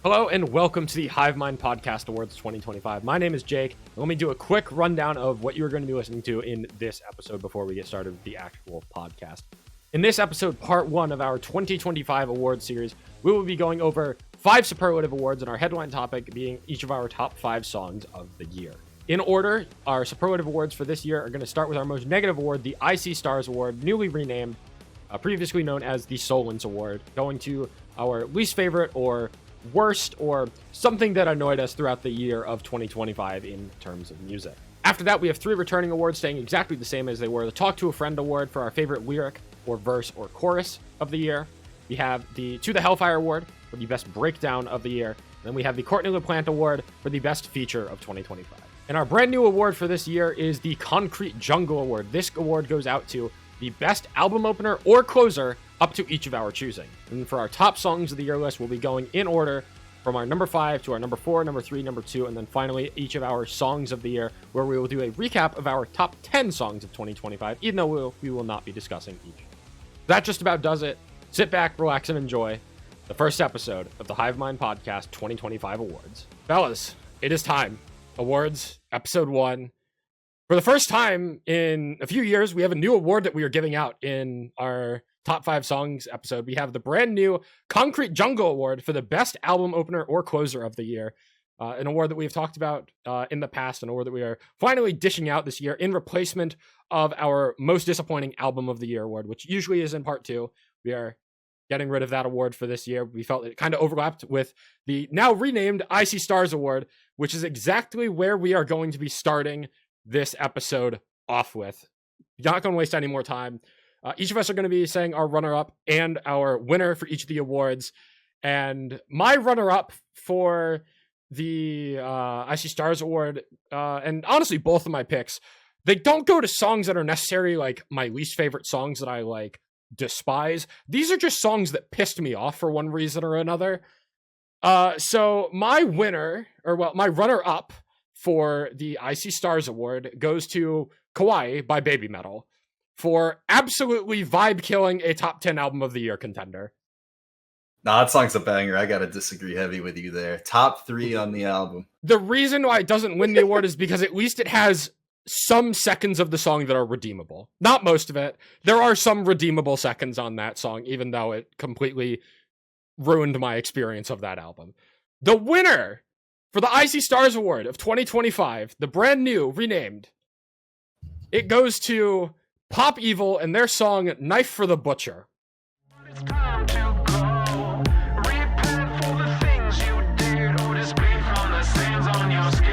Hello and welcome to the Hivemind Podcast Awards 2025. My name is Jake. Let me do a quick rundown of what you're going to be listening to in this episode before we get started with the actual podcast. In this episode, part one of our 2025 award series, we will be going over 5 superlative awards and our headline topic being each of our top 5 songs of the year. In order, our superlative awards for this year are going to start with our most negative award, the IC Stars Award, newly renamed, previously known as the Solence Award, going to our least favorite or worst or something that annoyed us throughout the year of 2025 in terms of music. After that, we have 3 returning awards staying exactly the same as they were. The Talk to a Friend Award for our favorite lyric or verse or chorus of the year. We have the Hellfire Award for the best breakdown of the year. And then we have the Courtney LaPlante Award for the best feature of 2025. And our brand new award for this year is the Concrete Jungle Award. This award goes out to the best album opener or closer up to each of our choosing. And for our top songs of the year list, we'll be going in order from our number 5 to our number 4, number 3, number 2, and then finally each of our songs of the year, where we will do a recap of our top 10 songs of 2025, even though we will not be discussing each. That just about does it. Sit back, relax, and enjoy the first episode of the Hivemind Podcast 2025 Awards. Fellas, it is time. Awards, episode 1. For the first time in a few years, we have a new award that we are giving out in our Top 5 Songs episode. We have the brand new Concrete Jungle Award for the best album opener or closer of the year. An award that we've talked about in the past, an award that we are finally dishing out this year in replacement of our most disappointing album of the year award, which usually is in part 2. We are getting rid of that award for this year. We felt it kind of overlapped with the now renamed IC Stars Award, which is exactly where we are going to be starting this episode off with. Not going to waste any more time. Each of us are going to be saying our runner-up and our winner for each of the awards. And my runner-up for the IC Stars Award, and honestly, both of my picks, they don't go to songs that are necessarily like my least favorite songs that I like despise. These are just songs that pissed me off for one reason or another. So my winner, my runner-up for the IC Stars Award goes to Kawaii by Baby Metal for absolutely vibe-killing a top 10 album of the year contender. Nah, that song's a banger. I gotta disagree heavy with you there. Top 3 on the album. The reason why it doesn't win the award is because at least it has some seconds of the song that are redeemable. Not most of it. There are some redeemable seconds on that song, even though it completely ruined my experience of that album. The winner for the IC Stars Award of 2025, the brand new, renamed, it goes to Pop Evil and their song Knife for the Butcher. It's time to go. Repent for the things you did, or just bleed from the sands on your skin.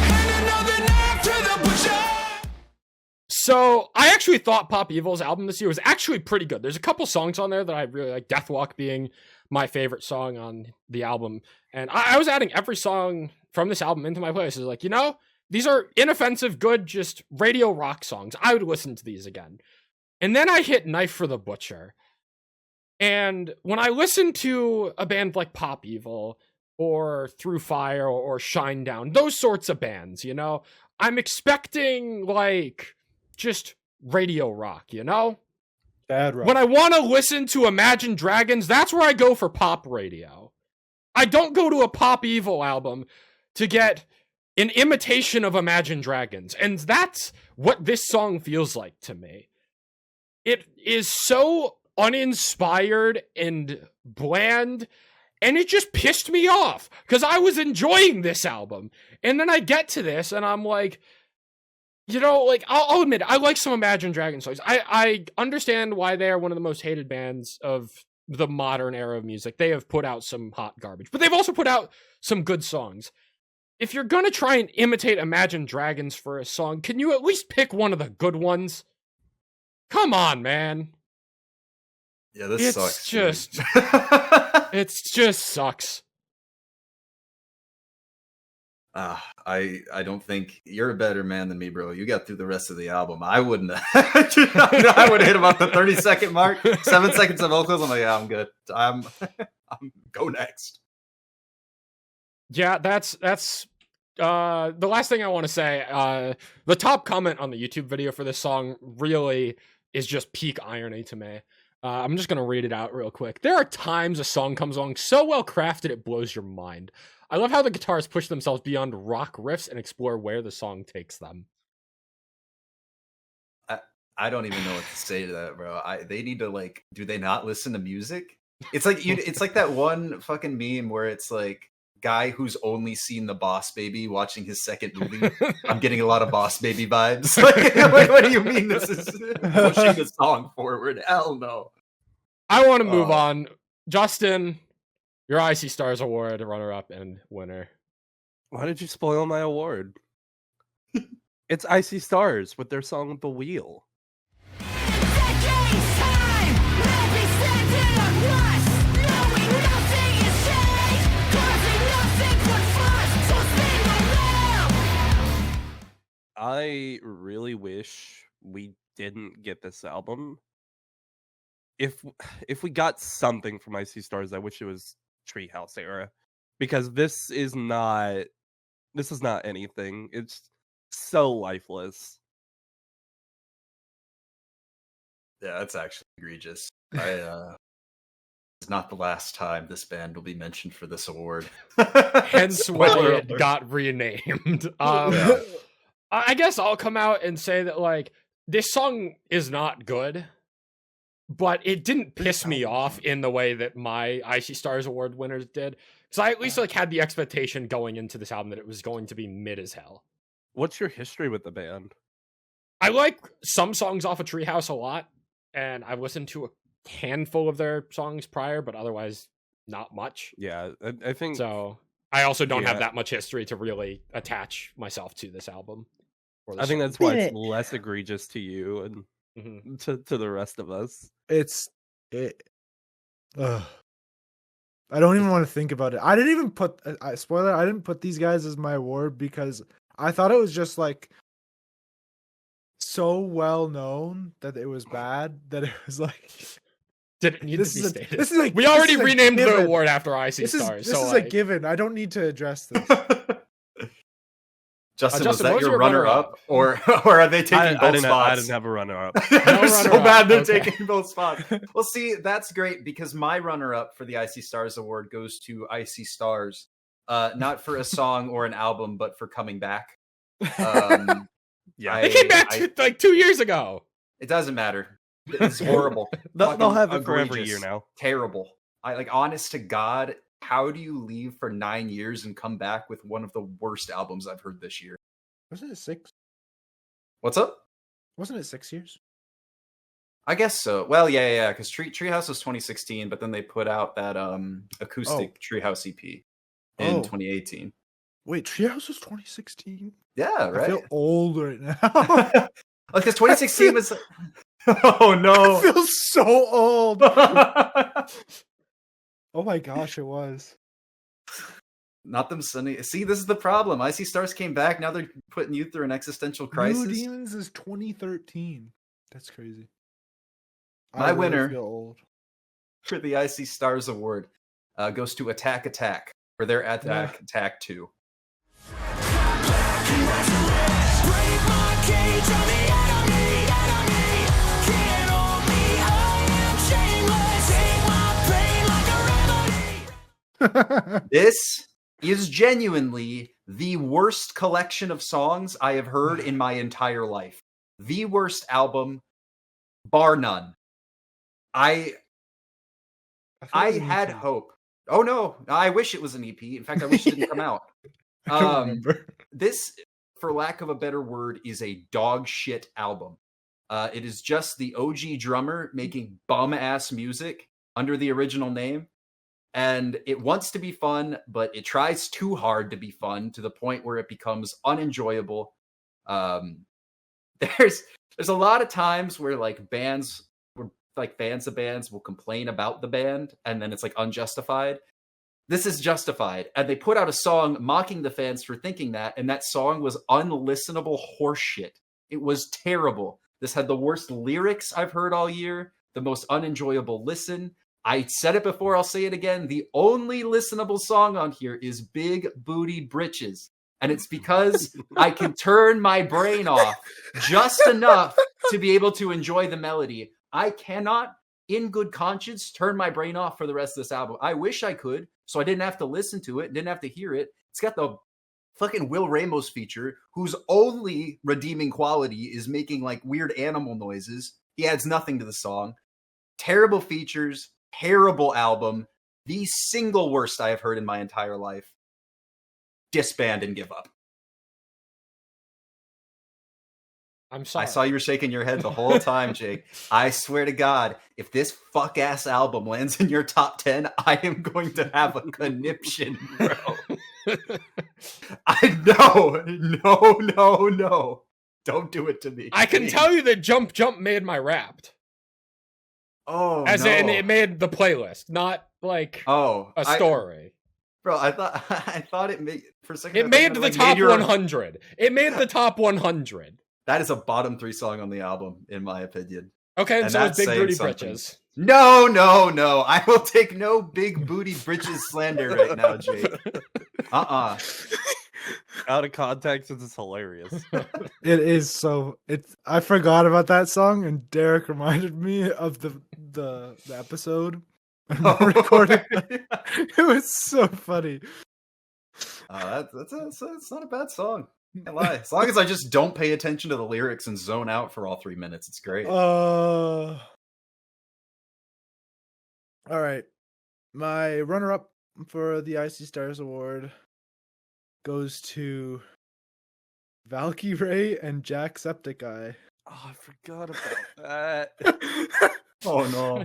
And another knife to the butcher. So I actually thought Pop Evil's album this year was actually pretty good. There's a couple songs on there that I really like, Deathwalk being my favorite song on the album. And I was adding every song from this album into my playlist. Like, these are inoffensive, good, just radio rock songs. I would listen to these again. And then I hit Knife for the Butcher. And when I listen to a band like Pop Evil or Through Fire or Shinedown, those sorts of bands, I'm expecting like just radio rock, Bad rock. When I want to listen to Imagine Dragons, that's where I go for pop radio. I don't go to a Pop Evil album to get an imitation of Imagine Dragons. And that's what this song feels like to me. It is so uninspired and bland, and it just pissed me off because I was enjoying this album. And then I get to this and I'm like, I'll admit, I like some Imagine Dragons songs. I understand why they are one of the most hated bands of the modern era of music. They have put out some hot garbage, but they've also put out some good songs. If you're going to try and imitate Imagine Dragons for a song, can you at least pick one of the good ones? Come on, man. Yeah, this sucks. It just sucks. I don't think you're a better man than me, bro. You got through the rest of the album. I wouldn't. I would hit about the 30-second mark, 7 seconds of vocals. I'm like, yeah, I'm good. I'm go next. Yeah, that's the last thing I want to say. The top comment on the YouTube video for this song really is just peak irony to me. I'm just going to read it out real quick. There are times a song comes along so well crafted it blows your mind. I love how the guitars push themselves beyond rock riffs and explore where the song takes them. I don't even know what to say to that, bro. They need to, like, do they not listen to music? It's like it's like that one fucking meme where it's like guy who's only seen the Boss Baby watching his second movie. I'm getting a lot of Boss Baby vibes. Like, what do you mean this is pushing the song forward? Hell no. I want to move on. Justin, your IC Stars Award runner-up and winner. Why did you spoil my award? It's Icy Stars with their song The Wheel. I really wish we didn't get this album. If we got something from Icy Stars, I wish it was Treehouse era, because this is not anything. It's so lifeless. Yeah, that's actually egregious. It's not the last time this band will be mentioned for this award. Hence why Spoiler it alert. got renamed. Yeah. I guess I'll come out and say that, like, this song is not good, but it didn't piss me off in the way that my Icy Stars Award winners did. Because I at least like had the expectation going into this album that it was going to be mid as hell. What's your history with the band? I like some songs off of Treehouse a lot, and I've listened to a handful of their songs prior, but otherwise not much. Yeah, I think So I also don't have Yeah. that much history to really attach myself to this album. or I think this that's why Did it's it. less egregious to you and Mhm. to the rest of us. I don't even want to think about it. I didn't even put spoiler. I didn't put these guys as my award because I thought it was just like so well known that it was bad that it was like Didn't need this to be is stated. this is like We this already is a renamed the given. award after Icy This is Stars. this so is like, a given. I don't need to address this. Justin, was Justin, that what was your your runner-up, or are they taking I both didn't spots? have a runner-up. I'm so runner-up, mad they're okay. taking both spots. Well, see, that's great because my runner-up for the Icy Stars Award goes to Icy Stars, not for a song or an album, but for coming back. Yeah, they came back like 2 years ago. It doesn't matter. It's horrible. they'll Fucking have it for every egregious. year now. Terrible. I like, honest to God, how do you leave for 9 years and come back with one of the worst albums I've heard this year? Wasn't it 6? What's up? Wasn't it 6 years? I guess so. Well, yeah, because Treehouse was 2016, but then they put out that acoustic Treehouse EP in 2018. Wait, Treehouse was 2016. Yeah, I right. feel old right now. Because 2016 was. Oh I no! feel so old. Oh my gosh, it was. Not them sending. See, this is the problem. Icy Stars came back. Now they're putting you through an existential crisis. New Demons is 2013. That's crazy. My I really winner. feel old. For the Icy Stars Award goes to Attack Attack for their Attack Attack 2. This is genuinely the worst collection of songs I have heard in my entire life. The worst album, bar none. I had hope. Oh no, I wish it was an EP. In fact, I wish it didn't come out. I don't remember. This, for lack of a better word, is a dog shit album. It is just the OG drummer making bum ass music under the original name. And it wants to be fun, but it tries too hard to be fun to the point where it becomes unenjoyable. There's a lot of times where fans of bands will complain about the band, and then it's like unjustified. This is justified, and they put out a song mocking the fans for thinking that, and that song was unlistenable horseshit. It was terrible. This had the worst lyrics I've heard all year, the most unenjoyable listen. I said it before, I'll say it again. The only listenable song on here is Big Booty Britches. And it's because I can turn my brain off just enough to be able to enjoy the melody. I cannot in good conscience, turn my brain off for the rest of this album. I wish I could, so I didn't have to listen to it, didn't have to hear it. It's got the fucking Will Ramos feature, whose only redeeming quality is making like weird animal noises. He adds nothing to the song. Terrible features, terrible album, the single worst I have heard in my entire life. Disband and give up. I'm sorry. I saw you were shaking your head the whole time, Jake. I swear to God, if this fuck-ass album lands in your top 10, I am going to have a conniption, bro. No. Don't do it to me. I can tell you that Jump Jump made my Wrapped. Oh, As no. in, it made the playlist, not like a story. Bro, I thought it made for a second. It made the top 100. It made the top 100. That is a bottom 3 song on the album, in my opinion. Okay, And so it's that's Big saying Booty something. Britches. No. I will take no big booty britches slander right now, Jake. Out of context, this is hilarious. It is so. I forgot about that song, and Derek reminded me of the episode. Oh, Recorded. It was so funny. That's not a bad song. Can't lie. As long as I just don't pay attention to the lyrics and zone out for all 3 minutes, it's great. All right. My runner-up for the Icy Stars Award goes to Valkyrie and Jacksepticeye. Oh, I forgot about that. Oh no.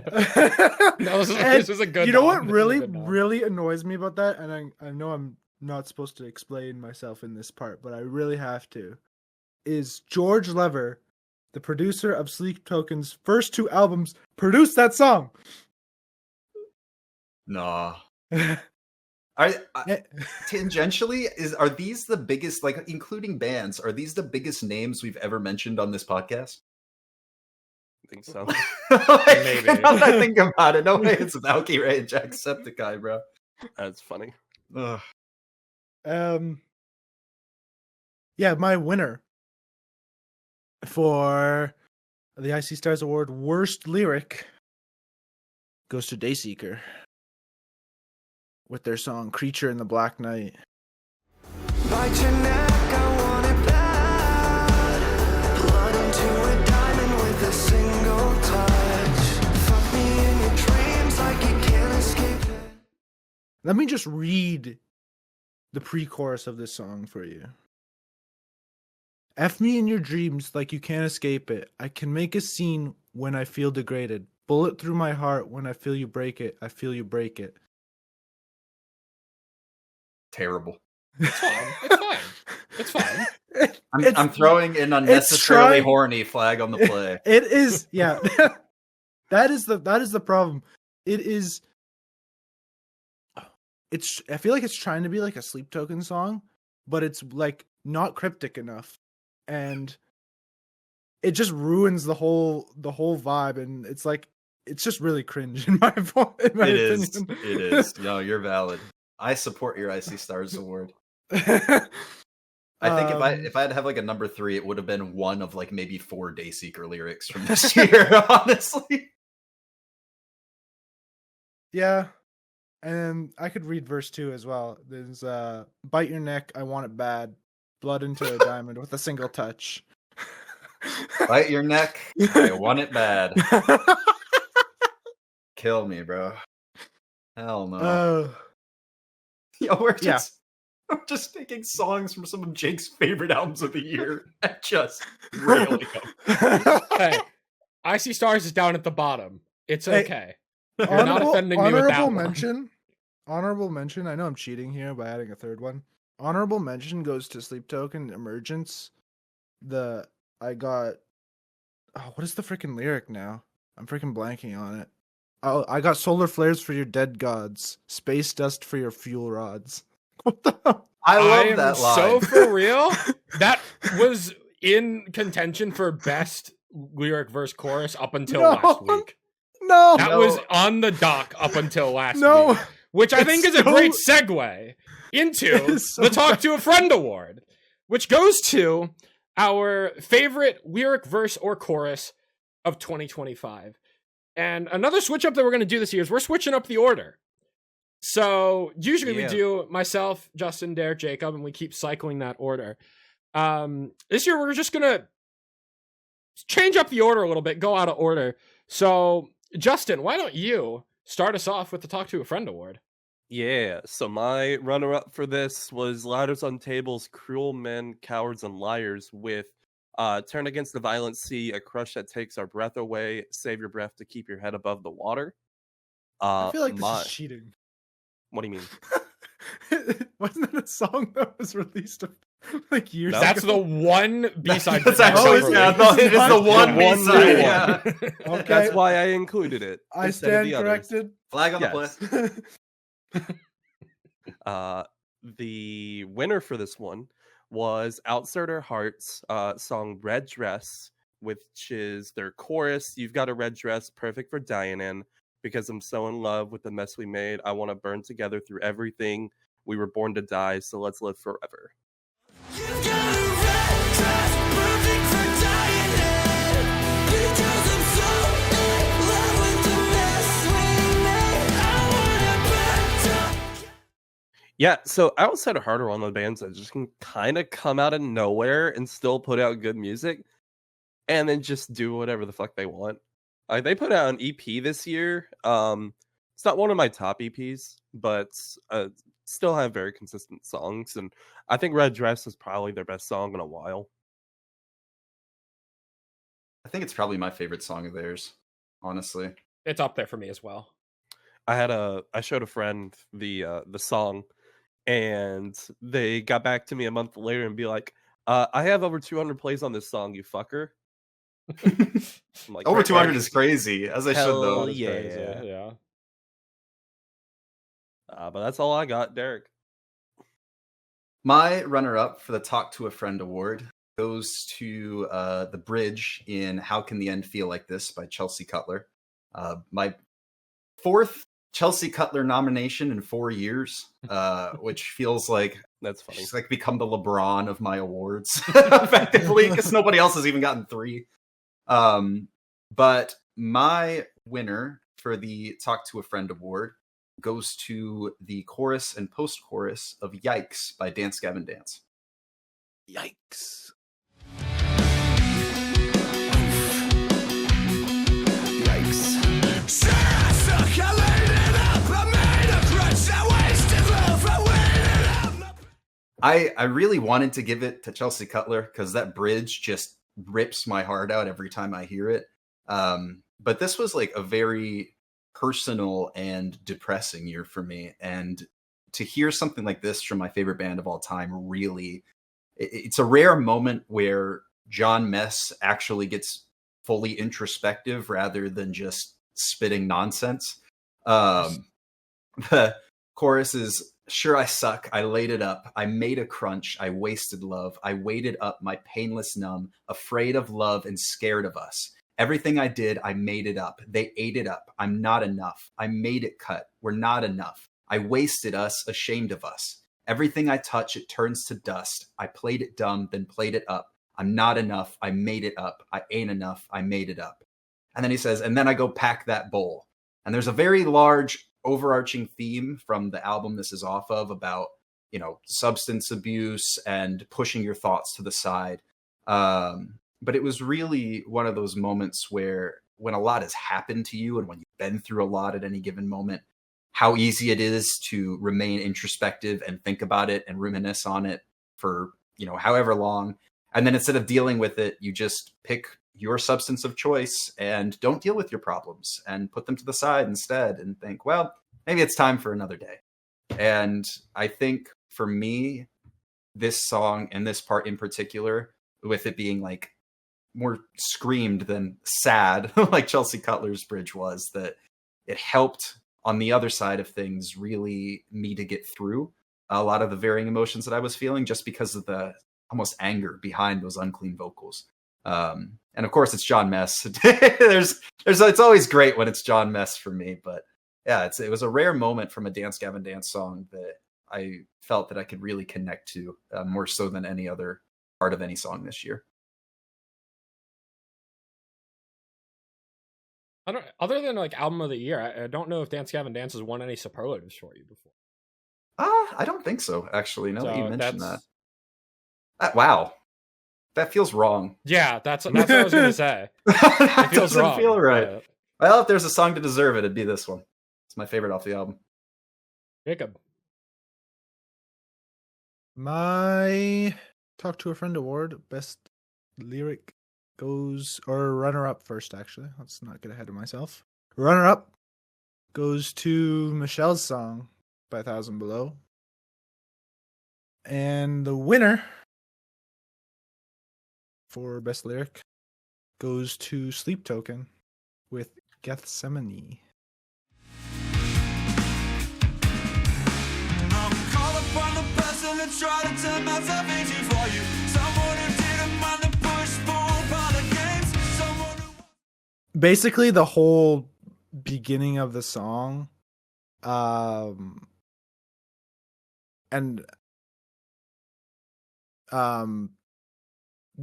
No, this is a good You know one. what This is a really, good one. really annoys me about that, and I know I'm not supposed to explain myself in this part, but I really have to, is George Lever, the producer of Sleep Token's first 2 albums, produced that song. Nah. Eh, Tangentially, are these the biggest, like including bands, are these the biggest names we've ever mentioned on this podcast? I think so. Like, Maybe. Now that I think about it, no way it's Valkyrie and Jacksepticeye, bro. That's funny. Ugh. Yeah, my winner for the Icy Stars Award worst lyric goes to Dayseeker with their song Creature in the Black Night. Bite your neck, I want it bad. Blood into a diamond with a single touch. Fuck me in your dreams like you can't escape it. Let me just read the pre-chorus of this song for you. F me in your dreams like you can't escape it. I can make a scene when I feel degraded. Bullet through my heart when I feel you break it. I feel you break it. Terrible. It's fine. It's fine. It's fine. I'm throwing an unnecessarily trying- horny flag on the play. It is, yeah. that is the problem. It is. I feel like it's trying to be like a Sleep Token song, but it's like not cryptic enough, and it just ruins the whole vibe. And it's like it's just really cringe in my opinion. It is. No, you're valid. I support your Icy Stars Award. I think if I had to have like a number 3, it would have been one of like maybe 4 Dayseeker lyrics from this year, honestly. Yeah. And I could read verse 2 as well. There's bite your neck, I want it bad. Blood into a diamond with a single touch. Bite your neck, I want it bad. Kill me, bro. Hell no. Yo, we're just taking songs from some of Jake's favorite albums of the year and just railing them. Hey, Icy Stars is down at the bottom. It's Hey, okay. You're not offending me with that one. Honorable mention. I know I'm cheating here by adding a third one. Honorable mention goes to Sleep Token Emergence. I got. Oh, what is the freaking lyric now? I'm freaking blanking on it. Oh, I got solar flares for your dead gods, space dust for your fuel rods. What the hell? I love am that line. so for real. That was in contention for best lyric verse chorus up until No. last week. No, That was on the dock up until last no. week. Which I think is a so- great segue It into is so the Talk to a Friend Award, which goes to our favorite lyric verse or chorus of 2025. And another switch up that we're going to do this year is we're switching up the order. So usually we do myself, Justin, Derek, Jacob, and we keep cycling that order. This year we're just going to change up the order a little bit, go out of order. So Justin, why don't you start us off with the Talk to a Friend award? Yeah, so my runner-up for this was Ladders on Tables, Cruel Men, Cowards, and Liars with Turn Against the Violent Sea, A Crush That Takes Our Breath Away, Save Your Breath to Keep Your Head Above the Water. I feel like this is cheating. What do you mean? Wasn't that a song that was released like years ago? That's the one B-side. That's actually it is the one one B-side. new Yeah. Okay, That's why I included it. I instead of stand the others. corrected. Flag on Yes. the play. The winner for this one was Outsider Hearts song Red Dress, which is their chorus. You've got a red dress, perfect for dying in. Because I'm so in love with the mess we made. I want to burn together through everything. We were born to die, so let's live forever. You've got a red dress, perfect for dying in. Because I'm so in love with the mess we made. I wanna burn. Yeah, so Outsider Heart are one of the bands that just can kind of come out of nowhere and still put out good music, and then just do whatever the fuck they want. They put out an EP this year. It's not one of my top EPs, but still have very consistent songs, and I think Red Dress is probably their best song in a while. I think it's probably my favorite song of theirs, honestly. It's up there for me as well. I showed a friend the song, and they got back to me a month later and be like, I have over 200 plays on this song, you fucker. I'm like, Over "Right, 200 right." is crazy, as I should Hell though. yeah. Crazy, yeah. But that's all I got, Derek. My runner-up for the Talk to a Friend award goes to the bridge in How Can the End Feel Like This by Chelsea Cutler. My fourth Chelsea Cutler nomination in 4 years, which feels like That's funny. she's like become the LeBron of my awards, effectively, because nobody else has even gotten 3. But my winner for the Talk to a Friend award goes to the chorus and post-chorus of Yikes by Dance Gavin Dance. Yikes. Sure, I suck, I laid it up. I made a crutch, I wasted love, I waited up. I really wanted to give it to Chelsea Cutler because that bridge just rips my heart out every time I hear it. But this was like a very personal and depressing year for me. And to hear something like this from my favorite band of all time, really, it's a rare moment where John Mess actually gets fully introspective rather than just spitting nonsense. The chorus is, sure, I suck. I laid it up. I made a crunch. I wasted love. I waited up my painless numb, afraid of love and scared of us. Everything I did, I made it up. They ate it up. I'm not enough. I made it cut. We're not enough. I wasted us, ashamed of us. Everything I touch, it turns to dust. I played it dumb, then played it up. I'm not enough. I made it up. I ain't enough. I made it up. And then he says, and then I go pack that bowl. And there's a very large overarching theme from the album this is off of about, you know, substance abuse and pushing your thoughts to the side. But it was really one of those moments where when a lot has happened to you and when you've been through a lot at any given moment, how easy it is to remain introspective and think about it and reminisce on it for, you know, however long. And then instead of dealing with it, you just pick your substance of choice and don't deal with your problems and put them to the side instead and think, well, maybe it's time for another day. And I think for me, this song and this part in particular, with it being like more screamed than sad, like Chelsea Cutler's bridge was, that it helped on the other side of things really me to get through a lot of the varying emotions that I was feeling just because of the almost anger behind those unclean vocals. And of course it's John Mess. It's always great when it's John Mess for me, but yeah, it was a rare moment from a Dance Gavin Dance song that I felt that I could really connect to more so than any other part of any song this year. I don't. Other than like album of the year, I don't know if Dance Gavin Dance has won any superlatives for you before. I don't think so, actually. Now that you So mentioned that. Wow. That feels wrong. Yeah, that's what I was gonna say. That It feels doesn't wrong. feel right. Yeah. Well, if there's a song to deserve it, it'd be this one. It's my favorite off the album. Jacob. My Talk to a Friend award, best lyric goes, or runner up first, actually. Let's not get ahead of myself. Runner up goes to Michelle's song by 1,000 Below. And the winner for best lyric goes to Sleep Token with Gethsemane. I'm called upon the person to try to turn my salvation for you. Someone who didn't mind the push pull part of games. Someone who Basically, the whole beginning of the song, and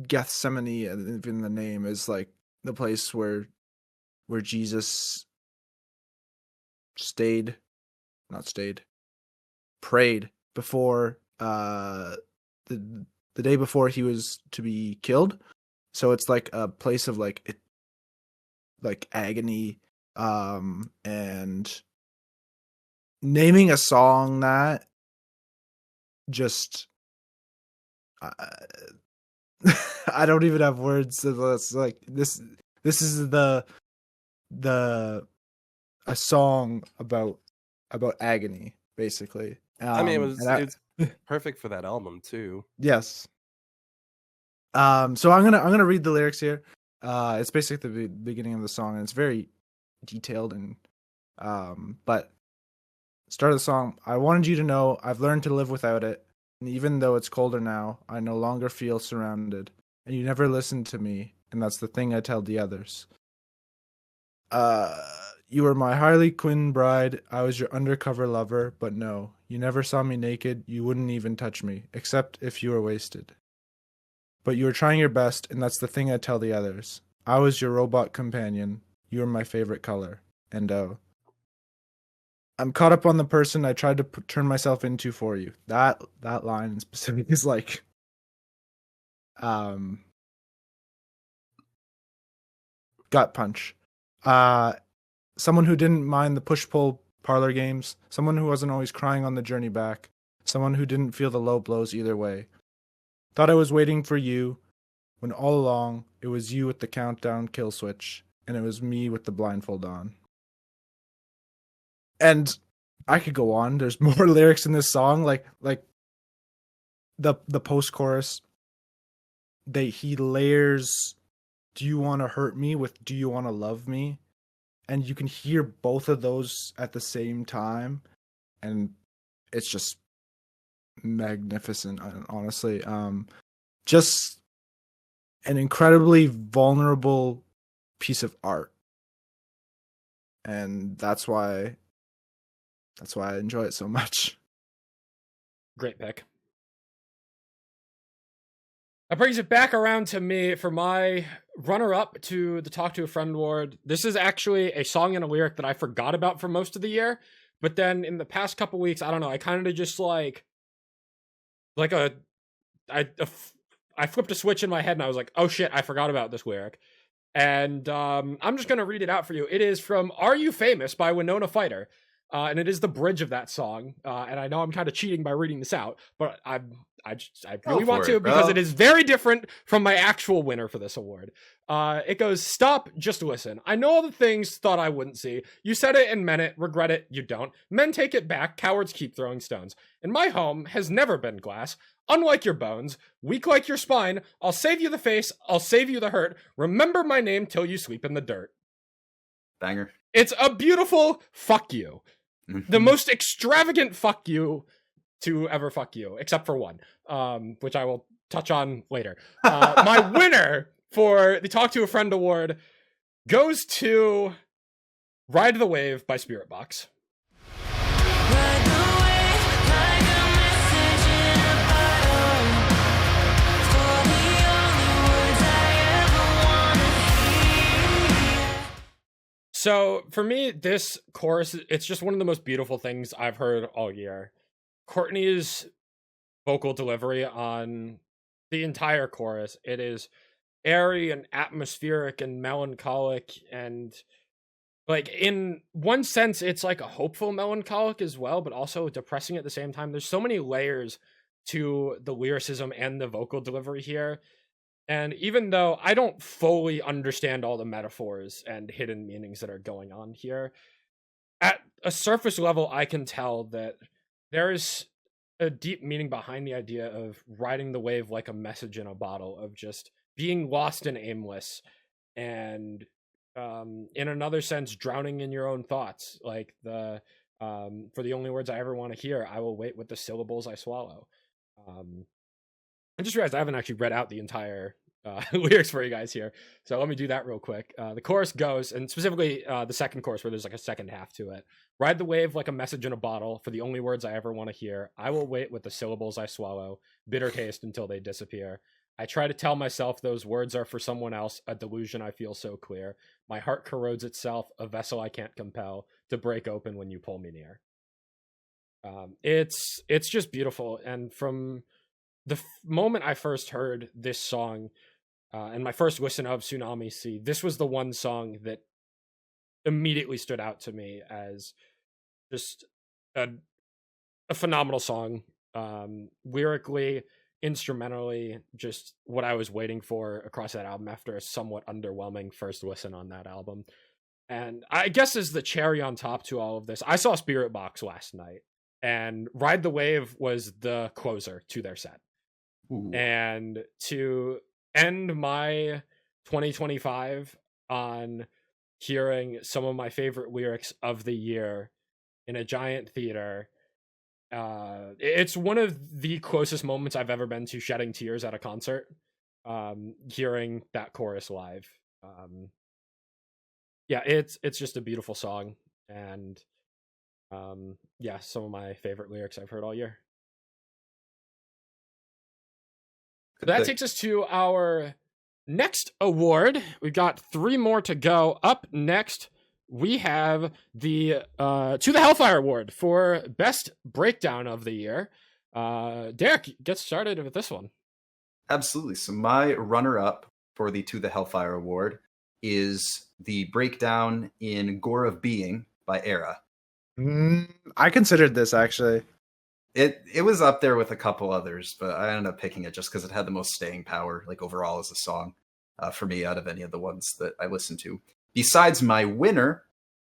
Gethsemane, in the name, is like the place where Jesus prayed before the day before he was to be killed. So it's like a place of like agony, and naming a song that just I don't even have words. So it's like this is a song about agony, basically. I mean, it's and perfect for that album too. yes. So I'm gonna read the lyrics here. It's basically the beginning of the song, and it's very detailed. And but start of the song. I wanted you to know I've learned to live without it, and even though it's colder now, I no longer feel surrounded. And you never listened to me, and that's the thing I tell the others. You were my Harley Quinn bride. I was your undercover lover, but no, you never saw me naked. You wouldn't even touch me, except if you were wasted. But you were trying your best, and that's the thing I tell the others. I was your robot companion. You were my favorite color. And I'm caught up on the person I tried to turn myself into for you. That line in specific is like, gut punch. Someone who didn't mind the push-pull parlor games. Someone who wasn't always crying on the journey back. Someone who didn't feel the low blows either way. Thought I was waiting for you, when all along it was you with the countdown kill switch, and it was me with the blindfold on. And I could go on. There's more lyrics in this song, like the post-chorus. He layers "Do you want to hurt me?" with "Do you want to love me?" And you can hear both of those at the same time, and it's just magnificent, honestly. Just an incredibly vulnerable piece of art, and that's why I enjoy it so much. Great pick. That brings it back around to me for my runner-up to the Talk to a Friend award. This is actually a song and a lyric that I forgot about for most of the year, but then in the past couple weeks, I don't know, I kind of just I flipped a switch in my head and I was like, oh shit, I forgot about this lyric. And I'm just going to read it out for you. It is from Are You Famous by Winona Fighter. And it is the bridge of that song. And I know I'm kind of cheating by reading this out, but I really want to because it is very different from my actual winner for this award. It goes, stop, just listen. I know all the things thought I wouldn't see. You said it and meant it, regret it, you don't. Men take it back, cowards keep throwing stones. And my home has never been glass. Unlike your bones, weak like your spine, I'll save you the face, I'll save you the hurt. Remember my name till you sleep in the dirt. Banger. It's a beautiful fuck you. The most extravagant fuck you to ever fuck you, except for one, which I will touch on later. My winner for the Talk to a Friend award goes to Ride the Wave by Spirit Box. So for me, this chorus, it's just one of the most beautiful things I've heard all year. Courtney's vocal delivery on the entire chorus, it is airy and atmospheric and melancholic, and like in one sense it's like a hopeful melancholic as well, but also depressing at the same time. There's so many layers to the lyricism and the vocal delivery here. And even though I don't fully understand all the metaphors and hidden meanings that are going on here, at a surface level, I can tell that there is a deep meaning behind the idea of riding the wave like a message in a bottle, of just being lost and aimless, and in another sense, drowning in your own thoughts. Like the for the only words I ever want to hear, I will wait with the syllables I swallow. I just realized I haven't actually read out the entire lyrics for you guys here, so let me do that real quick. The chorus goes, and specifically the second chorus where there's like a second half to it. Ride the wave like a message in a bottle, for the only words I ever want to hear. I will wait with the syllables I swallow, bitter taste until they disappear. I try to tell myself those words are for someone else, a delusion I feel so clear. My heart corrodes itself, a vessel I can't compel, to break open when you pull me near. It's just beautiful, and from the moment I first heard this song, and my first listen of Tsunami Sea, this was the one song that immediately stood out to me as just a phenomenal song. Lyrically, instrumentally, just what I was waiting for across that album after a somewhat underwhelming first listen on that album. And I guess as the cherry on top to all of this, I saw Spirit Box last night, and Ride the Wave was the closer to their set. Ooh. And to end my 2025 on hearing some of my favorite lyrics of the year in a giant theater, it's one of the closest moments I've ever been to shedding tears at a concert, hearing that chorus live. Yeah, it's just a beautiful song, and yeah, some of my favorite lyrics I've heard all year. So that takes us to our next award. We've got 3 more to go. Up next, we have the To the Hellfire Award for Best Breakdown of the Year. Derek, get started with this one. Absolutely. So my runner-up for the To the Hellfire Award is the breakdown in Gore of Being by Era. I considered this actually. It was up there with a couple others, but I ended up picking it just because it had the most staying power, like overall as a song, for me out of any of the ones that I listened to. Besides my winner,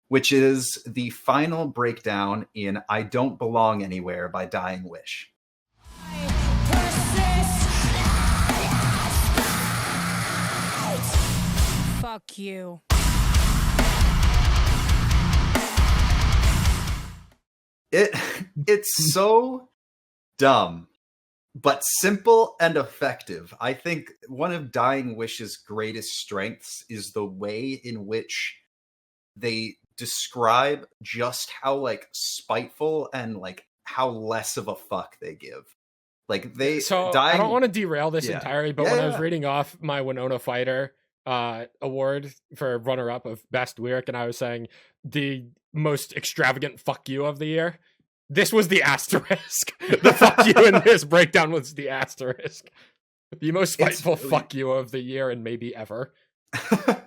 which is the final breakdown in I Don't Belong Anywhere by Dying Wish. Fuck you. It's so dumb, but simple and effective. I think one of Dying Wish's greatest strengths is the way in which they describe just how like spiteful and like how less of a fuck they give. Like they I don't want to derail this entirely, but when I was Yeah. reading off my Winona Fighter award for runner-up of best lyric, and I was saying the most extravagant fuck you of the year, this was the asterisk. The fuck you in this breakdown was the asterisk. The most spiteful fuck you of the year and maybe ever.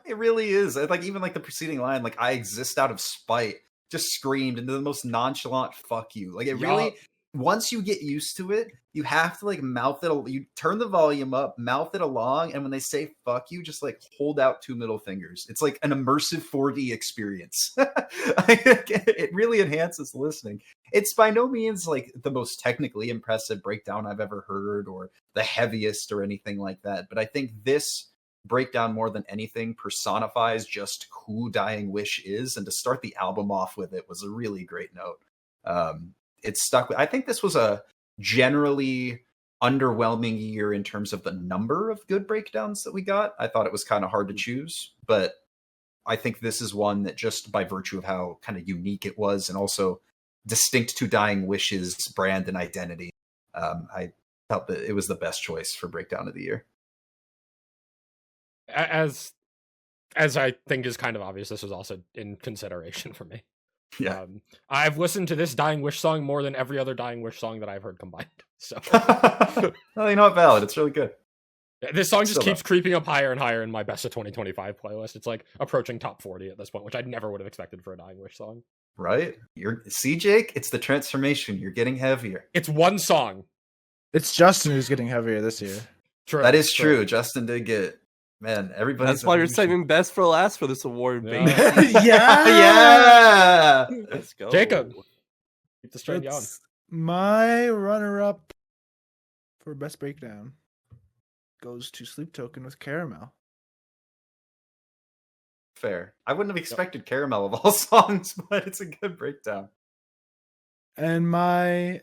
It really is. Like even like the preceding line, like I exist out of spite, just screamed into the most nonchalant fuck you. Like it really, once you get used to it, you have to like mouth it. You turn the volume up, mouth it along, and when they say fuck you, just like hold out 2 middle fingers. It's like an immersive 4D experience. It really enhances listening. It's by no means like the most technically impressive breakdown I've ever heard or the heaviest or anything like that. But I think this breakdown more than anything personifies just who Dying Wish is. And to start the album off with it was a really great note. It stuck with, I think this was a generally underwhelming year in terms of the number of good breakdowns that we got. I thought it was kind of hard to choose, but I think this is one that just by virtue of how kind of unique it was and also distinct to Dying Wish's brand and identity, I felt that it was the best choice for breakdown of the year. As as I think is kind of obvious, this was also in consideration for me. Yeah. I've listened to this Dying Wish song more than every other Dying Wish song that I've heard combined. So Well, you know what, valid. It's really good. this song just Still keeps creeping up higher and higher in my best of 2025 playlist. It's like approaching top 40 at this point, which I never would have expected for a Dying Wish song. Right? See, Jake, it's the transformation. You're getting heavier. It's one song. It's Justin who's getting heavier this year. True. That is true. Justin did get, man, everybody's. That's why you're saving best for last for this award, Yeah. baby. Yeah. Let's go. Jacob. Keep the strain going. That's my runner-up for best breakdown goes to Sleep Token with Caramel. Fair. I wouldn't have expected Caramel of all songs, but it's a good breakdown. And my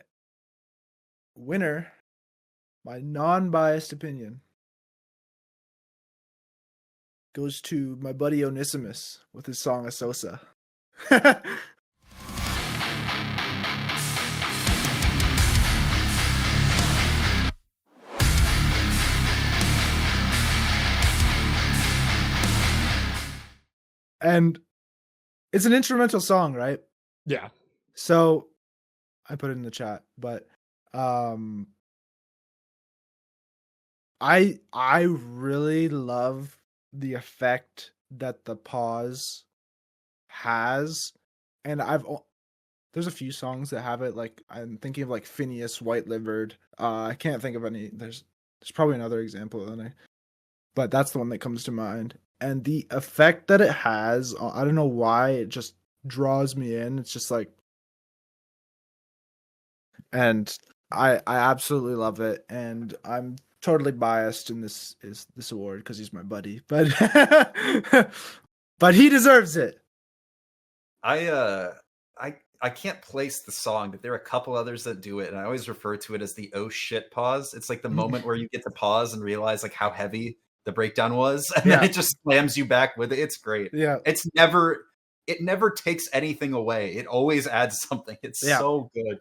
winner, my non-biased opinion, goes to my buddy Onesimus with his song Asosa. And it's an instrumental song, right? Yeah. So I put it in the chat, but I really love the effect that the pause has, and there's a few songs that have it. Like I'm thinking of like Phineas White Livered. I can't think of any. There's probably another example, but that's the one that comes to mind. And the effect that it has, I don't know why, it just draws me in. It's just like, and I absolutely love it. And I'm totally biased in this award because he's my buddy, but but he deserves it. I can't place the song, but there are a couple others that do it, and I always refer to it as the oh shit pause. It's like the moment where you get to pause and realize like how heavy the breakdown was, and then it just slams you back with it. It's great. Yeah. It never takes anything away. It always adds something. It's so good.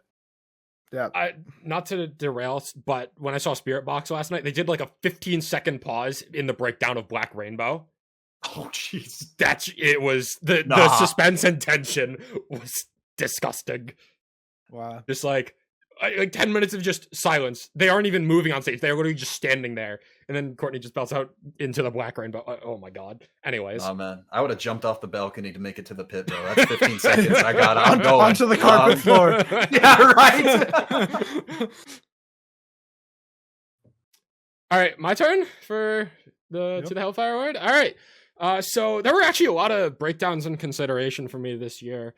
Yeah. Not to derail, but when I saw Spirit Box last night, they did like a 15-second pause in the breakdown of Black Rainbow. Oh jeez. It was the suspense and tension was disgusting. Wow. Just like 10 minutes of just silence. They aren't even moving on stage. They're literally just standing there. And then Courtney just belts out into the Black Rainbow. Oh my god. Anyways. Oh man, I would have jumped off the balcony to make it to the pit, bro. That's 15 seconds. I got it. I'm going Onto the carpet floor. Yeah, right. All right, my turn for to the Hellfire Award. All right. So there were actually a lot of breakdowns in consideration for me this year.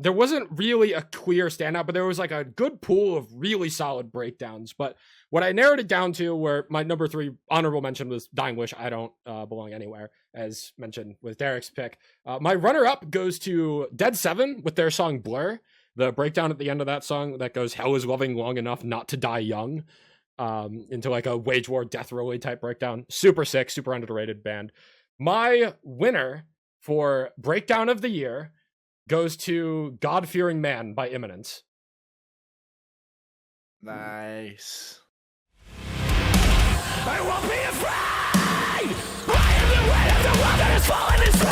There wasn't really a clear standout, but there was like a good pool of really solid breakdowns. But what I narrowed it down to, where my number 3 honorable mention was Dying Wish, I Don't Belong Anywhere, as mentioned with Derek's pick. My runner-up goes to Dead 7 with their song Blur. The breakdown at the end of that song that goes, hell is loving long enough not to die young, into like a Wage War Death Row type breakdown. Super sick, super underrated band. My winner for breakdown of the year goes to God-Fearing Man by Imminence. Nice. I won't be afraid. I am the weight of the world that has fallen in slave.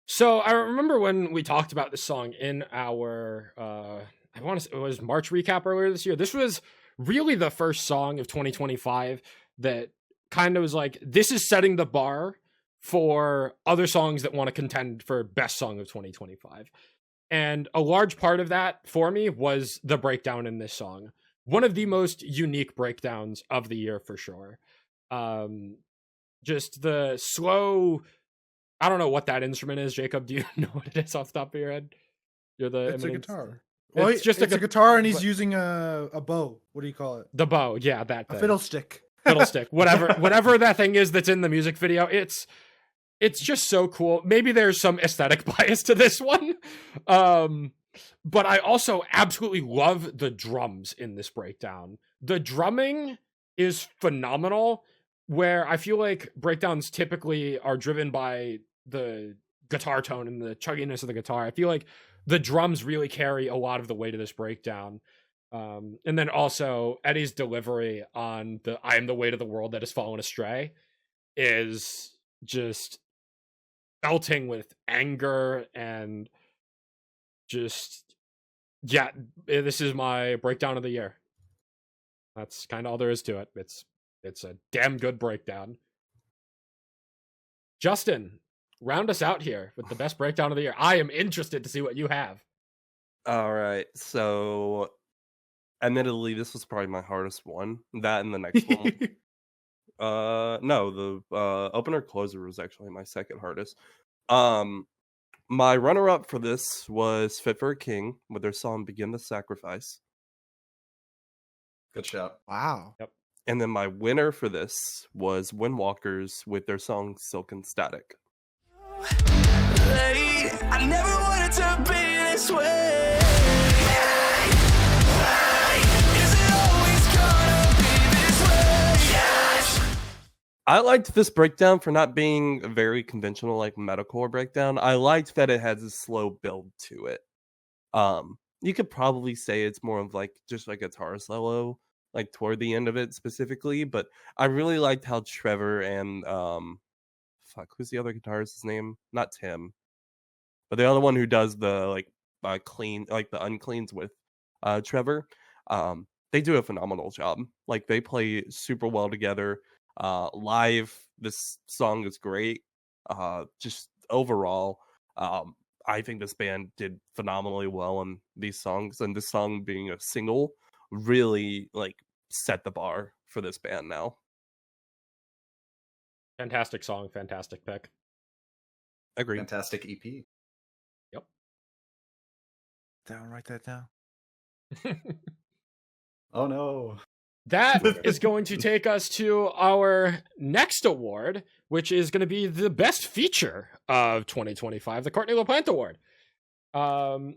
So I remember when we talked about this song in our, I want to say it was March recap earlier this year. This was really the first song of 2025 that kind of was like, this is setting the bar for other songs that want to contend for best song of 2025. And a large part of that for me was the breakdown in this song. One of the most unique breakdowns of the year for sure. Just the slow, I don't know what that instrument is. Jacob, do you know what it is off the top of your head? You're the It's a Imminence- guitar. It's Well, just it's a a guitar, and he's but- using a bow. What do you call it? The bow, yeah, that A thing. fiddlestick. Fiddlestick, whatever that thing is that's in the music video. It's just so cool. Maybe there's some aesthetic bias to this one, but I also absolutely love the drums in this breakdown. The drumming is phenomenal, where I feel like breakdowns typically are driven by the guitar tone and the chugginess of the guitar. I feel like the drums really carry a lot of the weight of this breakdown. And then also Eddie's delivery on the "I am the weight of the world that has fallen astray" is just belting with anger and just, yeah, this is my breakdown of the year. That's kind of all there is to it. It's a damn good breakdown. Justin, round us out here with the best breakdown of the year. I am interested to see what you have. All right. So, admittedly, this was probably my hardest one. That and the next one. No, the opener closer was actually my second hardest. My runner-up for this was Fit for a King with their song "Begin the Sacrifice," Good shout. Wow. and then my winner for this was Windwalkers with their song "Silk and Static." Late. I never wanted to be this way. Is it always gonna be this way? Yes. I liked this breakdown for not being a very conventional like metalcore breakdown. I liked that it has a slow build to it. You could probably say it's more of like just like a guitar solo, like toward the end of it specifically, but I really liked how Trevor and who's the other guitarist's name? Not Tim, but the other one who does the clean, like the uncleans with Trevor. They do a phenomenal job. Like they play super well together. Live, this song is great. Just overall, I think this band did phenomenally well on these songs, and this song being a single really like set the bar for this band now. Fantastic song, fantastic pick. Agreed. Fantastic EP. Write that down. Oh no. That is going to take us to our next award, which is going to be the best feature of 2025, the Courtney LaPlante Award.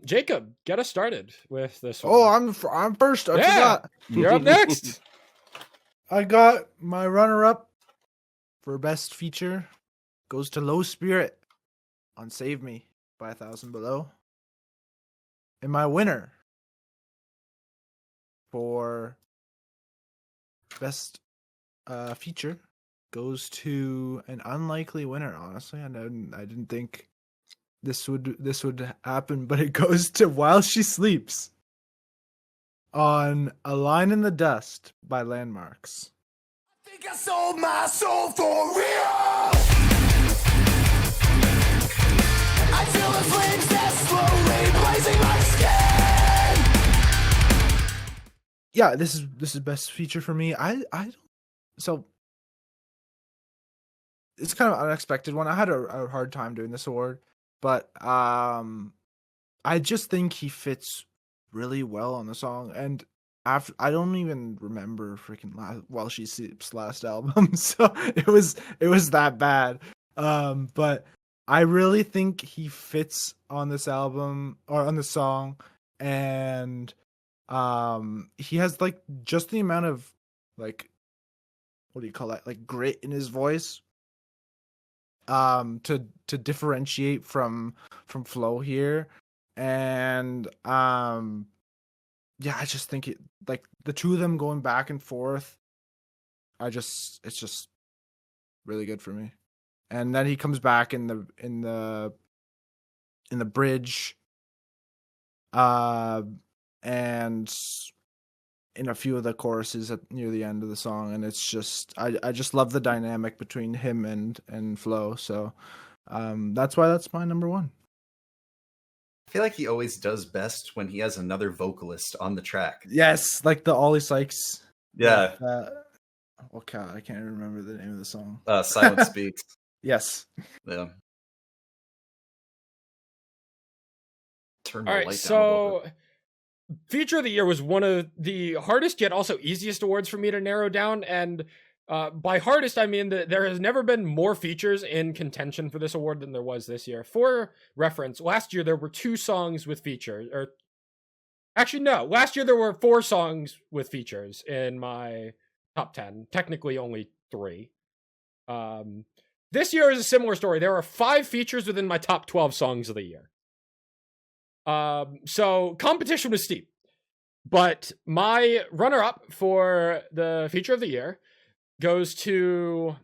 Jacob, get us started with this one. Oh, I'm first. I forgot. You're up next. I got my runner-up for best feature goes to Low Spirit on "Save Me" by 1,000 Below, and my winner for best feature goes to an unlikely winner. Honestly, I didn't think this would happen, but it goes to "While She Sleeps" on "A Line in the Dust" by Landmarks. I think I sold my soul for real. I feel the flames that slowly blazing my skin. Yeah, this is best feature for me. So it's kind of an unexpected one. I had a hard time doing this award, but I just think he fits really well on the song. And after, I don't even remember freaking While She Sleeps last album, so it was that bad. But I really think he fits on this album or on the song, and he has like just the amount of like, what do you call that, like grit in his voice to differentiate from Flo here. And yeah, I just think it, like the two of them going back and forth, it's just really good for me. And then he comes back in the bridge and in a few of the choruses near the end of the song, and it's just I just love the dynamic between him and Flo. So that's why that's my number one. I feel like he always does best when he has another vocalist on the track. Yes, like the Ollie Sykes. Yeah. Okay, I can't even remember the name of the song. Silent Speaks. Yes. Yeah. Turn the All light right, down a little so bit. feature of the year was one of the hardest yet also easiest awards for me to narrow down. And by hardest, I mean that there has never been more features in contention for this award than there was this year. For reference, last year there were 2 songs with features, or actually no, last year there were 4 songs with features in my top 10. Technically only 3. This year is a similar story. There are 5 features within my top 12 songs of the year. So competition was steep. But my runner-up for the feature of the year goes to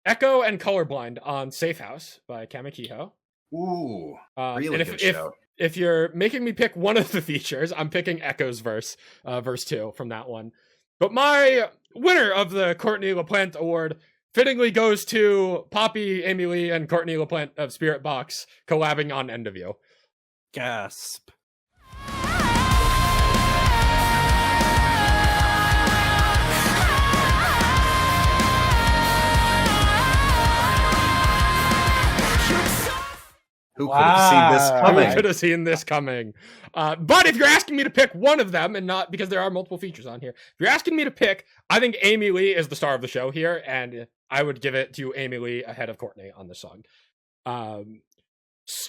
Echo and Colorblind on Safe House by Kamikiho. Ooh, really and good show. If you're making me pick one of the features, I'm picking Echo's verse 2 from that one. But my winner of the Courtney LaPlante Award fittingly goes to Poppy, Amy Lee, and Courtney LaPlante of Spirit Box collabing on End of You. Gasp. Who could have seen this Wow. I coming? could have seen this coming. But if you're asking me to pick one of them, and not because there are multiple features on here, if you're asking me to pick, I think Amy Lee is the star of the show here, and I would give it to Amy Lee ahead of Courtney on this song. I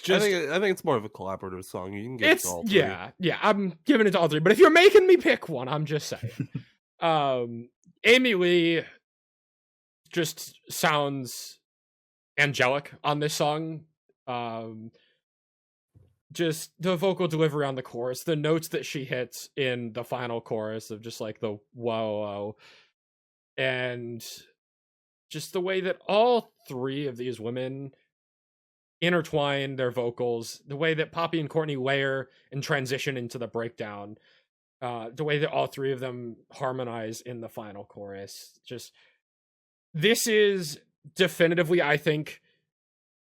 think it's more of a collaborative song. You can get it to all three. Yeah, I'm giving it to all three. But if you're making me pick one, I'm just saying. Amy Lee just sounds angelic on this song. Just the vocal delivery on the chorus, the notes that she hits in the final chorus of just like the whoa, and just the way that all three of these women intertwine their vocals, the way that Poppy and Courtney layer and transition into the breakdown, the way that all three of them harmonize in the final chorus. Just, this is definitively, I think,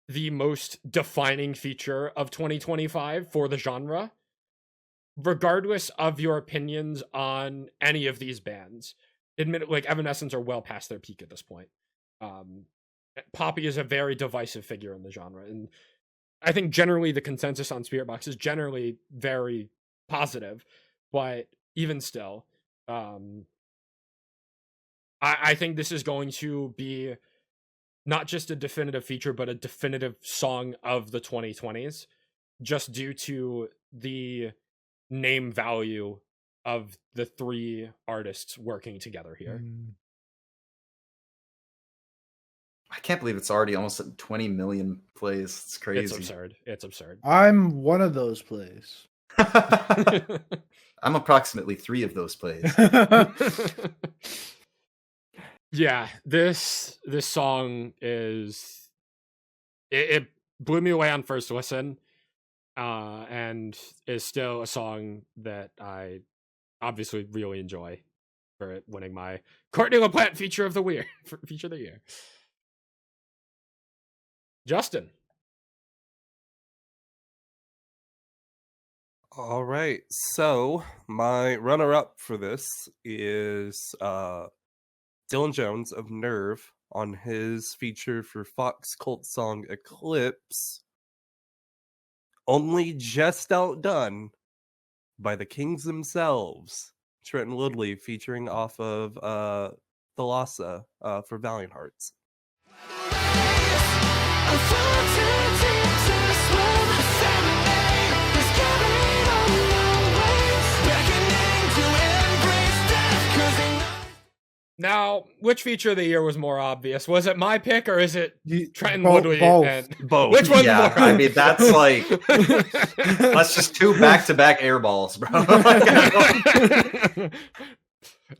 the most defining feature of 2025 for the genre, regardless of your opinions on any of these bands. Like Evanescence are well past their peak at this point. Poppy is a very divisive figure in the genre, and I think generally the consensus on Spirit Box is generally very positive, but even still, I think this is going to be not just a definitive feature, but a definitive song of the 2020s, just due to the name value of the three artists working together here. I can't believe it's already almost at 20 million plays. It's crazy. It's absurd. I'm one of those plays. I'm approximately 3 of those plays. Yeah, this song is it blew me away on first listen, and is still a song that I obviously really enjoy for it winning my Courtney LaPlante feature of the year. Feature of the year. Justin. All right. So my runner-up for this is Dylan Jones of Nerve on his feature for Fox Cult song Eclipse, only just outdone by the Kings themselves, Trenton Woodley featuring off of Thalassa for Valiant Hearts. Now, which feature of the year was more obvious? Was it my pick, or is it Trenton Both- Woodley? both. And... Both. Which one's Yeah, more? I mean, that's like, that's just 2 back-to-back air balls, bro. It's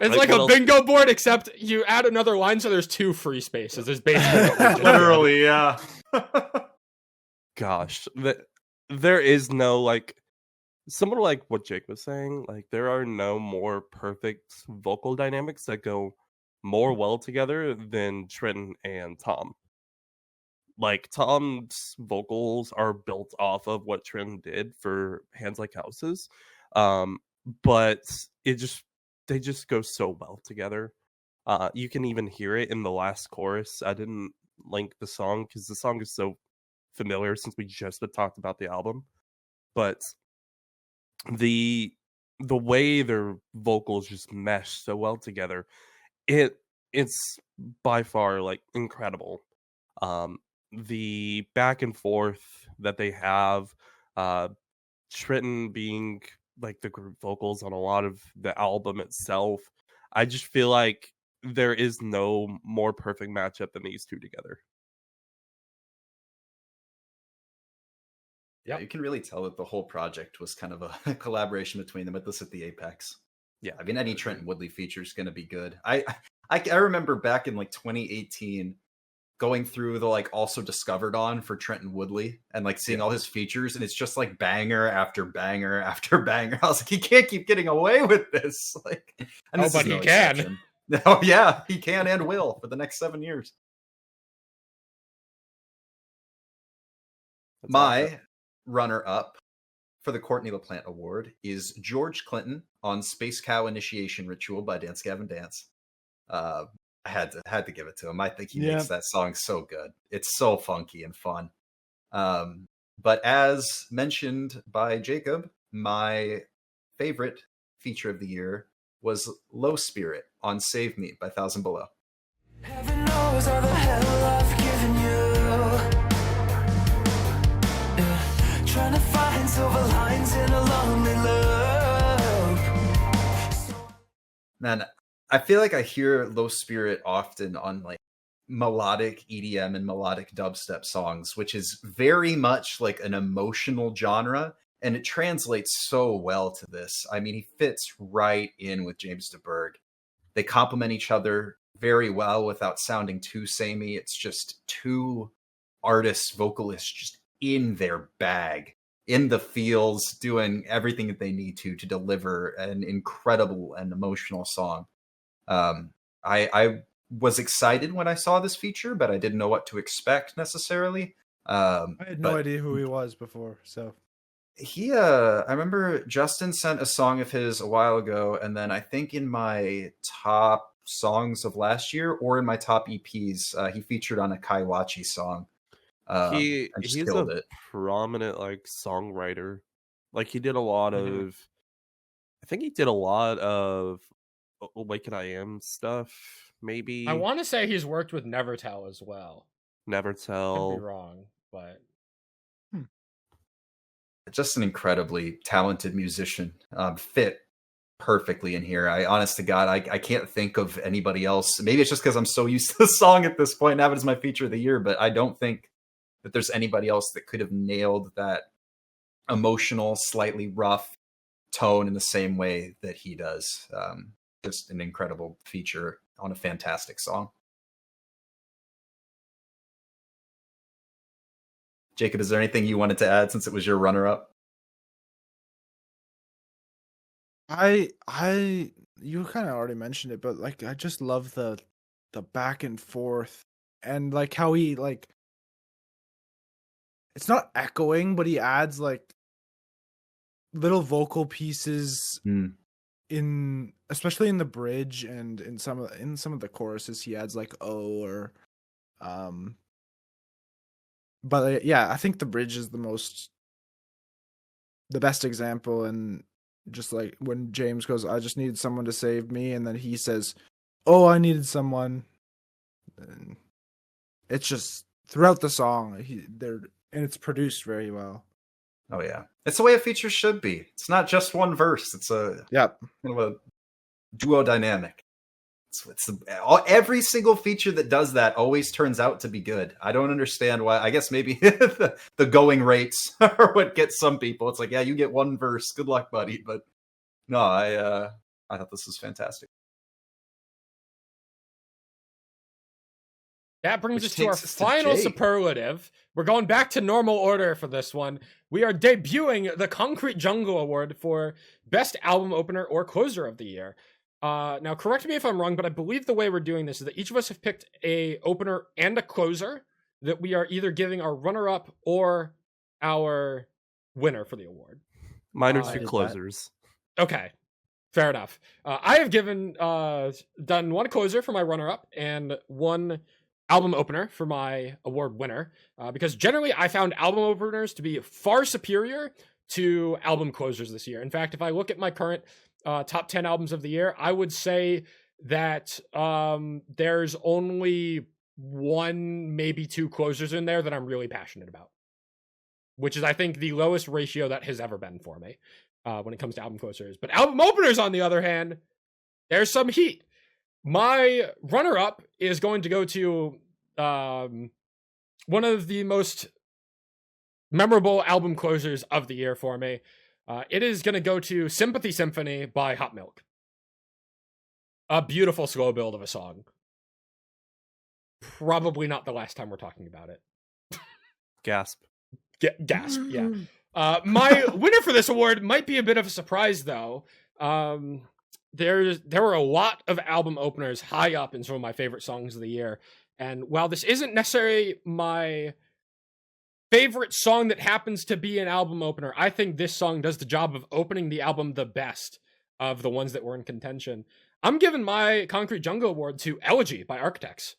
Like, like what a else- bingo board, except you add another line, so there's 2 free spaces. It's basically what we just did. Literally, yeah. Gosh, there is no, like, similar to like what Jake was saying, like there are no more perfect vocal dynamics that go more well together than Trenton and Tom. Like Tom's vocals are built off of what Trenton did for Hands Like Houses, but they just go so well together. You can even hear it in the last chorus. I didn't link the song because the song is so familiar since we just had talked about the album, but the way their vocals just mesh so well together, it's by far like incredible. The back and forth that they have, Trenton being like the group vocals on a lot of the album itself, I just feel like there is no more perfect matchup than these two together. Yeah, Yep. you can really tell that the whole project was kind of a collaboration between them. At this at the apex. Yeah, I mean, any Trenton Woodley feature is going to be good. I remember back in like 2018 going through the like also discovered on for Trenton Woodley and like seeing all his features, and it's just like banger after banger after banger. I was like, he can't keep getting away with this. Like, and Oh, this but is he no can. exception. Oh yeah, he can and will for the next 7 years. That's awesome. My runner-up for the Courtney LaPlante Award is George Clinton on Space Cow Initiation Ritual by Dance Gavin Dance. I had to give it to him. I think he makes that song so good. It's so funky and fun. But as mentioned by Jacob, my favorite feature of the year was Low Spirit on Save Me by Thousand Below. Heaven knows all the hell I've given you. Yeah. Trying to find silver lines in a lonely loop. Man, I feel like I hear Low Spirit often on like melodic EDM and melodic dubstep songs, which is very much like an emotional genre, and it translates so well to this. I mean, he fits right in with James DeBerg. They complement each other very well without sounding too samey. It's just two artists, vocalists just in their bag, in the feels, doing everything that they need to deliver an incredible and emotional song. I was excited when I saw this feature, but I didn't know what to expect necessarily. I had no but idea who he was before, so he I remember Justin sent a song of his a while ago, and then I think in my top songs of last year or in my top EPs, he featured on a Kaiwachi song. He's killed a it. prominent like songwriter. Like he did a lot Mhm. of, I think he did a lot of Awaken I Am stuff. Maybe I want to say he's worked with Nevertell as well. Never Could be Tell. wrong, but Just an incredibly talented musician. Fit perfectly in here. I honest to God, I can't think of anybody else. Maybe it's just because I'm so used to the song at this point and have it as my feature of the year, but I don't think that there's anybody else that could have nailed that emotional, slightly rough tone in the same way that he does. Just an incredible feature on a fantastic song. Jacob, is there anything you wanted to add since it was your runner-up? you kind of already mentioned it, but like I just love the back and forth and like how he like it's not echoing, but he adds like little vocal pieces in especially in the bridge and in some of the choruses he adds like or but yeah, I think the bridge is the best example. And just like when James goes, I just needed someone to save me, and then he says, oh, I needed someone, and it's just throughout the song and it's produced very well. Oh yeah, it's the way a feature should be. It's not just one verse. It's a Yep. kind of a duo dynamic. Every single feature that does that always turns out to be good. I don't understand why. I guess maybe the going rates are what gets some people. It's like, yeah, you get one verse. Good luck, buddy. But no, I thought this was fantastic. that brings Which us to our takes us to final Jake. superlative. We're going back to normal order for this one. We are debuting the Concrete Jungle Award for Best Album Opener or Closer of the Year. Now, correct me if I'm wrong, but I believe the way we're doing this is that each of us have picked a opener and a closer that we are either giving our runner-up or our winner for the award. Mine are I two did that. closers. Okay, fair enough. I have done one closer for my runner-up and one album opener for my award winner, because generally I found album openers to be far superior to album closers this year. In fact, if I look at my current top 10 albums of the year, I would say that there's only one, maybe two closers in there that I'm really passionate about, which is, I think, the lowest ratio that has ever been for me when it comes to album closers. But album openers, on the other hand, there's some heat. My runner-up is going to go to one of the most memorable album closers of the year for me. It is going to go to Sympathy Symphony by Hot Milk. A beautiful slow build of a song. Probably not the last time we're talking about it. Gasp. Gasp, yeah. My winner for this award might be a bit of a surprise, though. There were a lot of album openers high up in some of my favorite songs of the year. And while this isn't necessarily my favorite song that happens to be an album opener, I think this song does the job of opening the album the best of the ones that were in contention. I'm giving my Concrete Jungle Award to Elegy by Architects.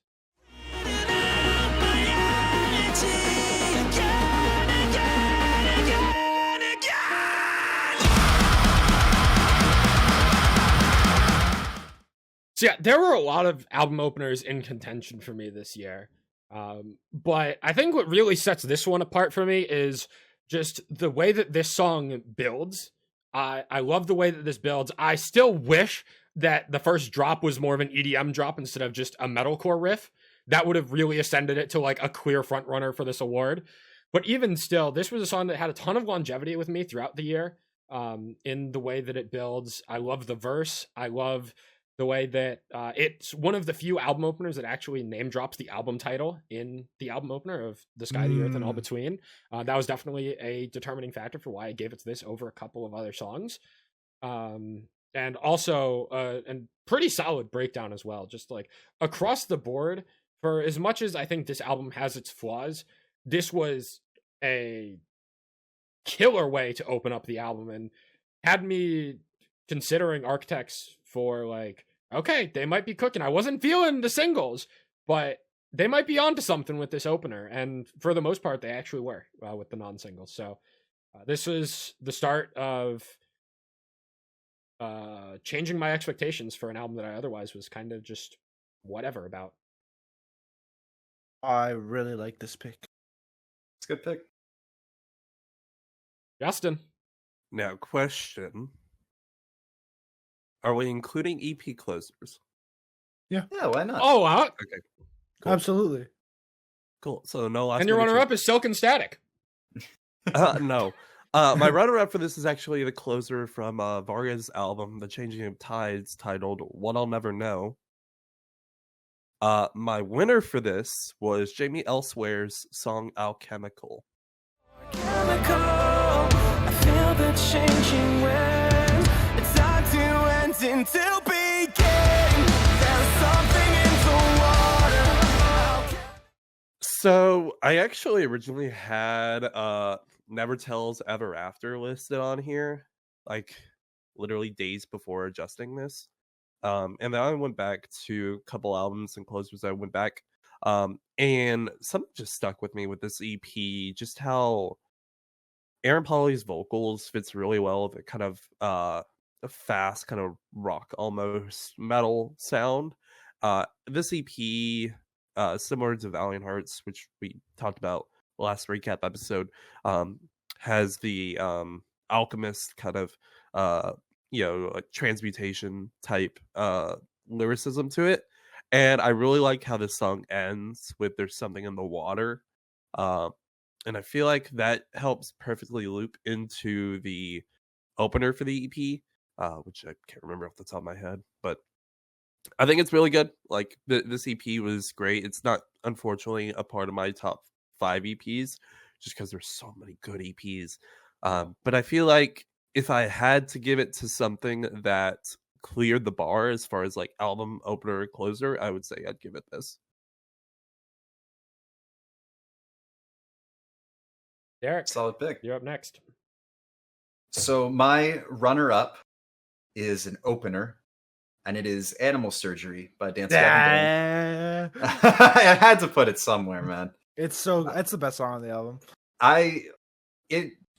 So yeah, there were a lot of album openers in contention for me this year. But I think what really sets this one apart for me is just the way that this song builds. I love the way that this builds. I still wish that the first drop was more of an EDM drop instead of just a metalcore riff. That would have really ascended it to like a clear front runner for this award. But even still, this was a song that had a ton of longevity with me throughout the year. In the way that it builds. I love the verse. I love the way that it's one of the few album openers that actually name drops the album title in the album opener of The Sky, the Earth, and All Between. That was definitely a determining factor for why I gave it to this over a couple of other songs. And also a pretty solid breakdown as well. Just like across the board, for as much as I think this album has its flaws, this was a killer way to open up the album and had me considering Architects for like, okay, they might be cooking. I wasn't feeling the singles, but they might be onto something with this opener. And for the most part, they actually were with the non-singles. So this was the start of changing my expectations for an album that I otherwise was kind of just whatever about. I really like this pick. It's a good pick. Justin. Now, question. Are we including EP closers? Yeah, why not? Oh, wow. Okay. Cool. Absolutely. Cool. So no last. And your runner-up is Silk and Static. No. My runner-up for this is actually the closer from Varga's album, The Changing of Tides, titled What I'll Never Know. My winner for this was Jamie Elsewhere's song Alchemical. Chemical, I feel the changing wind. It's time to end and to begin. There's something in the water. So I actually originally had Never Tells Ever After listed on here, like literally days before adjusting this. And then I went back to a couple albums and closers. I went back, and something just stuck with me with this EP. Just how Aaron Paul's vocals fits really well with a kind of a fast, kind of rock, almost metal sound. This EP, similar to Valiant Hearts, which we talked about last recap episode, has the alchemist kind of like transmutation type lyricism to it, and I really like how this song ends with "There's something in the water," and I feel like that helps perfectly loop into the opener for the EP, which I can't remember off the top of my head, but I think it's really good. Like this EP was great. It's not, unfortunately, a part of my top 5 EPs, just because there's so many good EPs. But I feel like if I had to give it to something that cleared the bar as far as like album opener and closer, I would say I'd give it this. Derek, Solid pick. you're up next. So my runner-up is an opener, and it is Animal Surgery by Dance Gavin Dane. I had to put it somewhere, man. It's the best song on the album.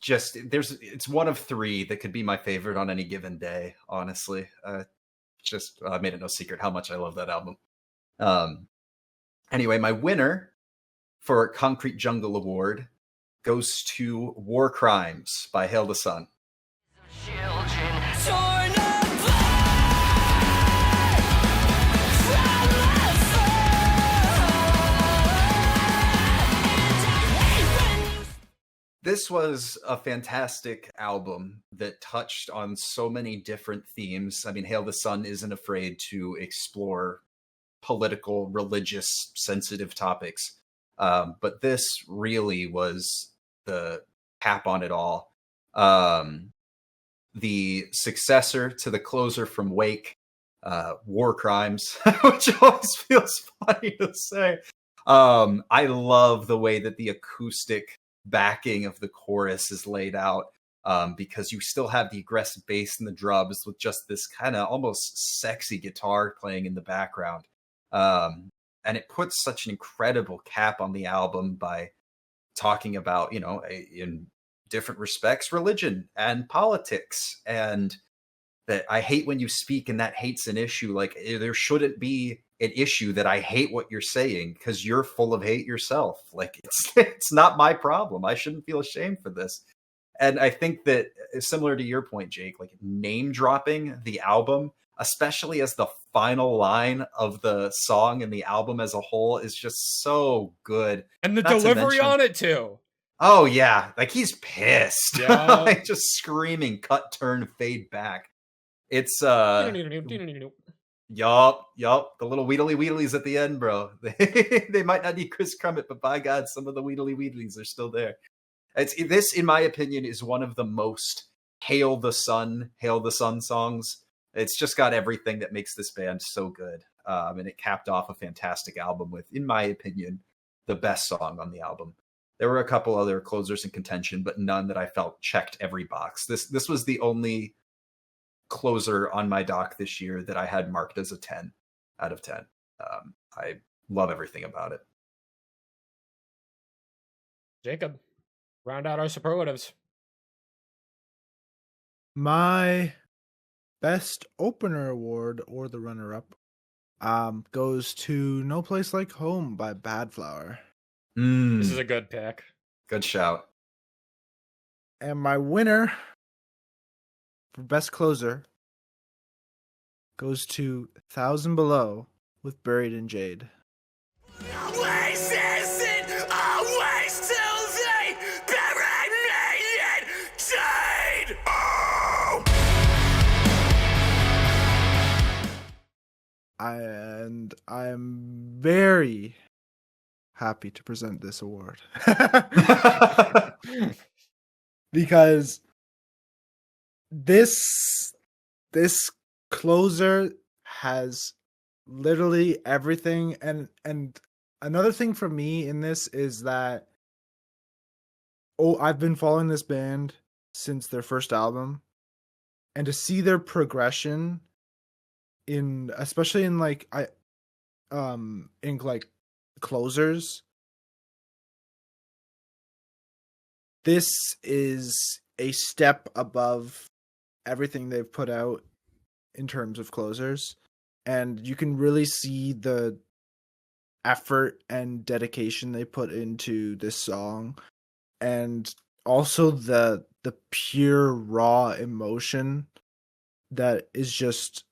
It's one of 3 that could be my favorite on any given day, honestly. I made it no secret how much I love that album. Anyway, my winner for Concrete Jungle Award goes to War Crimes by Hail the Sun. Children Torn this was a fantastic album that touched on so many different themes. I mean, Hail the Sun isn't afraid to explore political, religious, sensitive topics. But this really was the cap on it all. The successor to the closer from Wake, War Crimes, which always feels funny to say. I love the way that the acoustic backing of the chorus is laid out, because you still have the aggressive bass and the drums with just this kind of almost sexy guitar playing in the background. And it puts such an incredible cap on the album by talking about, in different respects, religion and politics, and that I hate when you speak and that hate's an issue. Like, there shouldn't be an issue that I hate what you're saying because you're full of hate yourself. Like, it's not my problem. I shouldn't feel ashamed for this. And I think that, similar to your point, Jake, like name dropping the album, especially as the final line of the song and the album as a whole, is just so good. And the Not to delivery mention- on it too. Oh yeah, like he's pissed. Yeah. Like just screaming, cut, turn, fade back. It's yup. The little Wheedly at the end, bro. They might not need Chris Crummett, but by God, some of the Wheedlies are still there. This, in my opinion, is one of the most Hail the Sun songs. It's just got everything that makes this band so good. And it capped off a fantastic album with, in my opinion, the best song on the album. There were a couple other closers in contention, but none that I felt checked every box. This was the only closer on my doc this year that I had marked as a 10 out of 10. I love everything about it. Jacob, round out our superlatives. My best opener award, or the runner-up, goes to No Place Like Home by Bad Flower. This is a good pick. Good shout. And my winner for best closer goes to 1,000 Below with Buried in Jade. Always isn't always till they bury me in jade. Oh! And I'm very happy to present this award. Because this closer has literally everything, and another thing for me in this is that I've been following this band since their first album, and to see their progression especially in closers, this is a step above everything they've put out in terms of closers, and you can really see the effort and dedication they put into this song, and also the pure raw emotion that is just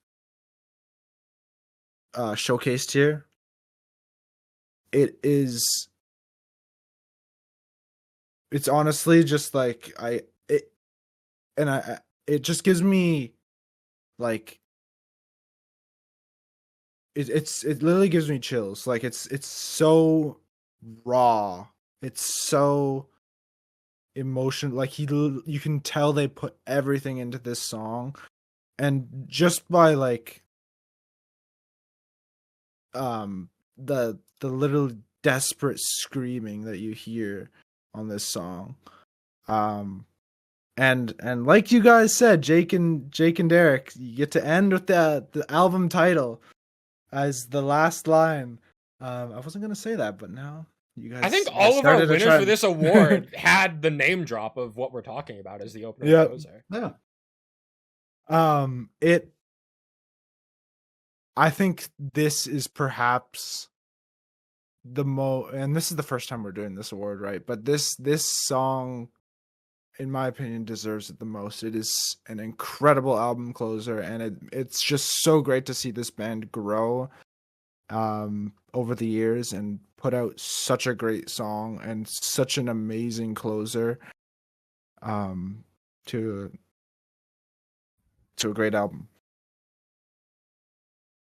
showcased here. It's honestly just like it just gives me like it literally gives me chills. Like it's so raw, it's so emotional. Like you can tell they put everything into this song, and just by like the little desperate screaming that you hear on this song, and like you guys said, Jake and Derek, you get to end with the album title as the last line. I wasn't gonna say that, but now you guys. I think all of our winners for this award had the name drop of what we're talking about as the opener. Yeah. Closer. Yeah. I think this is perhaps and this is the first time we're doing this award, right? But this song, in my opinion, deserves it the most. It is an incredible album closer, and it's just so great to see this band grow over the years and put out such a great song and such an amazing closer. to a great album.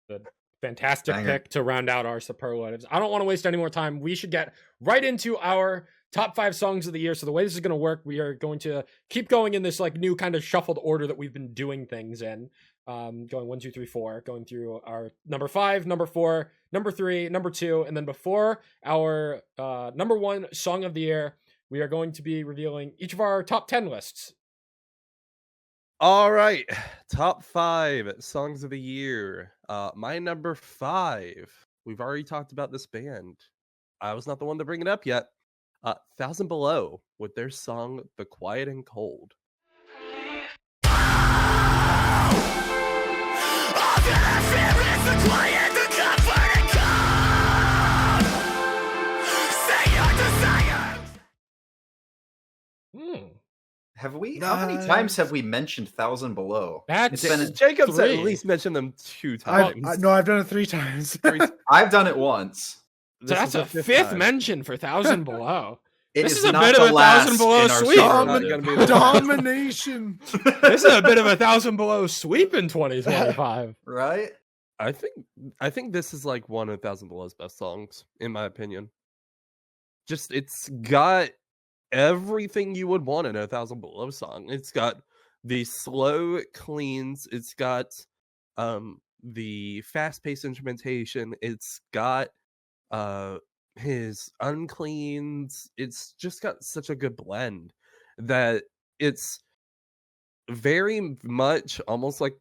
Good. Fantastic Banger. pick to round out our superlatives. I don't want to waste any more time. We should get right into our top 5 songs of the year. So the way this is going to work, we are going to keep going in this like new kind of shuffled order that we've been doing things in. Going 1, 2, 3, 4, going through our number 5, number 4, number 3, number 2, and then before our number 1 song of the year, we are going to be revealing each of our top 10 lists. All right, top 5 songs of the year. My number 5. We've already talked about this band. I was not the one to bring it up yet. 1,000 Below with their song "The Quiet and Cold." Have we? How many times have we mentioned 1,000 Below? That's It's been Jacob's at 3. least mentioned them 2 I've times. no, I've done it 3 times. I've done it once. So This that's is a the 5th time. mention for 1,000 Below. It This is is a not bit of the a 1,000 last Below in our sweep. Not superlative. gonna be the- Domination. This is a bit of a 1,000 Below sweep in 2025. Right? I think this is like one of 1,000 Below's best songs, in my opinion. Just it's got everything you would want in a 1,000 Below song. It's got the slow cleans. It's got the fast-paced instrumentation. It's got his uncleans. It's just got such a good blend that it's very much almost like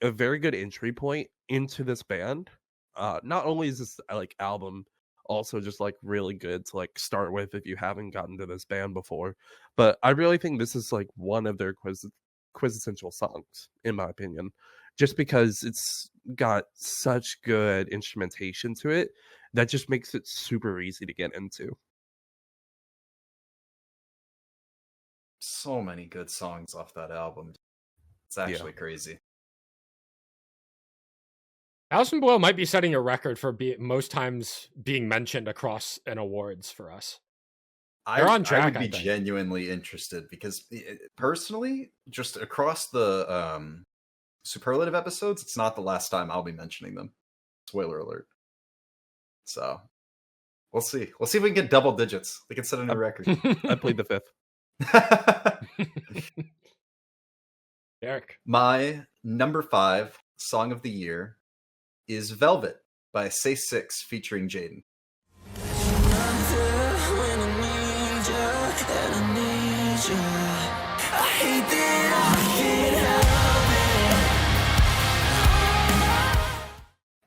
a very good entry point into this band. Not only is this like album also just like really good to like start with if you haven't gotten to this band before, but I really think this is like one of their quintessential songs, in my opinion, just because it's got such good instrumentation to it that just makes it super easy to get into. So many good songs off that album. It's actually crazy. 1,000 Below might be setting a record for most times being mentioned across an awards for us. They're on track, I would I be think. genuinely interested because personally, just across the superlative episodes, it's not the last time I'll be mentioning them. Spoiler alert. So we'll see. We'll see if we can get double digits. We can set a new record. I played the 5th. Derek. My number 5 song of the year is Velvet by Say 6 featuring Jaden.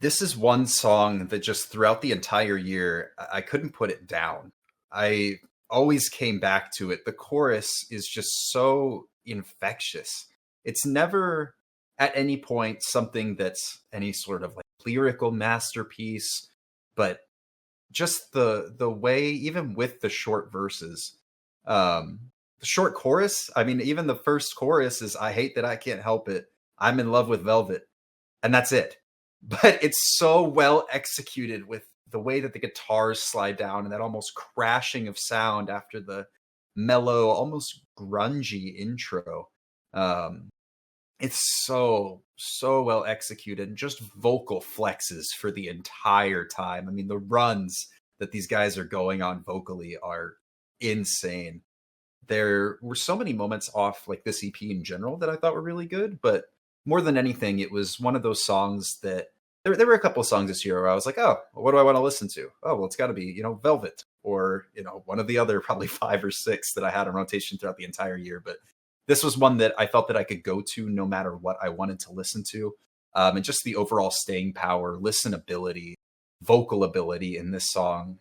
This is one song that just throughout the entire year, I couldn't put it down. I always came back to it. The chorus is just so infectious. It's never at any point something that's any sort of like lyrical masterpiece, but just the way, even with the short verses, the short chorus, I mean, even the first chorus is, I hate that I can't help it. I'm in love with Velvet. And that's it. But it's so well executed with the way that the guitars slide down and that almost crashing of sound after the mellow, almost grungy intro. It's so well executed, and just vocal flexes for the entire time. I mean, the runs that these guys are going on vocally are insane. There were so many moments off like this EP in general that I thought were really good, but more than anything, it was one of those songs that there were a couple of songs this year where I was like, oh, what do I want to listen to? Oh, well, it's got to be, Velvet, or, one of the other probably 5 or 6 that I had in rotation throughout the entire year. But this was one that I felt that I could go to no matter what I wanted to listen to. And just the overall staying power, listenability, vocal ability in this song.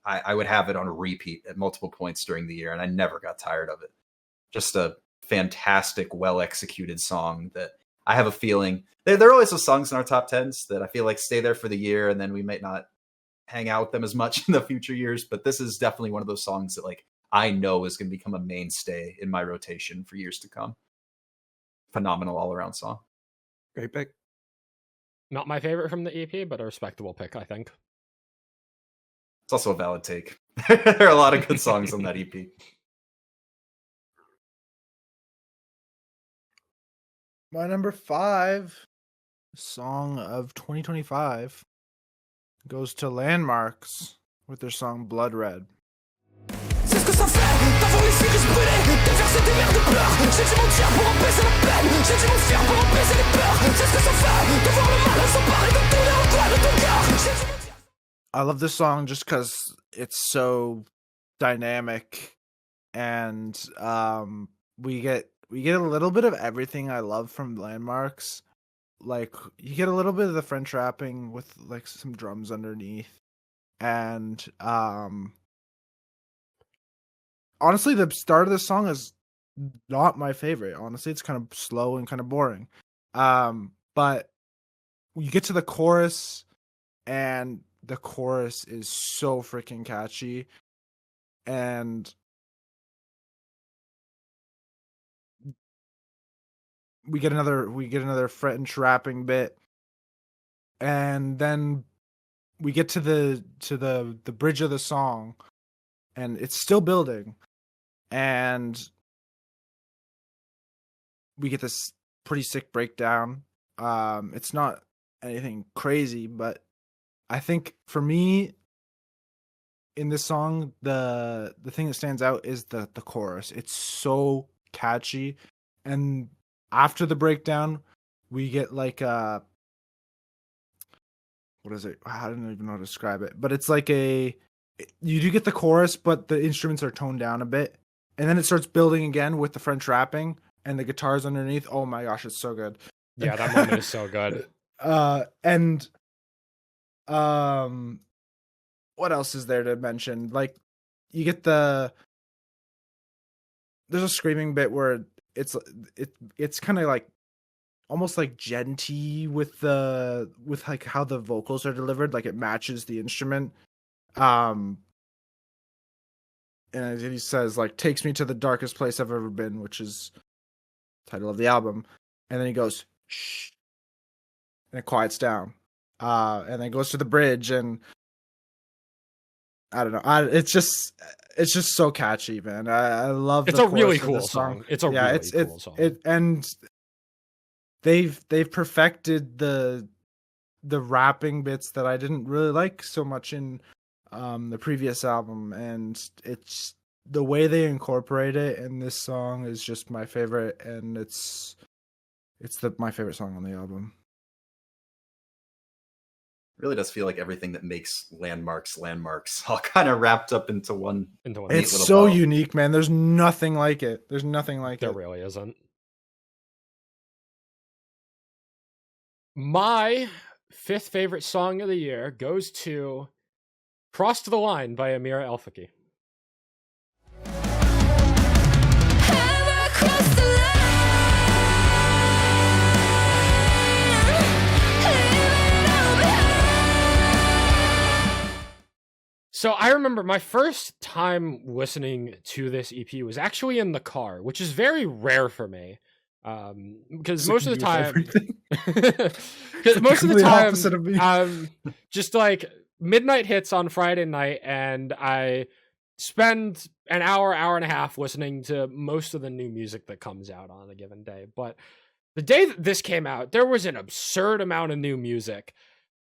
I would have it on a repeat at multiple points during the year, and I never got tired of it. Just a fantastic, well-executed song that I have a feeling there are always those songs in our top 10s that I feel like stay there for the year, and then we might not hang out with them as much in the future years. But this is definitely one of those songs that like I know is going to become a mainstay in my rotation for years to come. Phenomenal all-around song. Great pick. Not my favorite from the EP, but a respectable pick, I think. It's also a valid take. There are a lot of good songs on that EP. My number 5 song of 2025 goes to Landmarks with their song Blood Red. C'est ce que ça fait d'avoir les cicatrices brûlées, déverser des mers de pleurs. J'ai dû mentir pour apaiser la peine, j'ai dû mentir pour apaiser les peurs. C'est ce que ça fait de voir le mal s'emparer de tous les recoins de ton cœur. J'ai dû mentir. I love this song just because it's so dynamic, and we get a little bit of everything I love from Landmarks. Like, you get a little bit of the French rapping with like some drums underneath, and honestly, the start of the song is not my favorite. Honestly, it's kind of slow and kind of boring. But you get to the chorus, and the chorus is so freaking catchy, and we get another French rapping bit, and then we get to the bridge of the song, and it's still building, and we get this pretty sick breakdown. It's not anything crazy, but I think for me in this song, the thing that stands out is the chorus. It's so catchy, and after the breakdown, we get like what is it? I don't even know how to describe it, but it's like you do get the chorus, but the instruments are toned down a bit, and then it starts building again with the French rapping and the guitars underneath. Oh my gosh, it's so good. Yeah, that moment is so good. And what else is there to mention? Like, you get there's a screaming bit where it's kind of like almost like genty with like how the vocals are delivered, like it matches the instrument. And he says like, takes me to the darkest place I've ever been, which is the title of the album. And then he goes, shh, and it quiets down. And then goes to the bridge, and I don't know. It's just so catchy, man. I love. It's the a really chorus of cool the song. It's a really cool song. And they've perfected the rapping bits that I didn't really like so much in the previous album, and it's the way they incorporate it in this song is just my favorite, and it's my favorite song on the album. Really does feel like everything that makes landmarks all kind of wrapped up into one. Neat It's little so bow. unique, man. There's nothing like it. There really isn't. My 5th favorite song of the year goes to Cross to the Line by Amira Elfaki. So I remember my first time listening to this EP was actually in the car, which is very rare for me. Because most of the time, opposite of me. Just like midnight hits on Friday night, and I spend an hour and a half listening to most of the new music that comes out on a given day. But the day that this came out, there was an absurd amount of new music,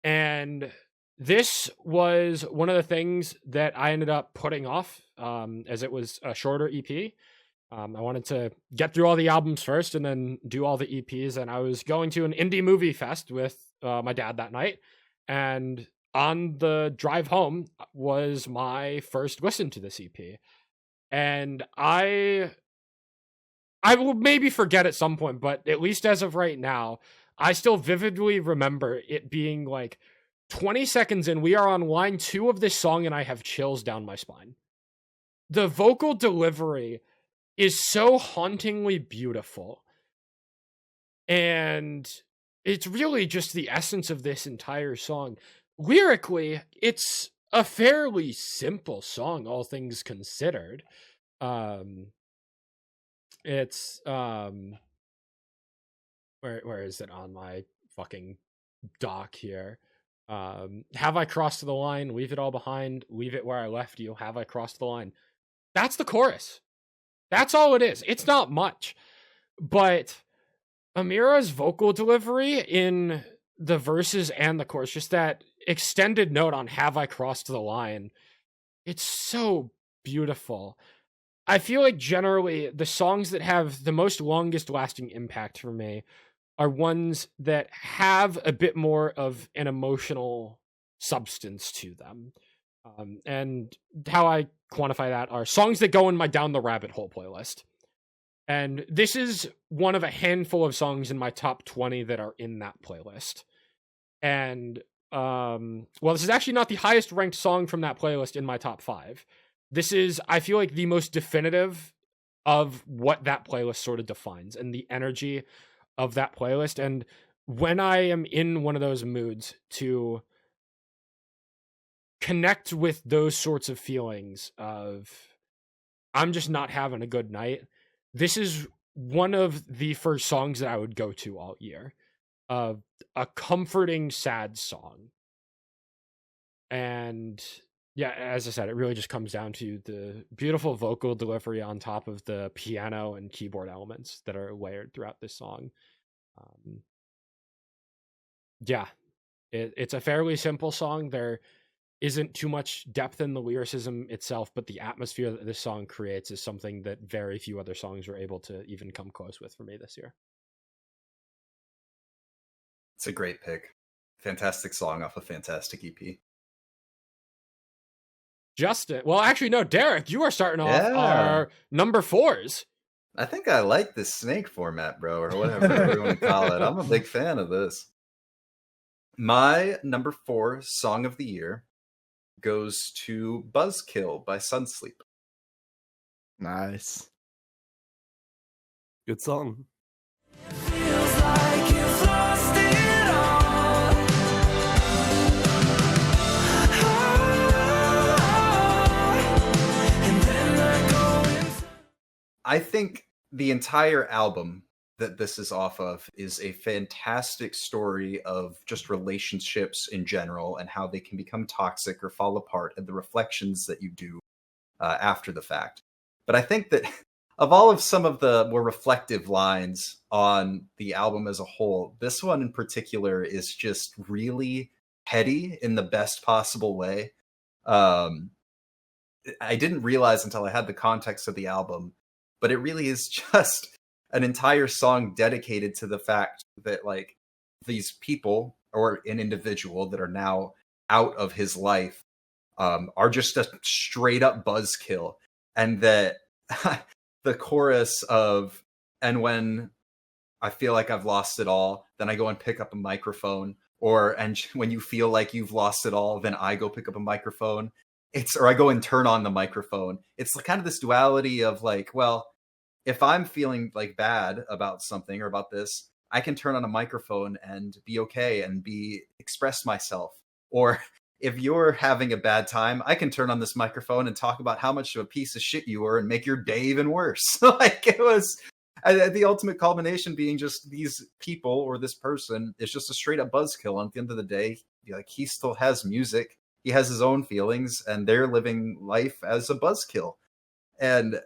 and this was one of the things that I ended up putting off, as it was a shorter EP. I wanted to get through all the albums first and then do all the EPs. And I was going to an indie movie fest with my dad that night. And on the drive home was my first listen to this EP. And I will maybe forget at some point, but at least as of right now, I still vividly remember it being like 20 seconds in, we are on line 2 of this song, and I have chills down my spine. The vocal delivery is so hauntingly beautiful. And it's really just the essence of this entire song. Lyrically, it's a fairly simple song, all things considered. It's where is it on my fucking doc here? Have I crossed the line? Leave it all behind. Leave it where I left you. Have I crossed the line? That's the chorus. That's all it is. It's not much. But Amira's vocal delivery in the verses and the chorus, just that extended note on "Have I Crossed the Line," it's so beautiful. I feel like generally the songs that have the most longest lasting impact for me are ones that have a bit more of an emotional substance to them. And how I quantify that are songs that go in my Down the Rabbit Hole playlist. And this is one of a handful of songs in my top 20 that are in that playlist. And, this is actually not the highest ranked song from that playlist in my top 5. This is, I feel like, the most definitive of what that playlist sort of defines and the energy of that playlist. And when I am in one of those moods to connect with those sorts of feelings of I'm just not having a good night, this is one of the first songs that I would go to all year. A comforting, sad song. And yeah, as I said, it really just comes down to the beautiful vocal delivery on top of the piano and keyboard elements that are layered throughout this song. It's a fairly simple song. There isn't too much depth in the lyricism itself, but the atmosphere that this song creates is something that very few other songs were able to even come close with for me this year. It's a great pick. Fantastic song off a fantastic EP. Justin, well, actually, no, Derek, you are starting off our number 4s. I think I like this snake format, bro, or whatever you want to call it. I'm a big fan of this. My number 4 song of the year goes to Buzzkill by Sunsleep. Nice. Good song. Feels like you've lost it all. And then I go inside. I think the entire album that this is off of is a fantastic story of just relationships in general and how they can become toxic or fall apart and the reflections that you do after the fact. But I think that of all of some of the more reflective lines on the album as a whole, this one in particular is just really heady in the best possible way. I didn't realize until I had the context of the album, but it really is just an entire song dedicated to the fact that, like, these people or an individual that are now out of his life are just a straight up buzzkill. And that the chorus of, and when I feel like I've lost it all, then I go and pick up a microphone, and when you feel like you've lost it all, then I go pick up a microphone. Or I go and turn on the microphone. It's kind of this duality of like, well, if I'm feeling like bad about something or about this, I can turn on a microphone and be okay and express myself. Or if you're having a bad time, I can turn on this microphone and talk about how much of a piece of shit you were and make your day even worse. Like, it was the ultimate culmination being just these people or this person is just a straight up buzzkill. And at the end of the day, like, he still has music. He has his own feelings and they're living life as a buzzkill. And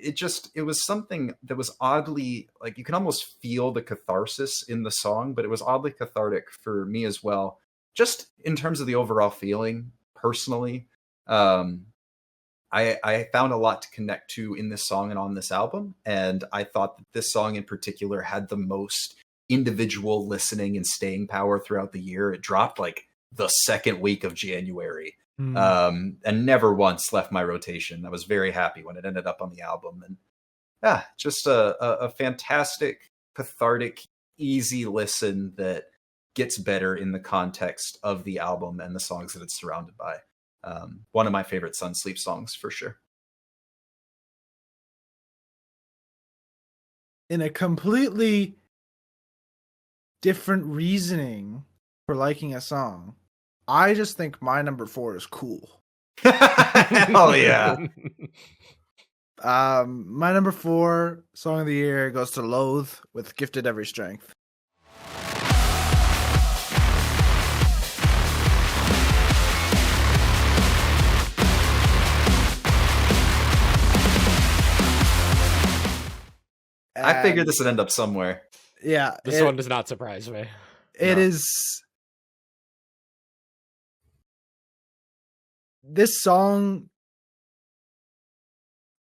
it was something that was oddly, like, you can almost feel the catharsis in the song, but it was oddly cathartic for me as well. Just in terms of the overall feeling, personally, I found a lot to connect to in this song and on this album. And I thought that this song in particular had the most individual listening and staying power throughout the year. It dropped like the second week of January. And never once left my rotation. I was very happy when it ended up on the album. And yeah, just a fantastic, cathartic, easy listen that gets better in the context of the album and the songs that it's surrounded by. One of my favorite Sunsleep songs for sure. In a completely different reasoning for liking a song, I just think my number 4 is cool. Hell yeah. My number 4 song of the year goes to Loathe with Gifted Every Strength. I figured this would end up somewhere. Yeah, This one does not surprise me. It No. is. This song,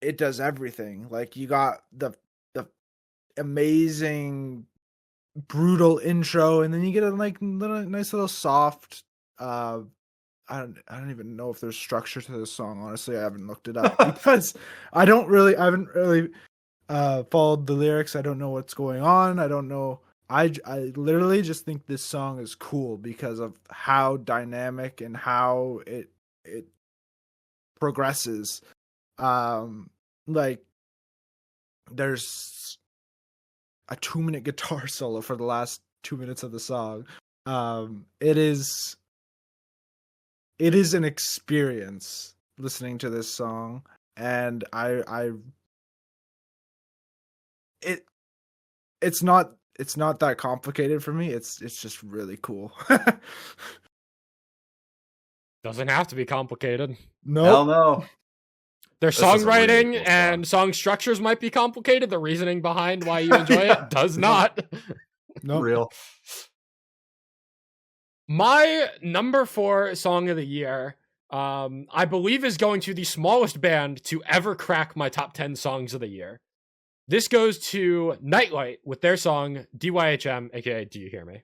it does everything. Like, you got the amazing brutal intro, and then you get a nice little soft. I don't even know if there's structure to this song. Honestly, I haven't looked it up because I haven't really followed the lyrics. I don't know what's going on. I don't know. I literally just think this song is cool because of how dynamic and how it progresses. Like, there's a 2-minute guitar solo for the last 2 minutes of the song. It is an experience listening to this song, and it's not that complicated for me. It's just really cool. Doesn't have to be complicated. Hell No, no. Their This is a really songwriting cool song. and song structures might be complicated. The reasoning behind why you enjoy it does not. no. Real. My number 4 song of the year, I believe, is going to the smallest band to ever crack my top 10 songs of the year. This goes to Nightlight with their song DYHM, aka Do You Hear Me?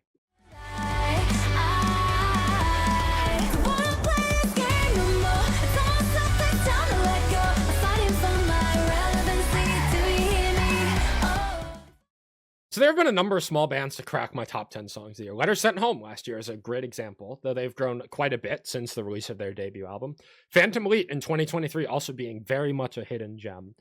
So there have been a number of small bands to crack my top 10 songs of the year. Letters Sent Home last year is a great example, though they've grown quite a bit since the release of their debut album. Phantom Elite in 2023 also being very much a hidden gem.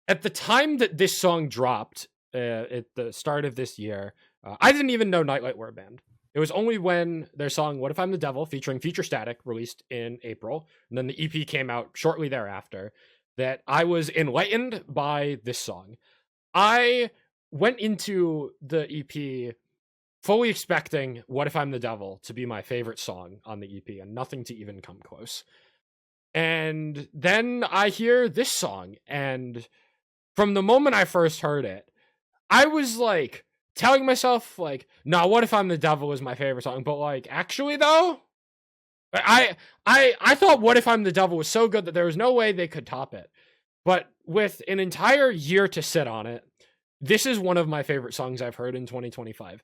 At the time that this song dropped, at the start of this year, I didn't even know Nightlight were a band. It was only when their song What If I'm the Devil, featuring Future Static, released in April, and then the EP came out shortly thereafter, that I was enlightened by this song. I went into the EP fully expecting What If I'm the Devil to be my favorite song on the EP, and nothing to even come close. And then I hear this song, and from the moment I first heard it, I was like telling myself, like, no, What If I'm the Devil is my favorite song, but like, actually though, I thought What If I'm the Devil was so good that there was no way they could top it. But with an entire year to sit on it, this is one of my favorite songs I've heard in 2025.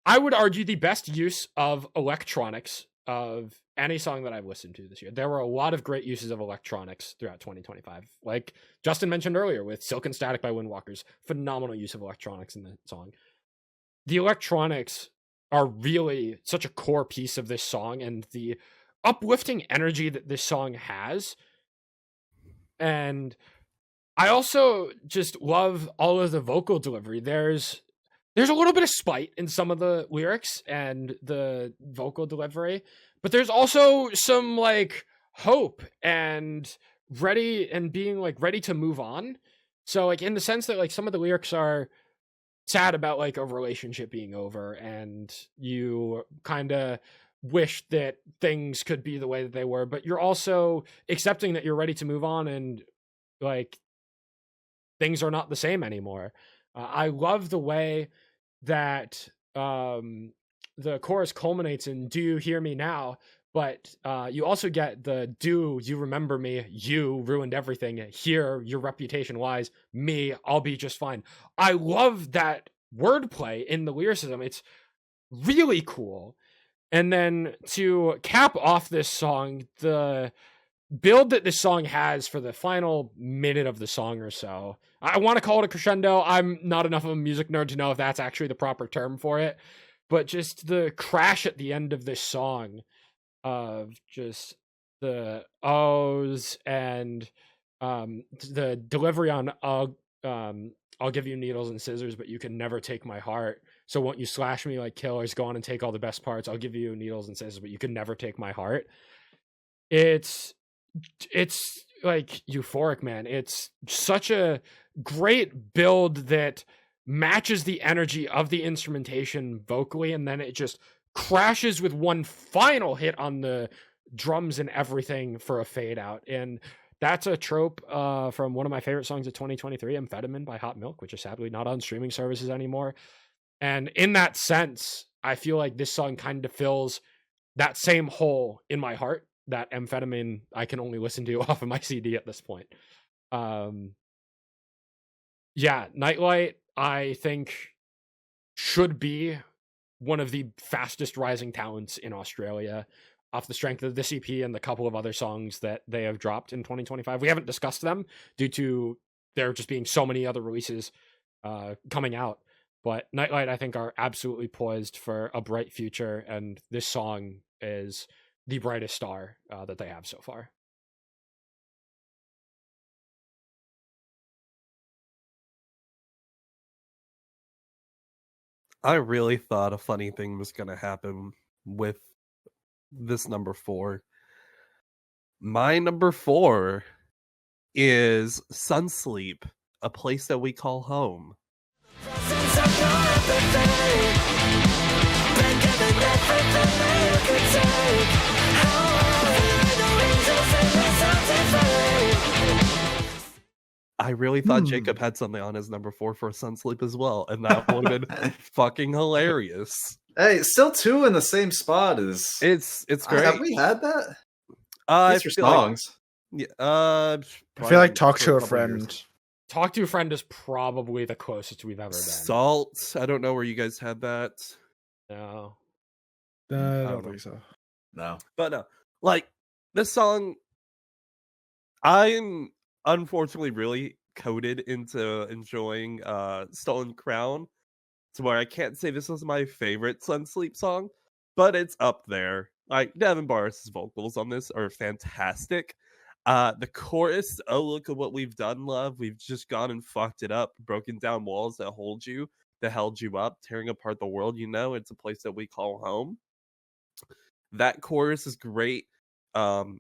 I would argue the best use of electronics of any song that I've listened to this year. There were a lot of great uses of electronics throughout 2025. Like Justin mentioned earlier with Silk and Static by Windwalkers, phenomenal use of electronics in the song. The electronics are really such a core piece of this song and the uplifting energy that this song has. And I also just love all of the vocal delivery. There's a little bit of spite in some of the lyrics and the vocal delivery, but there's also some like hope and being like ready to move on. So like in the sense that like some of the lyrics are sad about like a relationship being over and you kind of wish that things could be the way that they were, but you're also accepting that you're ready to move on and like things are not the same anymore. I love the way that the chorus culminates in Do You Hear Me Now? But you also get the Do You Remember Me? You ruined everything. Here, your reputation lies. Me, I'll be just fine. I love that wordplay in the lyricism. It's really cool. And then to cap off this song, the build that this song has for the final minute of the song or so, I want to call it a crescendo. I'm not enough of a music nerd to know if that's actually the proper term for it, but just the crash at the end of this song of just the O's and the delivery on I'll give you needles and scissors, but you can never take my heart. So won't you slash me like killers? Go on and take all the best parts. I'll give you needles and scissors, but you can never take my heart. It's like euphoric, man. It's such a great build that matches the energy of the instrumentation vocally, and then it just crashes with one final hit on the drums and everything for a fade out. And that's a trope from one of my favorite songs of 2023, Amphetamine by Hot Milk, which is sadly not on streaming services anymore. And in that sense, I feel like this song kind of fills that same hole in my heart that Amphetamine I can only listen to off of my CD at this point. Yeah, Nightlight, I think, should be one of the fastest rising talents in Australia off the strength of this EP and the couple of other songs that they have dropped in 2025. We haven't discussed them due to there just being so many other releases coming out. But Nightlight, I think, are absolutely poised for a bright future, and this song is the brightest star that they have so far. I really thought a funny thing was going to happen with this number 4. My number 4 is Sunsleep, A Place That We Call Home. I really thought Jacob had something on his number 4 for Sunsleep as well, and that would have been fucking hilarious. Hey, still 2 in the same spot is. It's great. Have we had that? I These are feel like- songs. Yeah, I feel like Talk for to a couple Friend. years. Talk to a Friend is probably the closest we've ever been. Salt. I don't know where you guys had that, No. I don't don't know. think so. No. but no, like this song, I'm unfortunately really coded into enjoying Stolen Crown, to where I can't say this was my favorite Sunsleep song, but it's up there. Like Devin Barris's vocals on this are fantastic. The chorus, oh look at what we've done, love. We've just gone and fucked it up, broken down walls that hold you, that held you up, tearing apart the world. You know, it's a place that we call home. That chorus is great.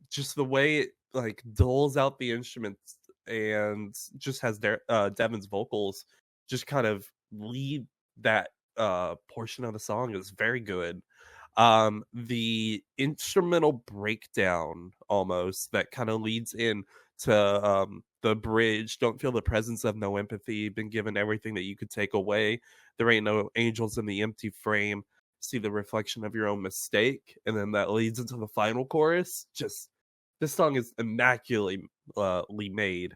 Just the way it like doles out the instruments and just has Devin's vocals just kind of lead that portion of the song is very good. The instrumental breakdown almost that kind of leads in to the bridge, don't feel the presence of no empathy, been given everything that you could take away, there ain't no angels in the empty frame, see the reflection of your own mistake, and then that leads into the final chorus. Just this song is immaculately made.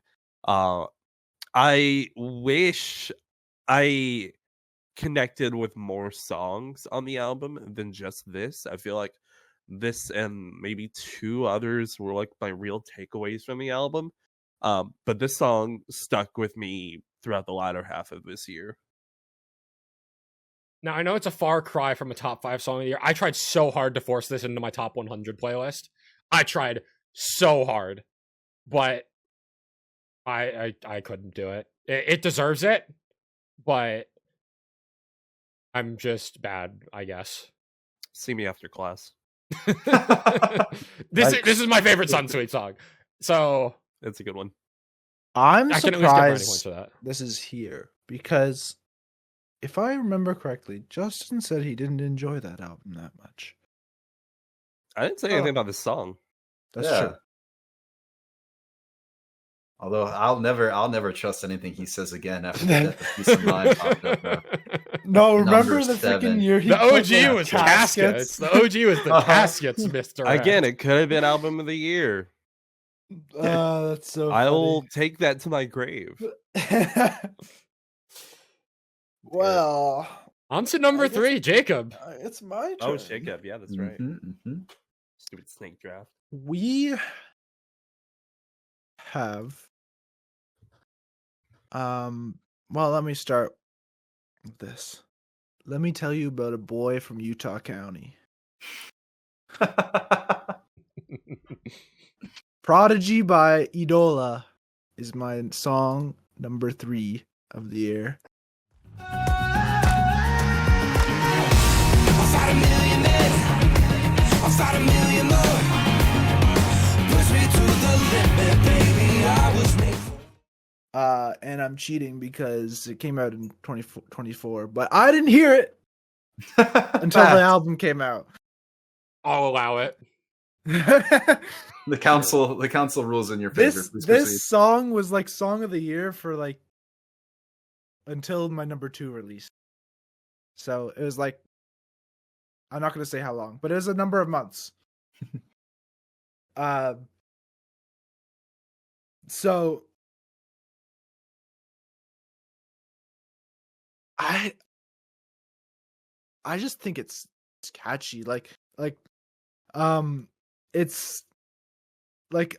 I wish I connected with more songs on the album than just this. I feel like this and maybe 2 others were like my real takeaways from the album. But this song stuck with me throughout the latter half of this year. Now, I know it's a far cry from a top 5 song of the year. I tried so hard to force this into my top 100 playlist. I tried so hard, but I couldn't do it. It deserves it, but I'm just bad, I guess. See me after class. This is my favorite Sunsweet song. So It's a good one. I'm I can at least get brownie points surprised for that. this is here because if I remember correctly, Justin said he didn't enjoy that album that much. I didn't say anything about this song. That's Yeah. true. Although I'll never trust anything he says again after the death of Peace of Mind popped up. No, remember Number the 7. freaking year he The put, OG like, was caskets. The OG was the caskets, Mr. Again, it could have been album of the year. That's so I'll take that to my grave. funny. Well, On to number I guess- 3, Jacob. it's my turn. Oh, Jacob. Yeah, that's right. Mhm, mhm. Stupid snake draft. We have well, let me start with this. Let me tell you about a boy from Utah County. Prodigy by Idola is my song number 3 of the year. I'll fight a million men. I'll fight a million more. Push me to the limit, baby. I was made for. And I'm cheating because it came out in 2024, but I didn't hear it until the album came out. I'll allow it. The council rules in your favor. This Please proceed. this song was like song of the year for like until my number 2 release. So it was like, I'm not going to say how long, but it was a number of months. So I just think it's catchy. It's like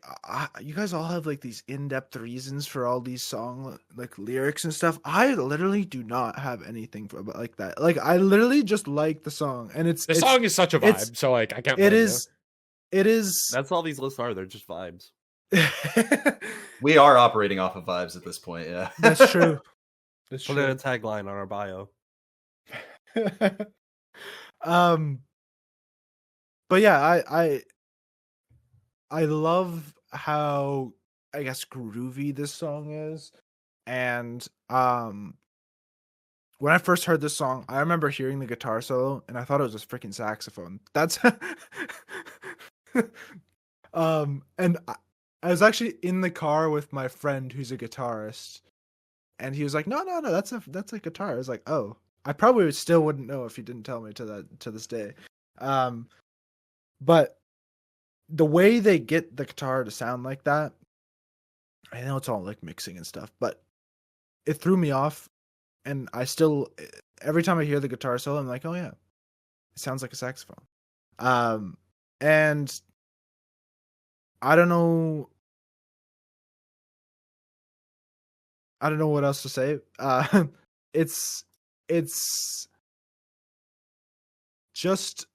you guys all have like these in-depth reasons for all these song like lyrics and stuff. I literally do not have anything about like that. Like I literally just like the song, and The song is such a vibe, so like I can't. blame you. It is. That's all these lists are. They're just vibes. We are operating off of vibes at this point. Yeah, That's true. That's Put true. in a tagline on our bio. But yeah, I love how, I guess, groovy this song is. And when I first heard this song, I remember hearing the guitar solo and I thought it was a freaking saxophone. That's and I was actually in the car with my friend who's a guitarist, and he was like, no, that's a guitar. I was like, oh, I probably still wouldn't know if he didn't tell me to this day. But the way they get the guitar to sound like that, I know it's all like mixing and stuff, but it threw me off. And I still, every time I hear the guitar solo, I'm like, oh yeah, it sounds like a saxophone. And I don't know what else to say. It's just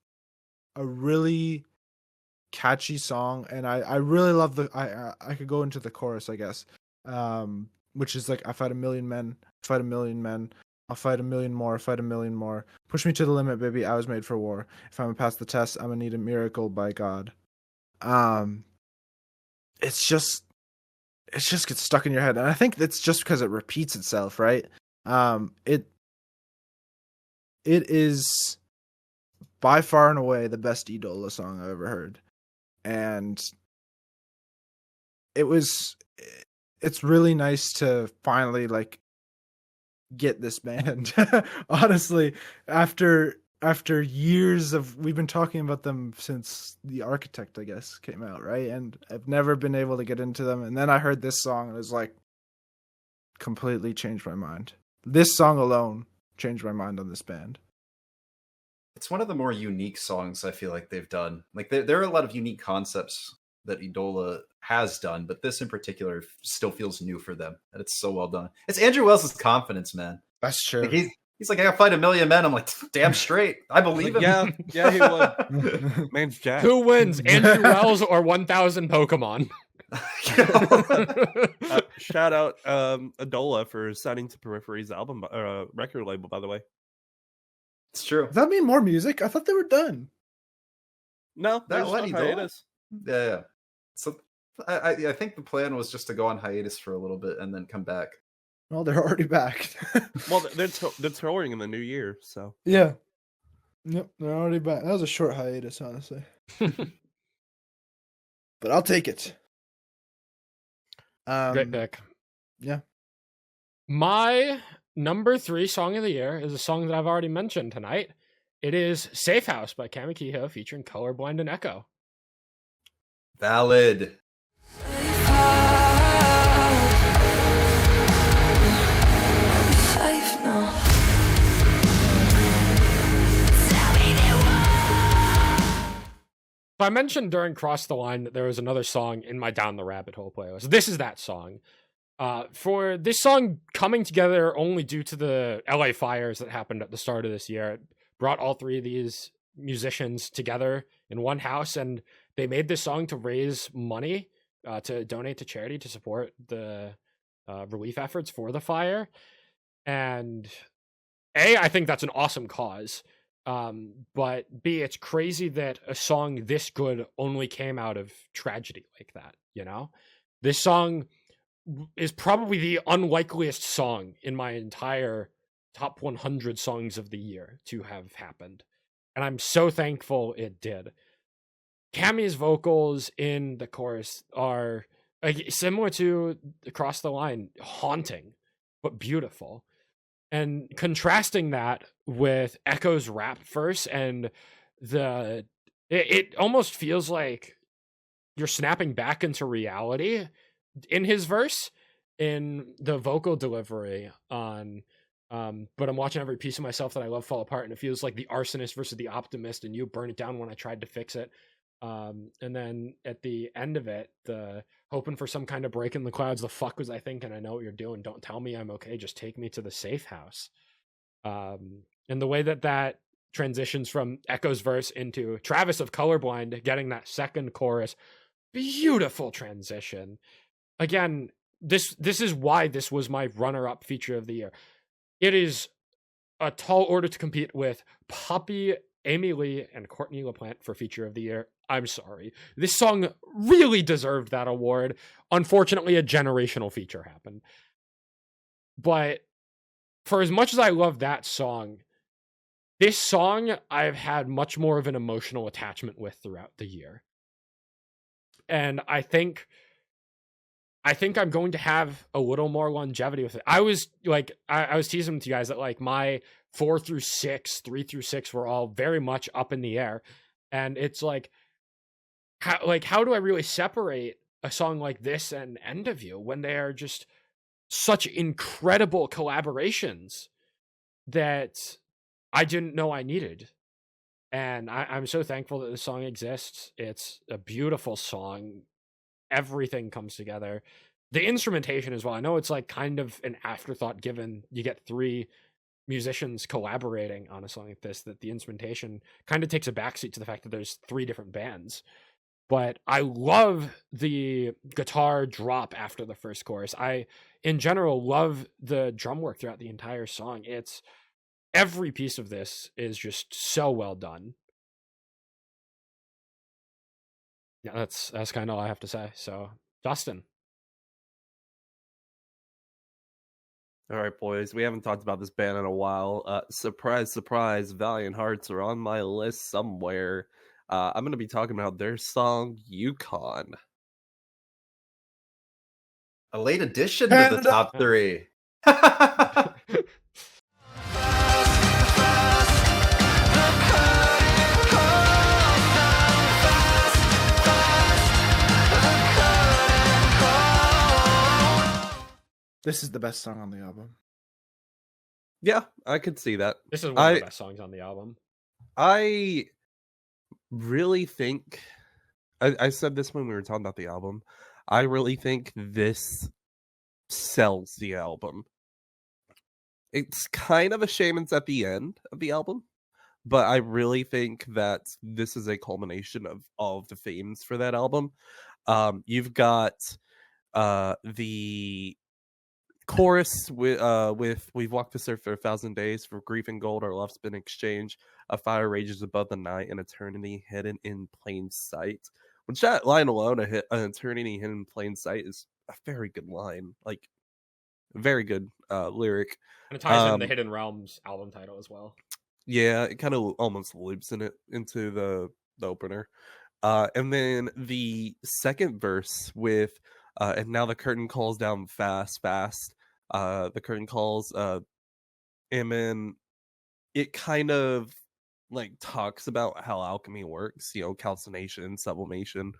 a really catchy song, and I really love I could go into the chorus, I guess, which is like, I fight a million men, fight a million men, I'll fight a million more, fight a million more, push me to the limit, baby, I was made for war, if I'm gonna pass the test, I'm gonna need a miracle by God. It's just gets stuck in your head, and I think that's just because it repeats itself, right? It is by far and away the best Idola song I've ever heard. And it's really nice to finally like get this band. Honestly, after years of, we've been talking about them since The Architect, I guess, came out, right? And I've never been able to get into them. And then I heard this song and it was like completely changed my mind. This song alone changed my mind on this band. it's one of the more unique songs I feel like they've done. Like there are a lot of unique concepts that Idola has done, but this in particular still feels new for them, and it's so well done. It's Andrew Wells' confidence, man. That's true. Like he's like, I gotta fight a million men. I'm like, damn straight. I believe him. Yeah, he would. Man's Jack. Who wins, Andrew Wells or 1,000 Pokemon? Shout out Idola for signing to Periphery's album record label, by the way. It's true. Does that mean more music? I thought they were done. No, they're just what, on Idola? hiatus. Yeah. So I think the plan was just to go on hiatus for a little bit and then come back. Well, they're already back. Well, they're touring in the new year, so Yeah. Yep, they're already back. That was a short hiatus, honestly. But I'll take it. Great pick. Yeah. My number 3 song of the year is a song that I've already mentioned tonight. It is Safe House by Kamikiho featuring Colorblind and Echo. Valid. So I mentioned during Cross the Line that there was another song in my Down the Rabbit Hole playlist. This is that song. For this song coming together only due to the LA fires that happened at the start of this year, it brought all 3 of these musicians together in one house, and they made this song to raise money to donate to charity to support the relief efforts for the fire. And I think that's an awesome cause. But B, it's crazy that a song this good only came out of tragedy like that, you know? This song is probably the unlikeliest song in my entire top 100 songs of the year to have happened. And I'm so thankful it did. Cammy's vocals in the chorus are like similar to Across the Line, haunting but beautiful. And contrasting that with Echo's rap verse and it almost feels like you're snapping back into reality in his verse, in the vocal delivery on but I'm watching every piece of myself that I love fall apart, and it feels like the arsonist versus the optimist, and you burn it down when I tried to fix it. And then at the end of it, the hoping for some kind of break in the clouds, the fuck was I thinking? I know what you're doing. Don't tell me I'm okay. Just take me to the safe house. And the way that transitions from Echo's verse into Travis of Colorblind getting that second chorus, beautiful transition. Again, this is why this was my runner-up feature of the year. It is a tall order to compete with Puppy, Amy Lee, and Courtney LaPlante for feature of the year. I'm sorry. This song really deserved that award. Unfortunately, a generational feature happened. But for as much as I love that song, this song I've had much more of an emotional attachment with throughout the year. And I think I'm going to have a little more longevity with it. I was like, I was teasing with you guys that like my 4 through 6, 3 through 6 were all very much up in the air. And it's like, how do I really separate a song like this and End of You when they are just such incredible collaborations that I didn't know I needed? And I'm so thankful that this song exists. It's a beautiful song. Everything comes together. The instrumentation as well. I know it's like kind of an afterthought given you get 3 musicians collaborating on a song like this, that the instrumentation kind of takes a backseat to the fact that there's 3 different bands. But I love the guitar drop after the first chorus. I, in general, love the drum work throughout the entire song. It's every piece of this is just so well done. Yeah, that's kind of all I have to say. So, Justin. All right, boys. We haven't talked about this band in a while. Surprise, surprise, Valiant Hearts are on my list somewhere. I'm going to be talking about their song, Yukon. A late addition to the top 3. This is the best song on the album. Yeah, I could see that. This is one of the best songs on the album. I really think, I said this when we were talking about the album, I really think this sells the album. It's kind of a shame it's at the end of the album, but I really think that this is a culmination of all of the themes for that album. You've got the chorus with "We've walked this earth for 1,000 days, for grief and gold our love's been exchanged, a fire rages above the night, and eternity hidden in plain sight." Which that line alone, an eternity hidden in plain sight, is a very good line. Like, very good lyric. And it ties in the Hidden Realms album title as well. Yeah, it kind of almost loops into the opener. And then the second verse with and now the curtain calls down fast. The curtain calls and then it kind of like talks about how alchemy works, calcination, sublimation,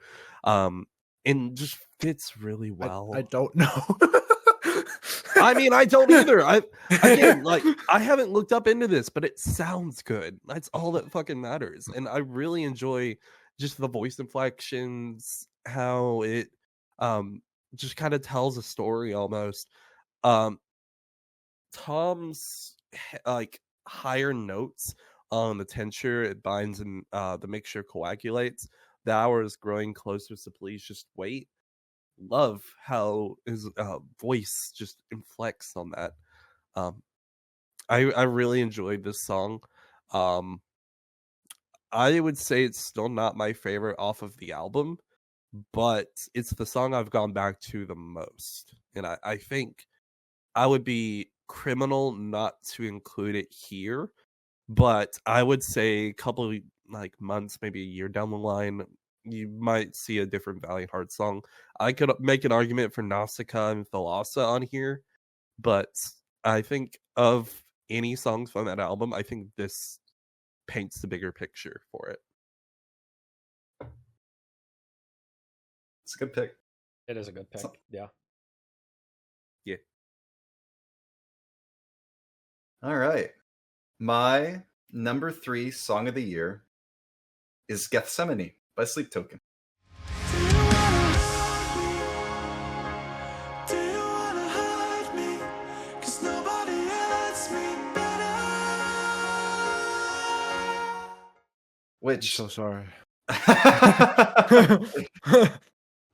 and just fits really well. I don't know. I mean, I don't either. I haven't looked up into this, but it sounds good. That's all that fucking matters. And I really enjoy just the voice inflections, how it just kind of tells a story almost. Tom's like higher notes on the tincture, it binds and the mixture coagulates. The hour is growing closer, so please just wait. Love how his voice just inflects on that. I really enjoyed this song. I would say it's still not my favorite off of the album, but it's the song I've gone back to the most. And I think I would be criminal not to include it here, but I would say a couple of months, maybe a year down the line, you might see a different Valiant Hearts song. I could make an argument for Nausicaa and Thalassa on here, but I think of any songs from that album, I think this paints the bigger picture for it. It's a good pick. It is a good pick. Yeah. Yeah. All right. My number 3 song of the year is Gethsemane by Sleep Token. Which So sorry.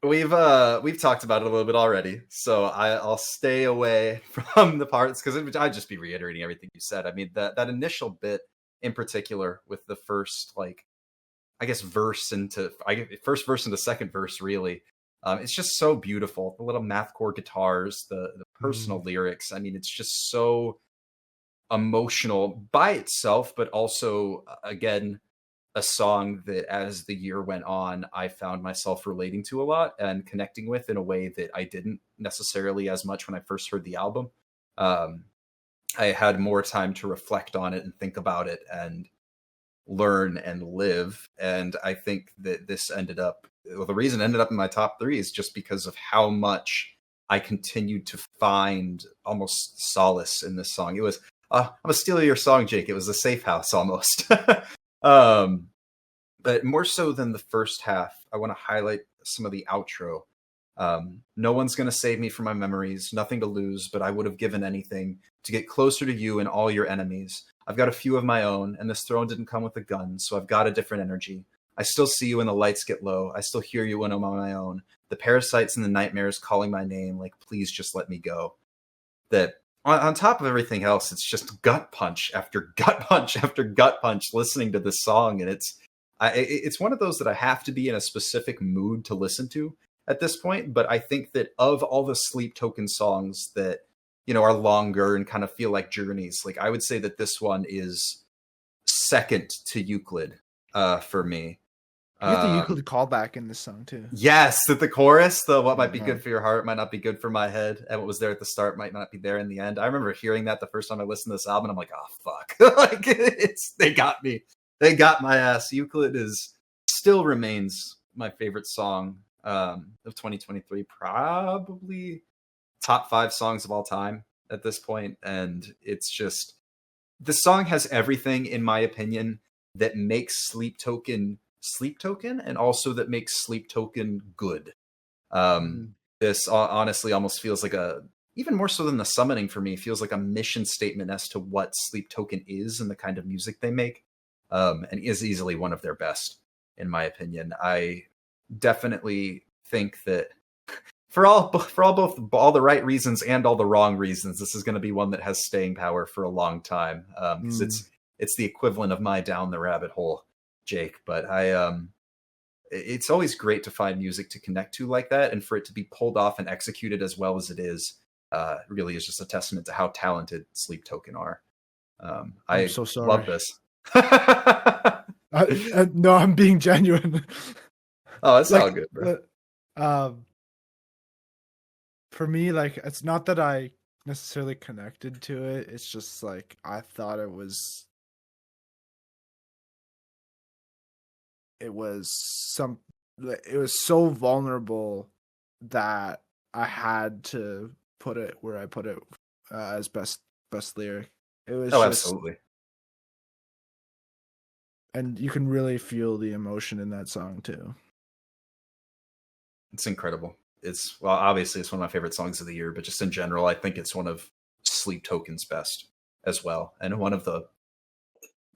we've talked about it a little bit already, so I'll stay away from the parts because I'd just be reiterating everything you said. I mean, that initial bit in particular with the first, like, I guess first verse into second verse, really, it's just so beautiful. The little mathcore guitars, the personal lyrics. I mean, it's just so emotional by itself, but also, again, a song that as the year went on, I found myself relating to a lot and connecting with in a way that I didn't necessarily as much when I first heard the album. I had more time to reflect on it and think about it and learn and live. And I think that this the reason it ended up in my top 3 is just because of how much I continued to find almost solace in this song. It was, I'm gonna steal your song, Jake. It was a safe house almost. But more so than the first half, I want to highlight some of the outro. No one's going to save me from my memories, nothing to lose, but I would have given anything to get closer to you and all your enemies. I've got a few of my own, and this throne didn't come with a gun, so I've got a different energy. I still see you when the lights get low. I still hear you when I'm on my own. The parasites and the nightmares calling my name, like, please just let me go. That on top of everything else, it's just gut punch after gut punch after gut punch listening to this song. And it's one of those that I have to be in a specific mood to listen to at this point. But I think that of all the Sleep Token songs that, you know, are longer and kind of feel like journeys, like, I would say that this one is second to Euclid for me. You get the Euclid callback in this song too. Yes, that the chorus, the what might be good for your heart might not be good for my head, and what was there at the start might not be there in the end. I remember hearing that the first time I listened to this album, and I'm like, oh fuck, like, they got me, they got my ass. Euclid still remains my favorite song of 2023, probably top 5 songs of all time at this point, and it's just, the song has everything, in my opinion, that makes Sleep Token, and also that makes Sleep Token good. This honestly almost feels like even more so than the summoning for me, feels like a mission statement as to what Sleep Token is and the kind of music they make, and is easily one of their best, in my opinion. I definitely think that for all the right reasons and all the wrong reasons, this is going to be one that has staying power for a long time, because it's the equivalent of my Down the Rabbit Hole, Jake. But it's always great to find music to connect to like that, and for it to be pulled off and executed as well as it is, really is just a testament to how talented Sleep Token are. I'm so sorry. Love this. No, I'm being genuine. Oh, it's all good, bro. For me, like, it's not that I necessarily connected to it. It's just like I thought it was so vulnerable that I had to put it where I put it as best lyric. It was absolutely. And you can really feel the emotion in that song too. It's incredible. Obviously it's one of my favorite songs of the year, but just in general, I think it's one of Sleep Token's best as well, and one of the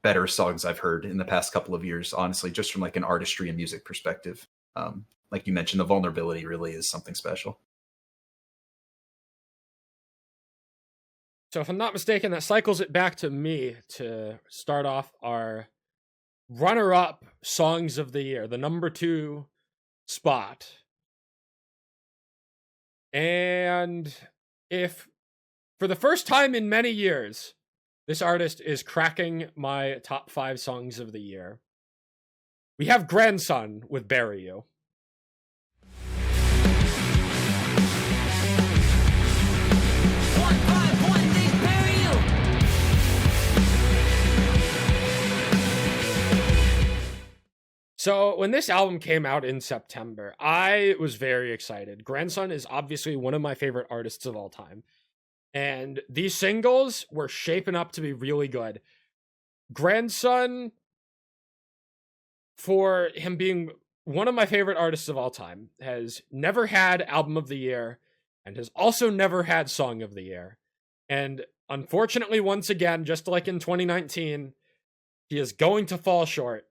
better songs I've heard in the past couple of years, honestly, just from like an artistry and music perspective. Like you mentioned, the vulnerability really is something special. So if I'm not mistaken, that cycles it back to me to start off our runner-up songs of the year, the number 2 spot. And if for the first time in many years, this artist is cracking my top 5 songs of the year, We have Grandson with Bury You. So when this album came out in September, I was very excited. Grandson is obviously one of my favorite artists of all time. And these singles were shaping up to be really good. Grandson, for him being one of my favorite artists of all time, has never had Album of the Year and has also never had Song of the Year. And unfortunately, once again, just like in 2019, he is going to fall short.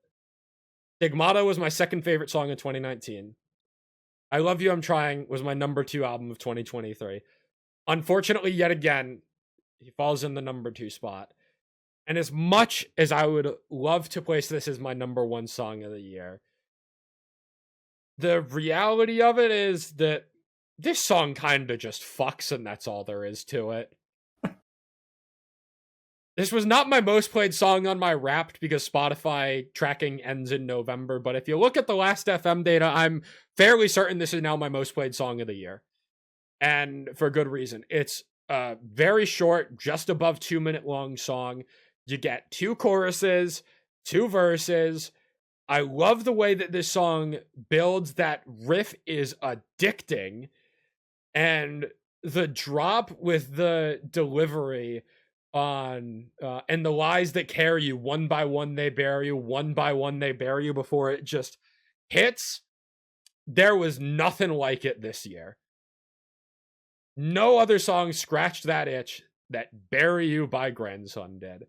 Stigmata was my second favorite song of 2019. I Love You, I'm Trying was my number 2 album of 2023. Unfortunately, yet again, he falls in the number 2 spot. And as much as I would love to place this as my number 1 song of the year, the reality of it is that this song kind of just fucks, and that's all there is to it. This was not my most played song on my Wrapped because Spotify tracking ends in November, but if you look at the last FM data, I'm fairly certain this is now my most played song of the year. And for good reason. It's a very short, just above 2-minute long song. You get 2 choruses, 2 verses. I love the way that this song builds. That riff is addicting. And the drop with the delivery on and the lies that carry you, one by one they bury you, one by one they bury you, before it just hits. There was nothing like it this year. No other song scratched that itch that Bury You by Grandson did.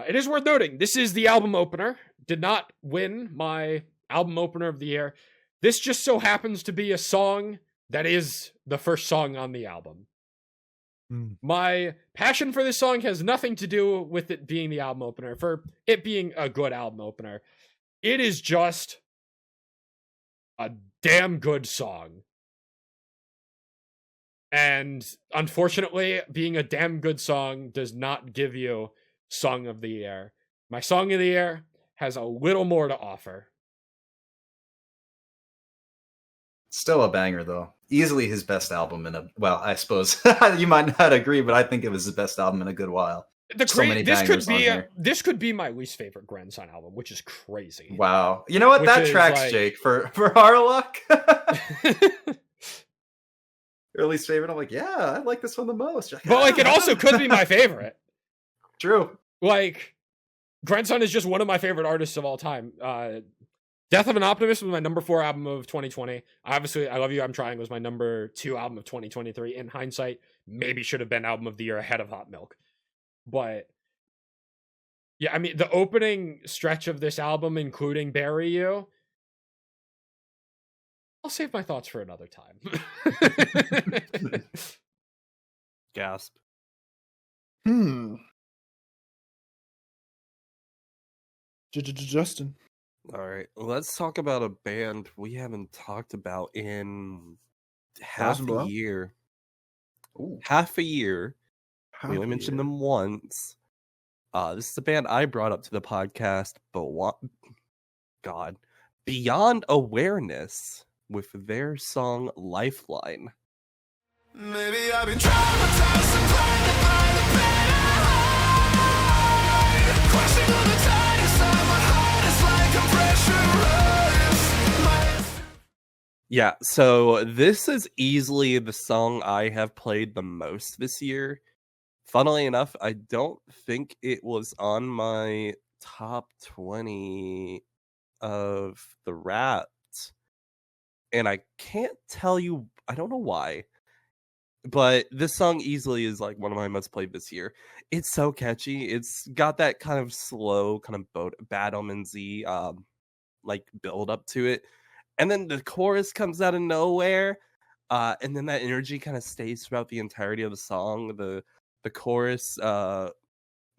It is worth noting, this is the album opener. Did not win my album opener of the year. This just so happens to be a song that is the first song on the album. My passion for this song has nothing to do with it being the album opener, for it being a good album opener. It is just a damn good song. And unfortunately, being a damn good song does not give you Song of the Year. My Song of the Year has a little more to offer. Still a banger, though. Easily his best album in a... Well, I suppose you might not agree, but I think it was his best album in a good while. This could be my least favorite Grandson album, which is crazy. Wow. You know what? That tracks, like... Jake. For our luck. Your least favorite? I'm like, yeah, I like this one the most. But like, it also could be my favorite. True. Like, Grandson is just one of my favorite artists of all time. Death of an Optimist was my number 4 album of 2020. Obviously, I Love You, I'm Trying was my number 2 album of 2023. In hindsight, maybe should have been album of the year ahead of Hot Milk. But yeah, I mean, the opening stretch of this album, including Bury You, I'll save my thoughts for another time. Gasp. Justin. All right, let's talk about a band we haven't talked about in half a year. Ooh. Half a year. We only mentioned them once. This is a band I brought up to the podcast, but Beyond Awareness with their song Lifeline. Maybe I've been traumatized and blinded by the pain I hide. Crashing on the tide inside my heart, it's like I'm pressurized. Yeah, so this is easily the song I have played the most this year. Funnily enough, I don't think it was on my top 20 of the Wrapped. And I can't tell you, I don't know why. But this song easily is like one of my most played this year. It's so catchy. It's got that kind of slow, kind of Bad Omens-y like build up to it. And then the chorus comes out of nowhere. And then that energy kind of stays throughout the entirety of the song. The chorus,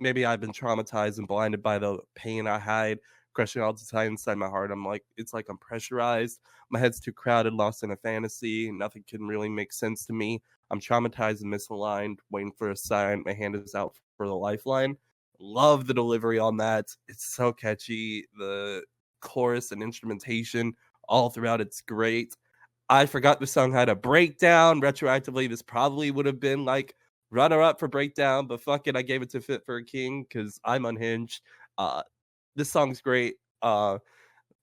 maybe I've been traumatized and blinded by the pain I hide, crushing all the time inside my heart. It's like I'm pressurized. My head's too crowded, lost in a fantasy. Nothing can really make sense to me. I'm traumatized and misaligned, waiting for a sign. My hand is out for the lifeline. Love the delivery on that. It's so catchy. The chorus and instrumentation all throughout. It's great. I forgot the song had a breakdown. Retroactively, this probably would have been like runner-up for breakdown, but fuck it, I gave it to Fit for a King because I'm unhinged. This song's great.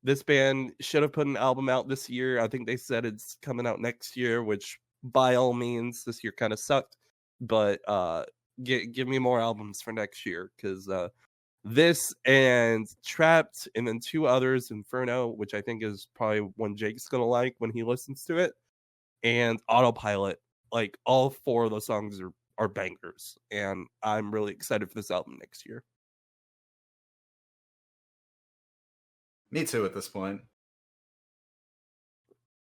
This band should have put an album out this year. I think they said it's coming out next year, which by all means, this year kind of sucked. But give me more albums for next year, because this and Trapped, and then two others, Inferno, which I think is probably one Jake's gonna like when he listens to it, and Autopilot. Like, all four of those songs are bangers, and I'm really excited for this album next year. Me too at this point.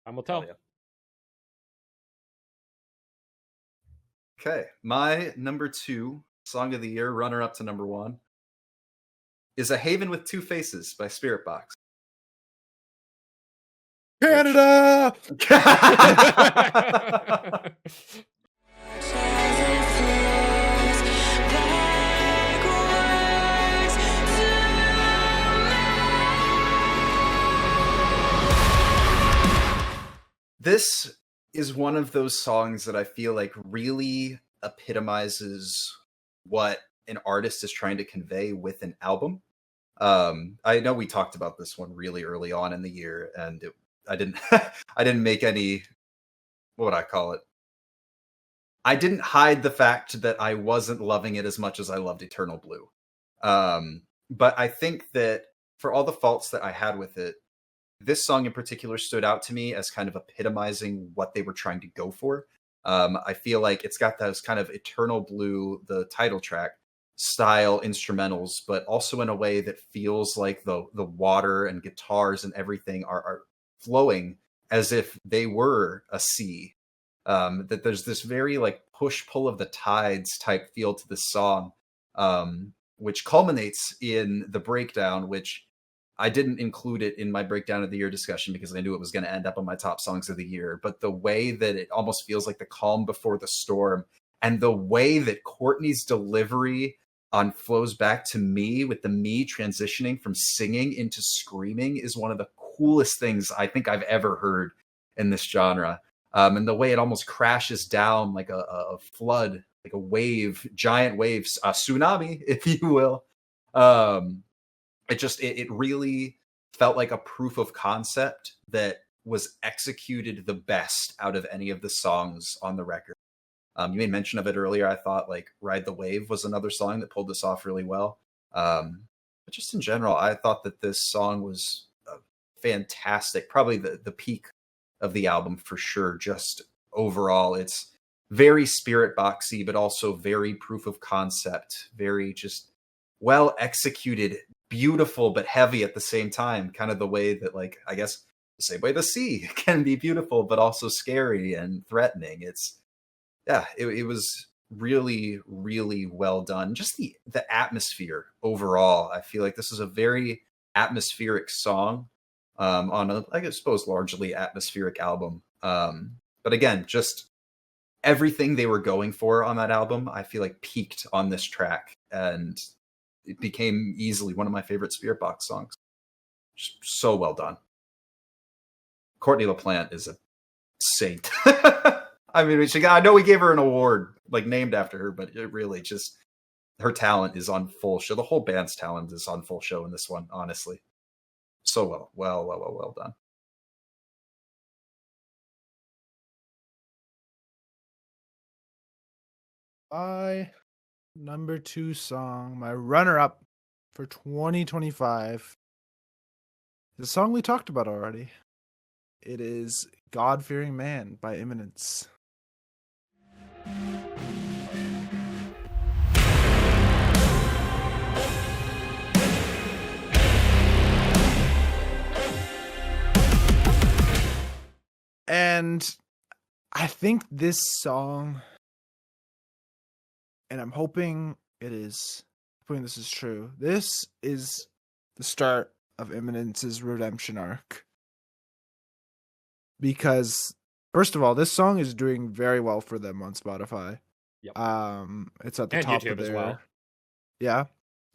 I'm will tell. Oh, yeah. Okay, my number 2 song of the year, runner up to number 1, is A Haven with Two Faces by Spirit Box. Canada. This is one of those songs that I feel like really epitomizes what an artist is trying to convey with an album. I know we talked about this one really early on in the year, and I didn't I didn't make any, what would I call it? I didn't hide the fact that I wasn't loving it as much as I loved Eternal Blue. But I think that for all the faults that I had with it, this song in particular stood out to me as kind of epitomizing what they were trying to go for. I feel like it's got those kind of Eternal Blue, the title track, style instrumentals, but also in a way that feels like the water and guitars and everything are flowing as if they were a sea. That there's this very like push-pull of the tides type feel to this song, which culminates in the breakdown, which I didn't include it in my breakdown of the year discussion because I knew it was going to end up on my top songs of the year. But the way that it almost feels like the calm before the storm, and the way that Courtney's delivery on Flows Back to Me, with the me transitioning from singing into screaming, is one of the coolest things I think I've ever heard in this genre. And the way it almost crashes down like a flood, like a wave, giant waves, a tsunami, if you will. It really felt like a proof of concept that was executed the best out of any of the songs on the record. You made mention of it earlier. I thought like Ride the Wave was another song that pulled this off really well. But just in general, I thought that this song was fantastic. Probably the peak of the album for sure. Just overall, it's very Spirit Boxy, but also very proof of concept. Very just well executed, beautiful, but heavy at the same time. Kind of the way that, like, I guess the same way the sea can be beautiful, but also scary and threatening. It was really, really well done. Just the atmosphere overall. I feel like this is a very atmospheric song on a, I suppose, largely atmospheric album. But again, just everything they were going for on that album, I feel like peaked on this track, and it became easily one of my favorite Spirit Box songs. Just so well done. Courtney LaPlante is a saint. I mean, I know we gave her an award like named after her, but it really just, her talent is on full show. The whole band's talent is on full show in this one, honestly. So well done. My number 2 song, my runner-up for 2025, is a song we talked about already. It is God-Fearing Man by Imminence. And I think this song, and I'm hoping this is true, this is the start of Imminence's redemption arc. Because, first of all, this song is doing very well for them on Spotify. Yep. It's at the And top YouTube of as their... well. Yeah,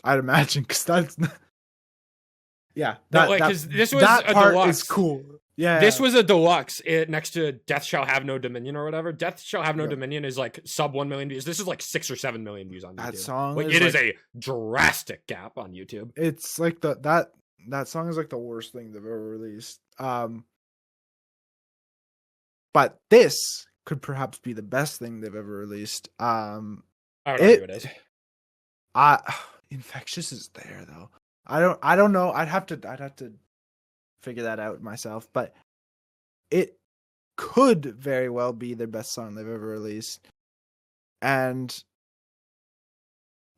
I'd imagine, because that's... Yeah, No, like, 'cause this was that a part deluxe. is cool. Yeah, This was a deluxe next to Death Shall Have No Dominion or whatever. Death Shall Have No Yeah. Dominion is like sub 1 million views. This is like 6 or 7 million views on YouTube. that song. Like, is it is a drastic gap on YouTube. It's like that song is like the worst thing they've ever released. But this could perhaps be the best thing they've ever released. I don't know who it is. Infectious is there though. I don't know. I'd have to figure that out myself, but it could very well be their best song they've ever released. And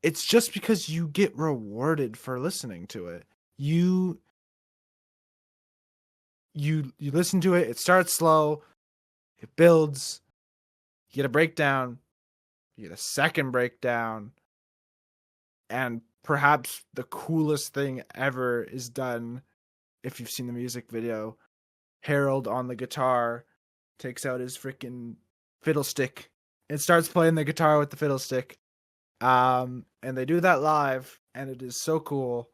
it's just because you get rewarded for listening to it. You listen to it, it starts slow, it builds, you get a breakdown, you get a second breakdown, and perhaps the coolest thing ever is done. If you've seen the music video, Harold on the guitar takes out his freaking fiddle stick and starts playing the guitar with the fiddle stick. And they do that live, and it is so cool.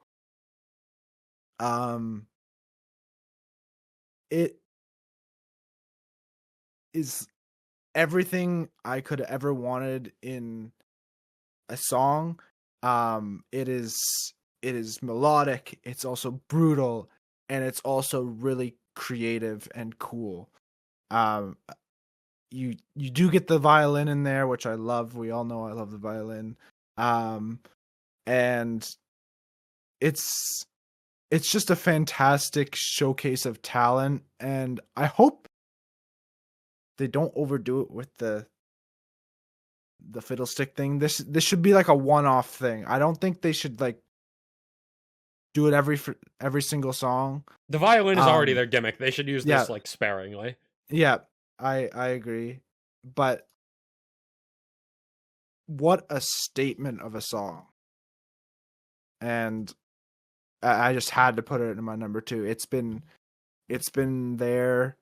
It is everything I could have ever wanted in a song. It is melodic, it's also brutal, and it's also really creative and cool. You do get the violin in there, which I love. We all know I love the violin. And it's just a fantastic showcase of talent, and I hope they don't overdo it with the fiddlestick thing. This should be like a one-off thing. I don't think they should like do it every single song. The violin is already their gimmick. They should use this yeah. like sparingly. Yeah, I agree. But what a statement of a song. And I just had to put it in my number 2. It's been there.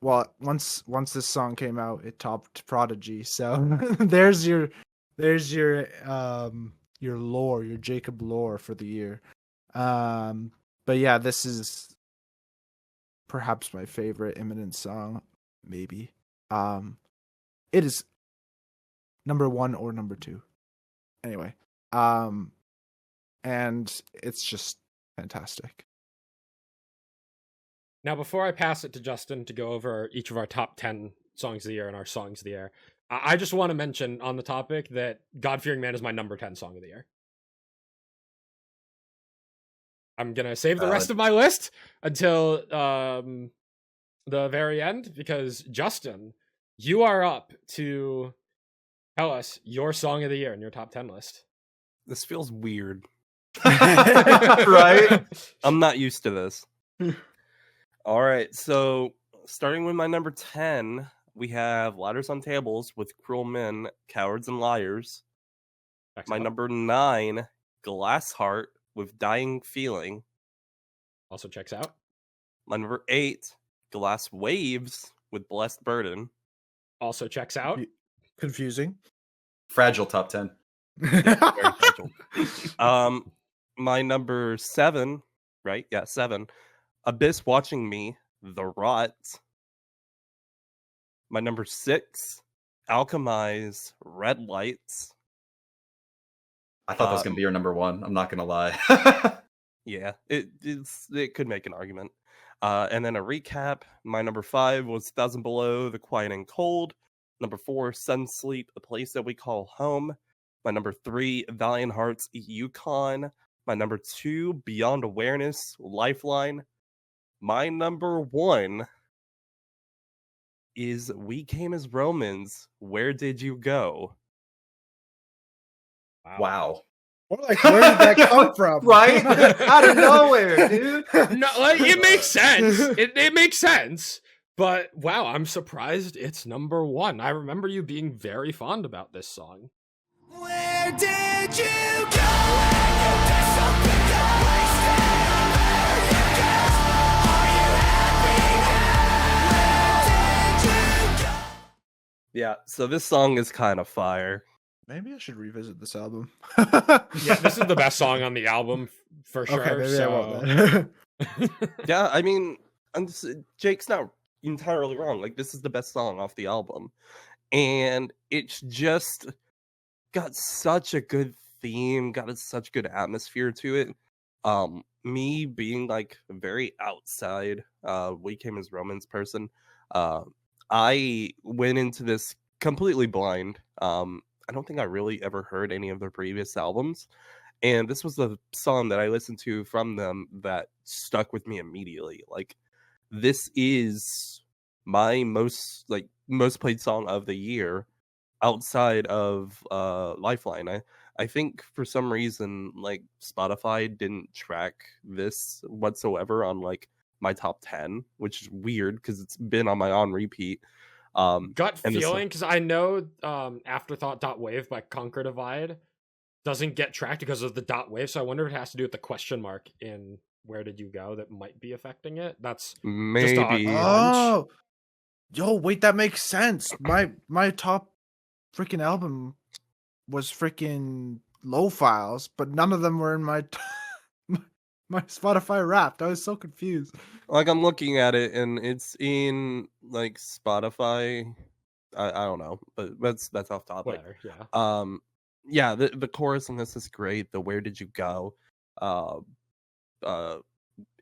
Well, once this song came out, it topped Prodigy. So there's your lore, your Jacob lore for the year. But yeah, this is perhaps my favorite Imminent song, maybe. It is number 1 or number 2. Anyway, and it's just fantastic. Now, before I pass it to Justin to go over each of our top 10 songs of the year and our songs of the year, I just want to mention on the topic that God-Fearing Man is my number 10 song of the year. I'm going to save the rest of my list until the very end, because Justin, you are up to tell us your song of the year and your top 10 list. This feels weird. Right? I'm not used to this. All right, so starting with my number 10, we have Ladders on Tables with Cruel Men, Cowards and Liars. My number 9, Glass Heart with Dying Feeling. Also checks out. My number 8, Glass Waves with Blessed Burden. Also checks out. Confusing. Fragile top 10. Very fragile. My number 7, right? Yeah, 7. Abyss Watching Me, The Rot. My number 6, Alchemize, Red Lights. I thought that was going to be your number 1. I'm not going to lie. Yeah, it could make an argument. And then a recap. My number 5 was 1,000 Below, The Quiet and Cold. Number 4, Sun Sleep, A Place That We Call Home. My number 3, Valiant Hearts, Yukon. My number 2, Beyond Awareness, Lifeline. My number 1 is We Came as Romans, Where Did You Go? Wow. Or like, where did that come from? Right? Out of nowhere, dude. No, like, it makes sense. It makes sense. But wow, I'm surprised it's number 1. I remember you being very fond about this song. Where did you go when you did something that wasted? Where you go? Are you happy now? Where did you go? Yeah, so this song is kind of fire. Maybe I should revisit this album. Yeah, this is the best song on the album for sure. Okay, maybe I so won't then. Yeah, I mean, Jake's not entirely wrong. Like, this is the best song off the album, and it's just got such a good theme, got such good atmosphere to it. Me being like a very outside, we came as Romans person. I went into this completely blind. I don't think I really ever heard any of their previous albums. And this was the song that I listened to from them that stuck with me immediately. Like, this is my most played song of the year outside of Lifeline. I think for some reason, like, Spotify didn't track this whatsoever on like my top 10, which is weird because it's been on my on repeat. Gut and this- feeling, because I know Afterthought.wave by Conquer Divide doesn't get tracked because of the dot wave, so I wonder if it has to do with the question mark in Where Did You Go that might be affecting it. That's Maybe. Oh, yo, wait, that makes sense. My top freaking album was freaking low files, but none of them were in my my Spotify Wrapped. I was so confused. Like, I'm looking at it and it's in like Spotify. I don't know, but that's off topic. whatever. Yeah. Yeah, the chorus on this is great. The Where Did You Go? And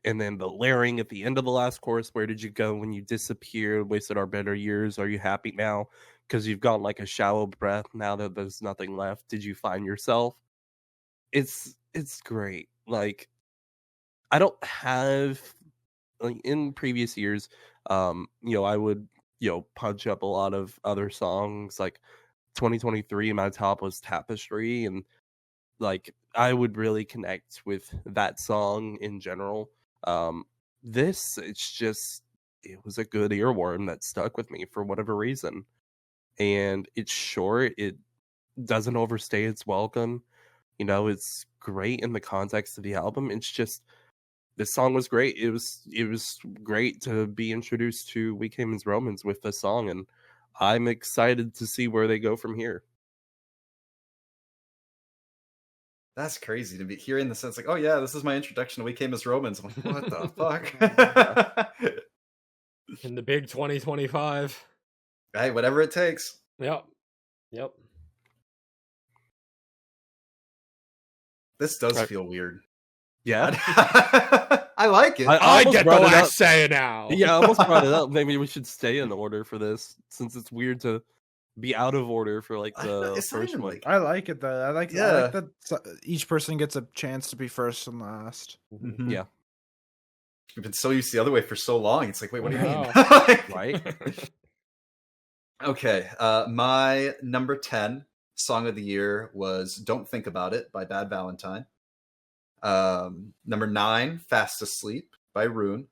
then the layering at the end of the last chorus, Where did you go when you disappeared? Wasted our better years. Are you happy now? Because you've gone like a shallow breath now that there's nothing left. Did you find yourself? It's great. Like, I don't have, like, in previous years, I would, punch up a lot of other songs. Like 2023, my top was Tapestry, and like I would really connect with that song in general. It was a good earworm that stuck with me for whatever reason. And it's short, it doesn't overstay its welcome. It's great in the context of the album. It's just, this song was great. It was great to be introduced to We Came as Romans with this song, and I'm excited to see where they go from here. That's crazy to be hearing the sense like, oh yeah, this is my introduction to We Came as Romans. I'm like, what the fuck? In the big 2025. Hey, whatever it takes. Yep. This does Right. feel weird. Yeah. I like it. I I almost get the brought it up. last say now. Yeah, I almost brought it up. Maybe we should stay in order for this, since it's weird to be out of order for like the It's not first even one. like- I like it though. I like Yeah. that each person gets a chance to be first and last. Mhm. Yeah. We've been so used to the other way for so long. It's like, wait, what do you mean? Wow. Like- Right? Okay, my number 10 song of the year was Don't Think About It by Bad Valentine. Number 9, Fast Asleep by Rune.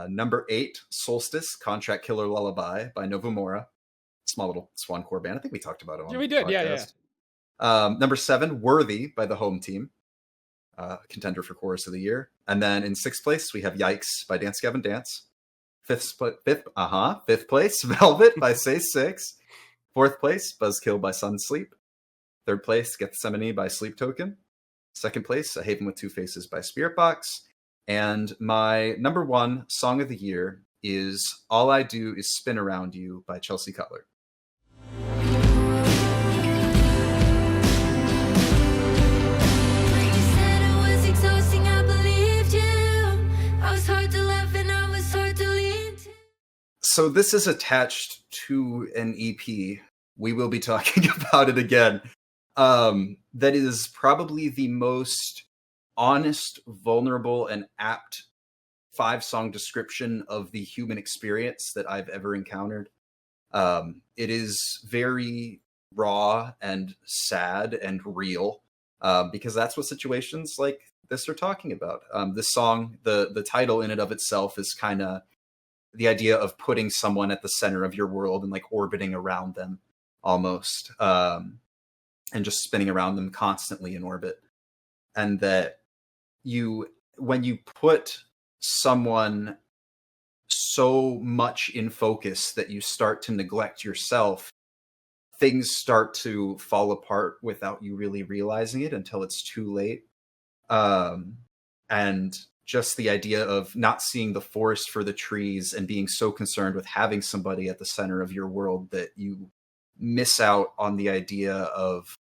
Number 8, Solstice, Contract Killer Lullaby by Novamora. Small little swancore band. I think we talked about it on Yeah, we the did. Yeah. podcast. Number 7, Worthy by the Home Team. Contender for Chorus of the Year. And then in 6th place, we have Yikes by Dance Gavin Dance. Fifth place, Velvet by Say 6. 4th place, Buzzkill by Sunsleep. 3rd place, Gethsemane by Sleep Token. 2nd place, A Haven with Two Faces by Spirit Box. And my number 1 song of the year is All I Do Is Spin Around You by Chelsea Cutler. You said it was exhausting, I believed you. I was hard to love and I was hard to lean to. So this is attached to an EP. We will be talking about it again. That is probably the most honest, vulnerable, and apt 5-song description of the human experience that I've ever encountered. It is very raw and sad and real, because that's what situations like this are talking about. This song, the title in and of itself is kind of the idea of putting someone at the center of your world and like orbiting around them almost, and just spinning around them constantly in orbit. And that when you put someone so much in focus that you start to neglect yourself, things start to fall apart without you really realizing it until it's too late. And just the idea of not seeing the forest for the trees and being so concerned with having somebody at the center of your world that you miss out on the idea of,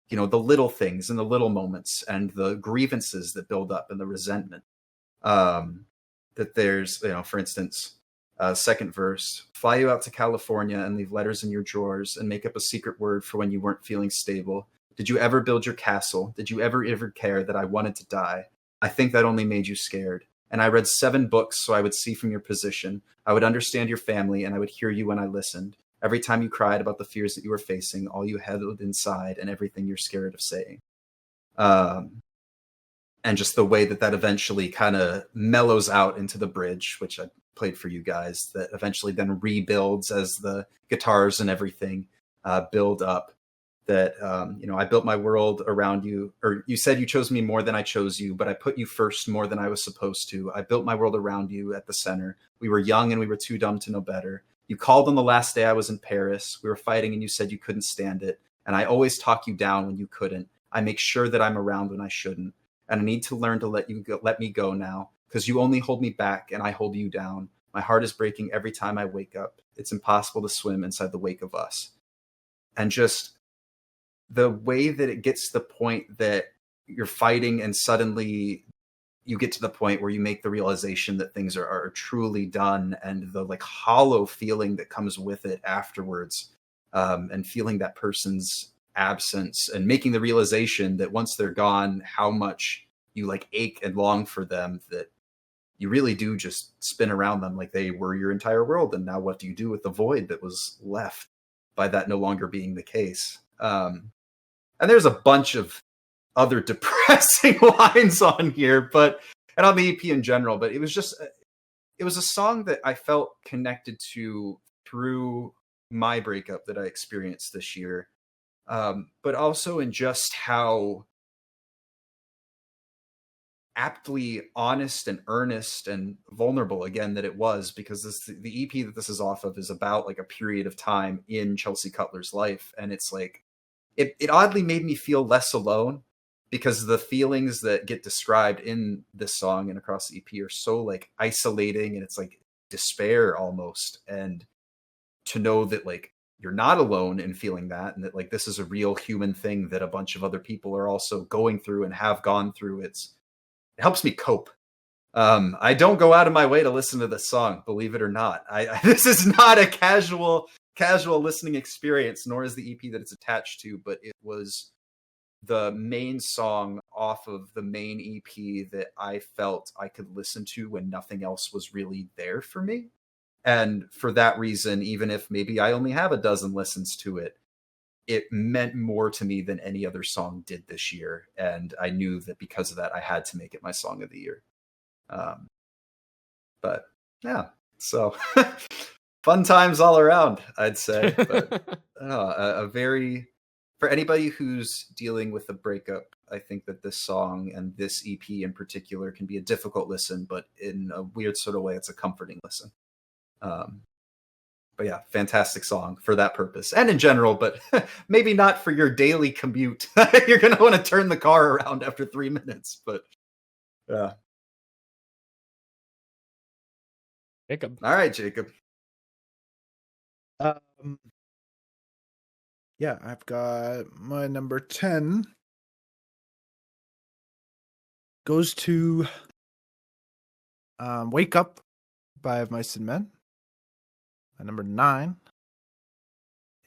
you know, the little things and the little moments and the grievances that build up and the resentment. That there's, you know, for instance, second verse, fly you out to California and leave letters in your drawers and make up a secret word for when you weren't feeling stable. Did you ever build your castle? Did you ever care that I wanted to die? I think that only made you scared. And I read 7 books so I would see from your position. I would understand your family and I would hear you when I listened. Every time you cried about the fears that you were facing, all you held inside and everything you're scared of saying. And just the way that eventually kind of mellows out into the bridge, which I played for you guys, that eventually then rebuilds as the guitars and everything build up. That, you know, I built my world around you, or you said you chose me more than I chose you, but I put you first more than I was supposed to. I built my world around you at the center. We were young and we were too dumb to know better. You called on the last day I was in Paris. We were fighting and you said you couldn't stand it. And I always talk you down when you couldn't. I make sure that I'm around when I shouldn't. And I need to learn to let me go now, because you only hold me back and I hold you down. My heart is breaking every time I wake up. It's impossible to swim inside the wake of us. And just the way that it gets to the point that you're fighting and suddenly you get to the point where you make the realization that things are truly done, and the like hollow feeling that comes with it afterwards, and feeling that person's absence and making the realization that once they're gone, how much you like ache and long for them, that you really do just spin around them like they were your entire world. And now what do you do with the void that was left by that no longer being the case? And there's a bunch of other depressing lines on here, and on the EP in general, but it was a song that I felt connected to through my breakup that I experienced this year. But also in just how aptly honest and earnest and vulnerable again that it was, because the EP that this is off of is about like a period of time in Chelsea Cutler's life. And it's like, it oddly made me feel less alone, because the feelings that get described in this song and across the EP are so like isolating, and it's like despair almost. And to know that like you're not alone in feeling that, and that like this is a real human thing that a bunch of other people are also going through and have gone through, it helps me cope. I don't go out of my way to listen to this song, believe it or not. This is not a casual listening experience, nor is the EP that it's attached to, but it was the main song off of the main EP that I felt I could listen to when nothing else was really there for me. And for that reason, even if maybe I only have a dozen listens to it, it meant more to me than any other song did this year. And I knew that because of that, I had to make it my song of the year. But yeah, so fun times all around, I'd say. But for anybody who's dealing with a breakup, I think that this song and this EP in particular can be a difficult listen, but in a weird sort of way, it's a comforting listen. But yeah, fantastic song for that purpose and in general, but maybe not for your daily commute. You're going to want to turn the car around after 3 minutes, but yeah. Jacob. All right, Jacob. Yeah, I've got my number 10 goes to Wake Up by Of Mice and Men. My number 9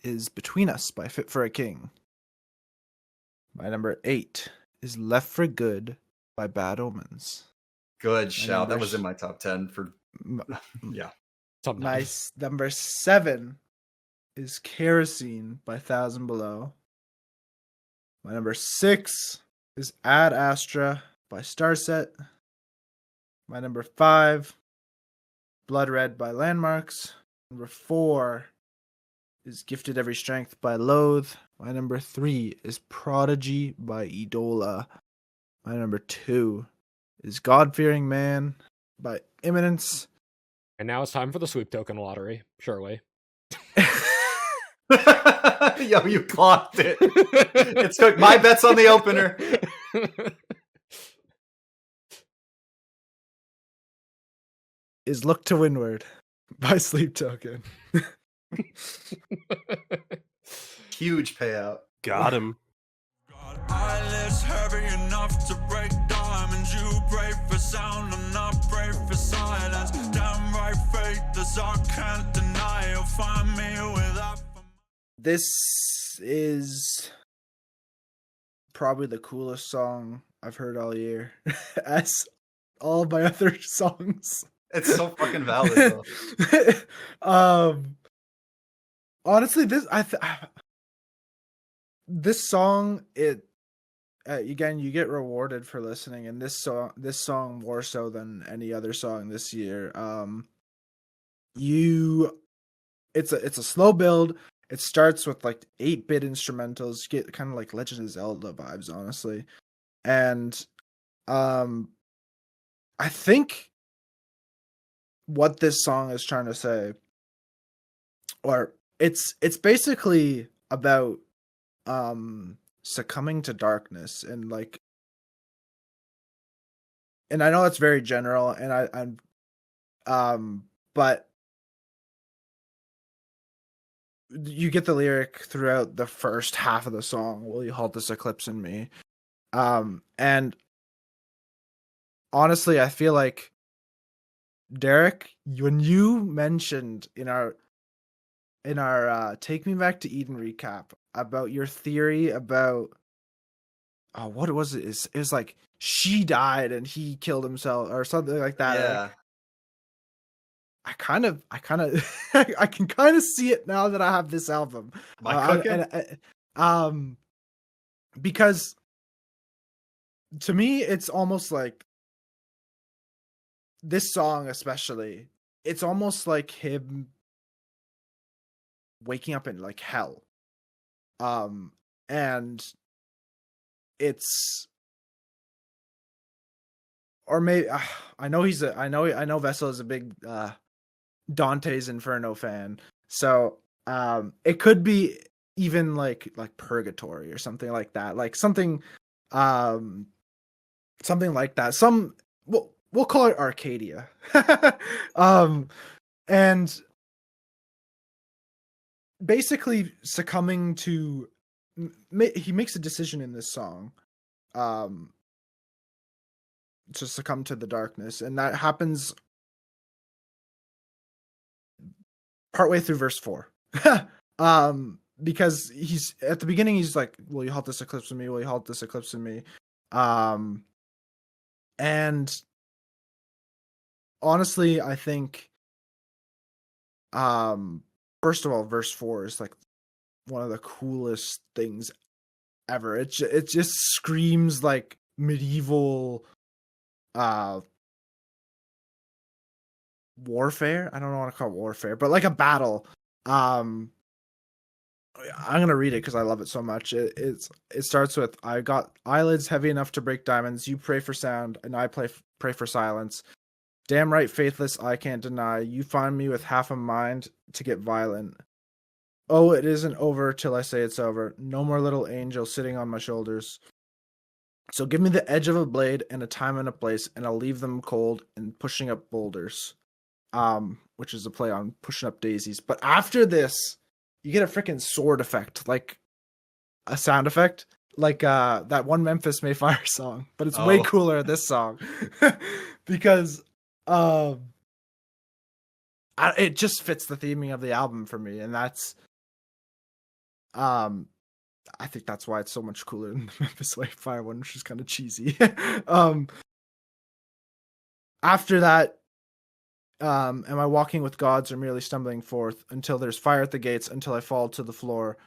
is Between Us by Fit for a King. My number 8 is Left for Good by Bad Omens. Good shout. That was in my top 10 for yeah. Top My 9. number 7 is Kerosene by Thousand Below. My number 6 is Ad Astra by Starset. My number 5, Blood Red by Landmarks. Number 4 is Gifted Every Strength by Loathe. My number 3 is Prodigy by Edola. My number 2 is God-Fearing Man by Imminence. And now it's time for the sweep token lottery. Surely. Yo, you clocked it. It's cooked. My bet's on the opener. Is Look to Windward by Sleep Token. Huge payout. Got him. Eyelids heavy enough to break diamonds. You pray for sound, I'm not pray for silence. Damn right, faith as I can't deny. You'll find me without. This is probably the coolest song I've heard all year, as all of my other songs. It's so fucking valid, though. Honestly, this song, it again, you get rewarded for listening, and this song more so than any other song this year. It's a slow build. It starts with like 8-bit instrumentals. You get kind of like Legend of Zelda vibes, honestly. And I think what this song is trying to say, or it's basically about succumbing to darkness, and like, and I know that's very general, and but you get the lyric throughout the first half of the song, "Will you halt this eclipse in me?" And honestly, I feel like, Derek, when you mentioned in our Take Me Back to Eden recap about your theory about what was it? It was like she died and he killed himself or something like that. Yeah. Like, I can kind of see it now that I have this album. Because to me, it's almost like this song, especially, it's almost like him waking up in like hell. And it's, or maybe I know Vessel is a big Dante's Inferno fan, so it could be even like Purgatory or something like that, like something like that. We'll call it Arcadia. And basically succumbing to, he makes a decision in this song to succumb to the darkness, and that happens partway through verse 4. Because he's at the beginning, he's like, "Will you halt this eclipse in me? Will you halt this eclipse in me?" And honestly, I think first of all, verse 4 is like one of the coolest things ever. It just screams like medieval warfare. I don't know what to call it warfare, but like a battle. I'm gonna read it because I love it so much. It starts with, "I got eyelids heavy enough to break diamonds. You pray for sound, and I pray for silence. Damn right, faithless, I can't deny. You find me with half a mind to get violent. Oh, it isn't over till I say it's over. No more little angel sitting on my shoulders. So give me the edge of a blade and a time and a place, and I'll leave them cold and pushing up boulders." Which is a play on pushing up daisies. But after this, you get a freaking sword effect, like a sound effect, like that one Memphis Mayfire song. But it's way cooler in this song because it just fits the theming of the album for me, and that's I think that's why it's so much cooler than the Memphis Mayfire one, which is kind of cheesy. After that, am I walking with gods or merely stumbling forth until there's fire at the gates, until I fall to the floor,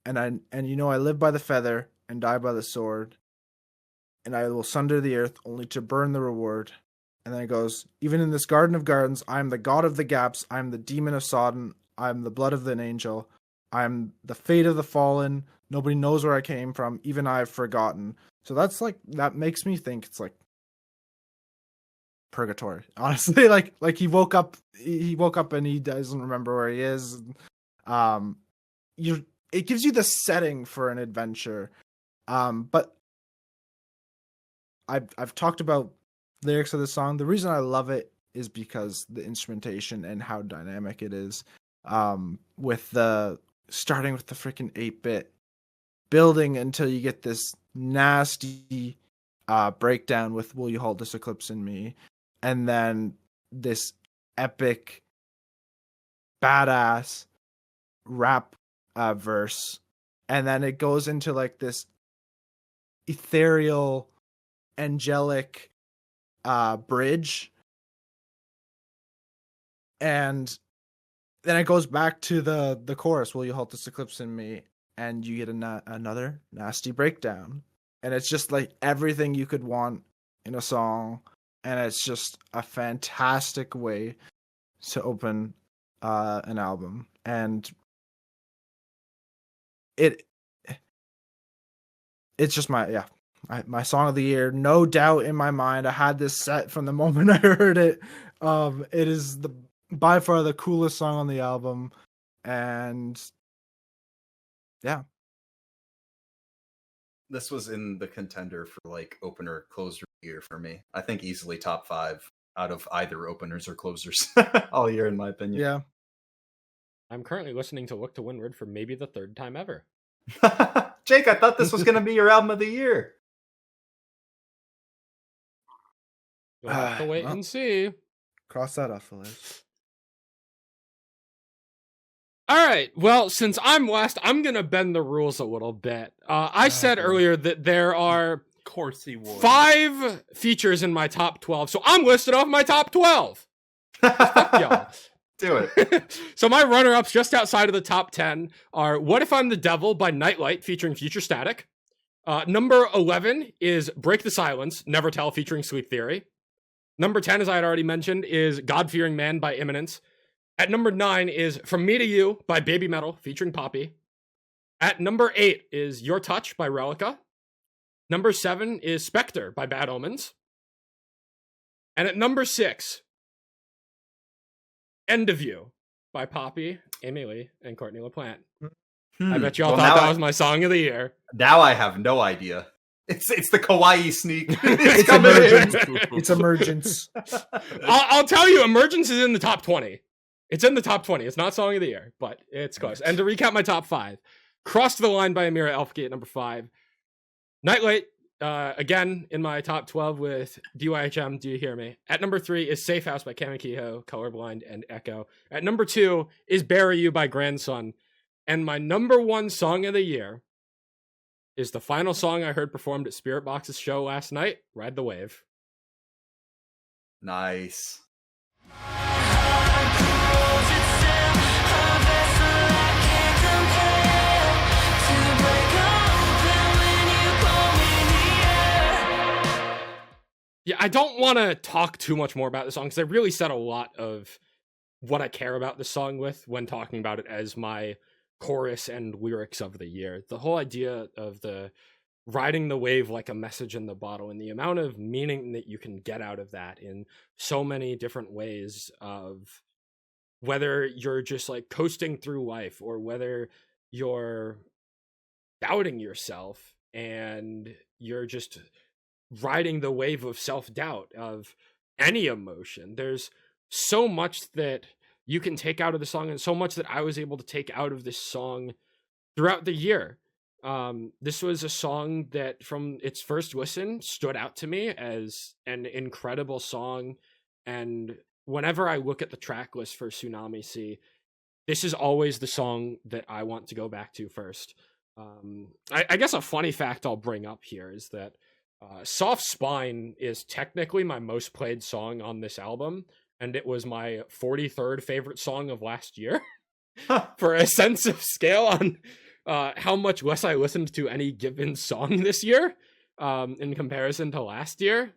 and I live by the feather and die by the sword, and I will sunder the earth only to burn the reward. And then it goes, even in this garden of gardens, I am the god of the gaps, I am the demon of Sodom, I am the blood of an angel, I am the fate of the fallen, nobody knows where I came from, even I have forgotten. So that's like, that makes me think it's like purgatory, honestly. like he woke up and he doesn't remember where he is. it gives you the setting for an adventure. But I've talked about lyrics of the song. The reason I love it is because the instrumentation and how dynamic it is. With the starting with the freaking 8-bit, building until you get this nasty breakdown with "Will You Hold This Eclipse in Me," and then this epic, badass rap verse, and then it goes into like this ethereal, angelic bridge, and then it goes back to the chorus, "Will you hold this eclipse in me?" and you get another nasty breakdown, and it's just like everything you could want in a song, and it's just a fantastic way to open an album, and it's just my song of the year, no doubt in my mind. I had this set from the moment I heard it. It is by far the coolest song on the album, and yeah, This was in the contender for like opener closer year for me. I think easily top 5 out of either openers or closers all year, in my opinion. yeah. I'm currently listening to Look to Windward for maybe the 3rd time ever. Jake, I thought this was going to be your album of the year. You'll have to wait well. and see. Cross that off the list. All right. Well, since I'm last, I'm going to bend the rules a little bit. I said earlier that there are Of course he would. 5 features in my top 12, so I'm listed off my top 12. Fuck y'all. Do it. So my runner-ups just outside of the top 10 are What If I'm the Devil by Nightlight featuring Future Static. Number 11 is Break the Silence, Never Tell featuring Sleep Theory. Number 10, as I had already mentioned, is God-Fearing Man by Imminence. At number 9 is From Me to You by Baby Metal featuring Poppy. At number 8 is Your Touch by Relica. Number 7 is Spectre by Bad Omens. And at number 6, End of You by Poppy, Amy Lee, and Courtney LaPlante. I bet y'all thought that was my song of the year. Now I have no idea. It's the kawaii sneak. It's coming in. emergence. It's emergence. I'll tell you, Emergence is in the top 20. It's in the top 20. It's not song of the year, but it's close. And to recap my top 5, Crossed the Line by Amira Elfgate at number 5. Nightlight, again, in my top 12 with DYHM, Do You Hear Me? At number 3 is Safe House by Kami Kehoe, Colorblind, and Echo. At number 2 is Bury You by Grandson. And my number 1 song of the year is the final song I heard performed at Spirit Box's show last night, Ride the Wave. Nice. Yeah, I don't want to talk too much more about the song because I really said a lot of what I care about the song with when talking about it as my chorus and lyrics of the year. The whole idea of the riding the wave like a message in the bottle and the amount of meaning that you can get out of that in so many different ways, of whether you're just like coasting through life or whether you're doubting yourself and you're just riding the wave of self-doubt, of any emotion. There's so much that you can take out of the song, and so much that I was able to take out of this song throughout the year. This was a song that from its first listen stood out to me as an incredible song, and whenever I look at the track list for Tsunami Sea, this is always the song that I want to go back to first. I guess a funny fact I'll bring up here is that Soft Spine is technically my most played song on this album, and it was my 43rd favorite song of last year. For a sense of scale on how much less I listened to any given song this year in comparison to last year.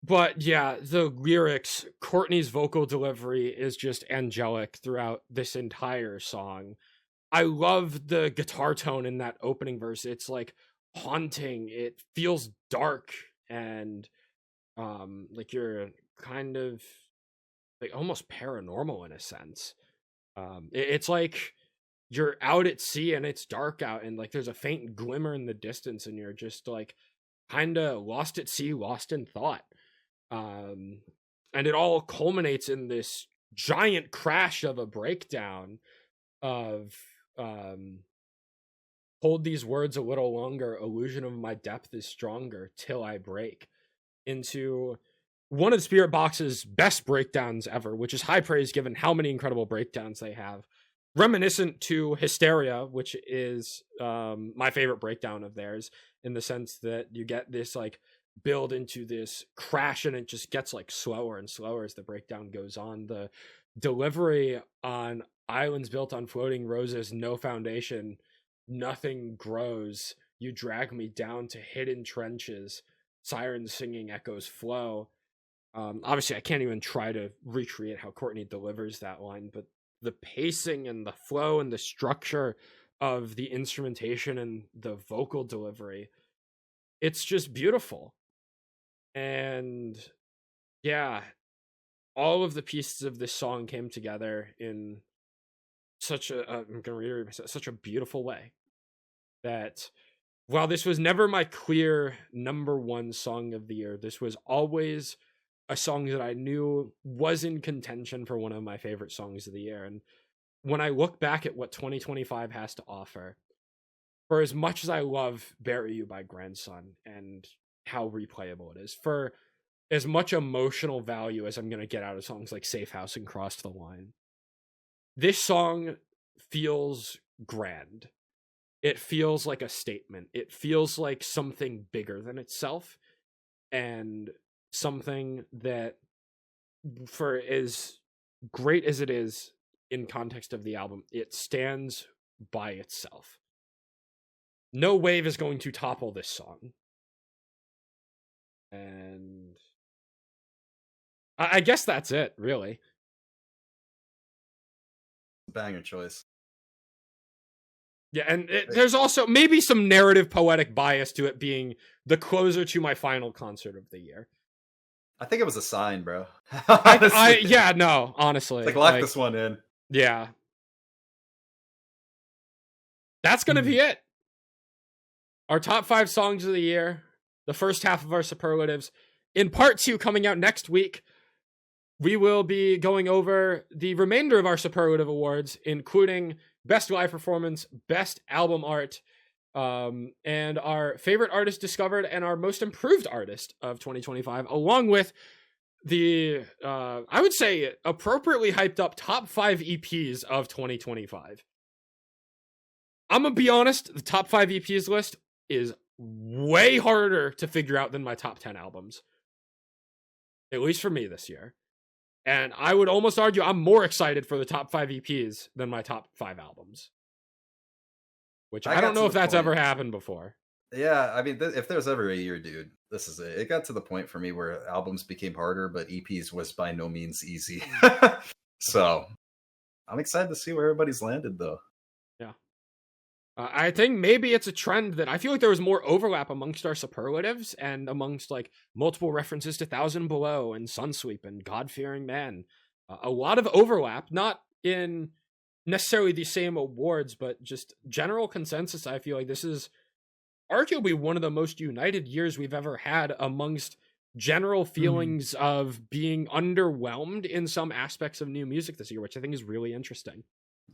But yeah, the lyrics, Courtney's vocal delivery is just angelic throughout this entire song. I love the guitar tone in that opening verse. It's like haunting. It feels dark and like you're kind of like almost paranormal in a sense. It's like you're out at sea and it's dark out and like there's a faint glimmer in the distance and you're just like kind of lost at sea, lost in thought. And it all culminates in this giant crash of a breakdown of hold these words a little longer, illusion of my depth is stronger till I break, into one of Spirit Box's best breakdowns ever, which is high praise given how many incredible breakdowns they have. Reminiscent to Hysteria, which is my favorite breakdown of theirs, in the sense that you get this like build into this crash and it just gets like slower and slower as the breakdown goes on. The delivery on Islands Built on Floating Roses, no foundation, nothing grows, you drag me down to hidden trenches, sirens singing, echoes flow. Obviously I can't even try to recreate how Courtney delivers that line, but the pacing and the flow and the structure of the instrumentation and the vocal delivery, it's just beautiful. And yeah, all of the pieces of this song came together in such a I'm gonna reiterate myself, such a beautiful way that while this was never my clear number one song of the year, this was always a song that I knew was in contention for one of my favorite songs of the year. And when I look back at what 2025 has to offer, for as much as I love Bury You by Grandson and how replayable it is, for as much emotional value as I'm going to get out of songs like Safe House and Cross the Line, this song feels grand. It feels like a statement. It feels like something bigger than itself, and something that, for as great as it is in context of the album, it stands by itself. No wave is going to topple this song. And I guess that's it, really. Banger choice. Yeah, and there's also maybe some narrative poetic bias to it being the closer to my final concert of the year. I think it was a sign, bro. Yeah, no, honestly. Like, lock this one in. Yeah. That's going to be it. Our top 5 songs of the year, the first half of our superlatives. In part 2, coming out next week, we will be going over the remainder of our superlative awards, including Best Live Performance, Best Album Art, and our favorite artist discovered and our most improved artist of 2025, along with the, I would say, appropriately hyped up top 5 EPs of 2025. I'm going to be honest, the top 5 EPs list is way harder to figure out than my top 10 albums. At least for me this year. And I would almost argue I'm more excited for the top 5 EPs than my top 5 albums. Which I don't know if that's ever happened before. Yeah, I mean, if there's ever a year, dude, this is it. It got to the point for me where albums became harder, but EPs was by no means easy. So, I'm excited to see where everybody's landed, though. Yeah. I think maybe it's a trend that I feel like there was more overlap amongst our superlatives and amongst like multiple references to Thousand Below and Sunsweep and God-Fearing Man. A lot of overlap, not in necessarily the same awards, but just general consensus. I feel like this is arguably one of the most united years we've ever had amongst general feelings of being underwhelmed in some aspects of new music this year, which I think is really interesting.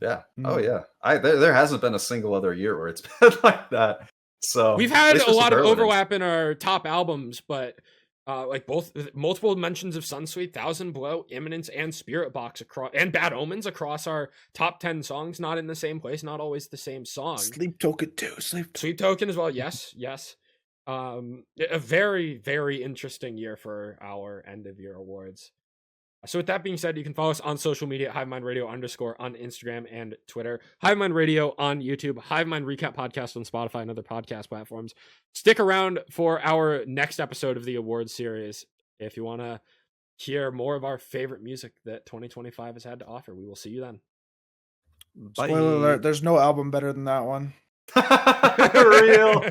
Yeah. Oh yeah. There hasn't been a single other year where it's been like that. So we've had a lot of overlap in our top albums, but like both multiple mentions of Sunsweet, Thousand Below, Imminence, and Spirit Box across, and Bad Omens across our top 10 songs, not in the same place, not always the same song. Sleep Token too. Sleep Token as well. Yes. A very, very interesting year for our end of year awards. So with that being said, you can follow us on social media at Hivemind Radio _ on Instagram and Twitter, Hivemind Radio on YouTube, Hivemind Recap Podcast on Spotify and other podcast platforms. Stick around for our next episode of the awards series if you want to hear more of our favorite music that 2025 has had to offer. We will see you then. Bye. Spoiler alert, there's no album better than that one. Real.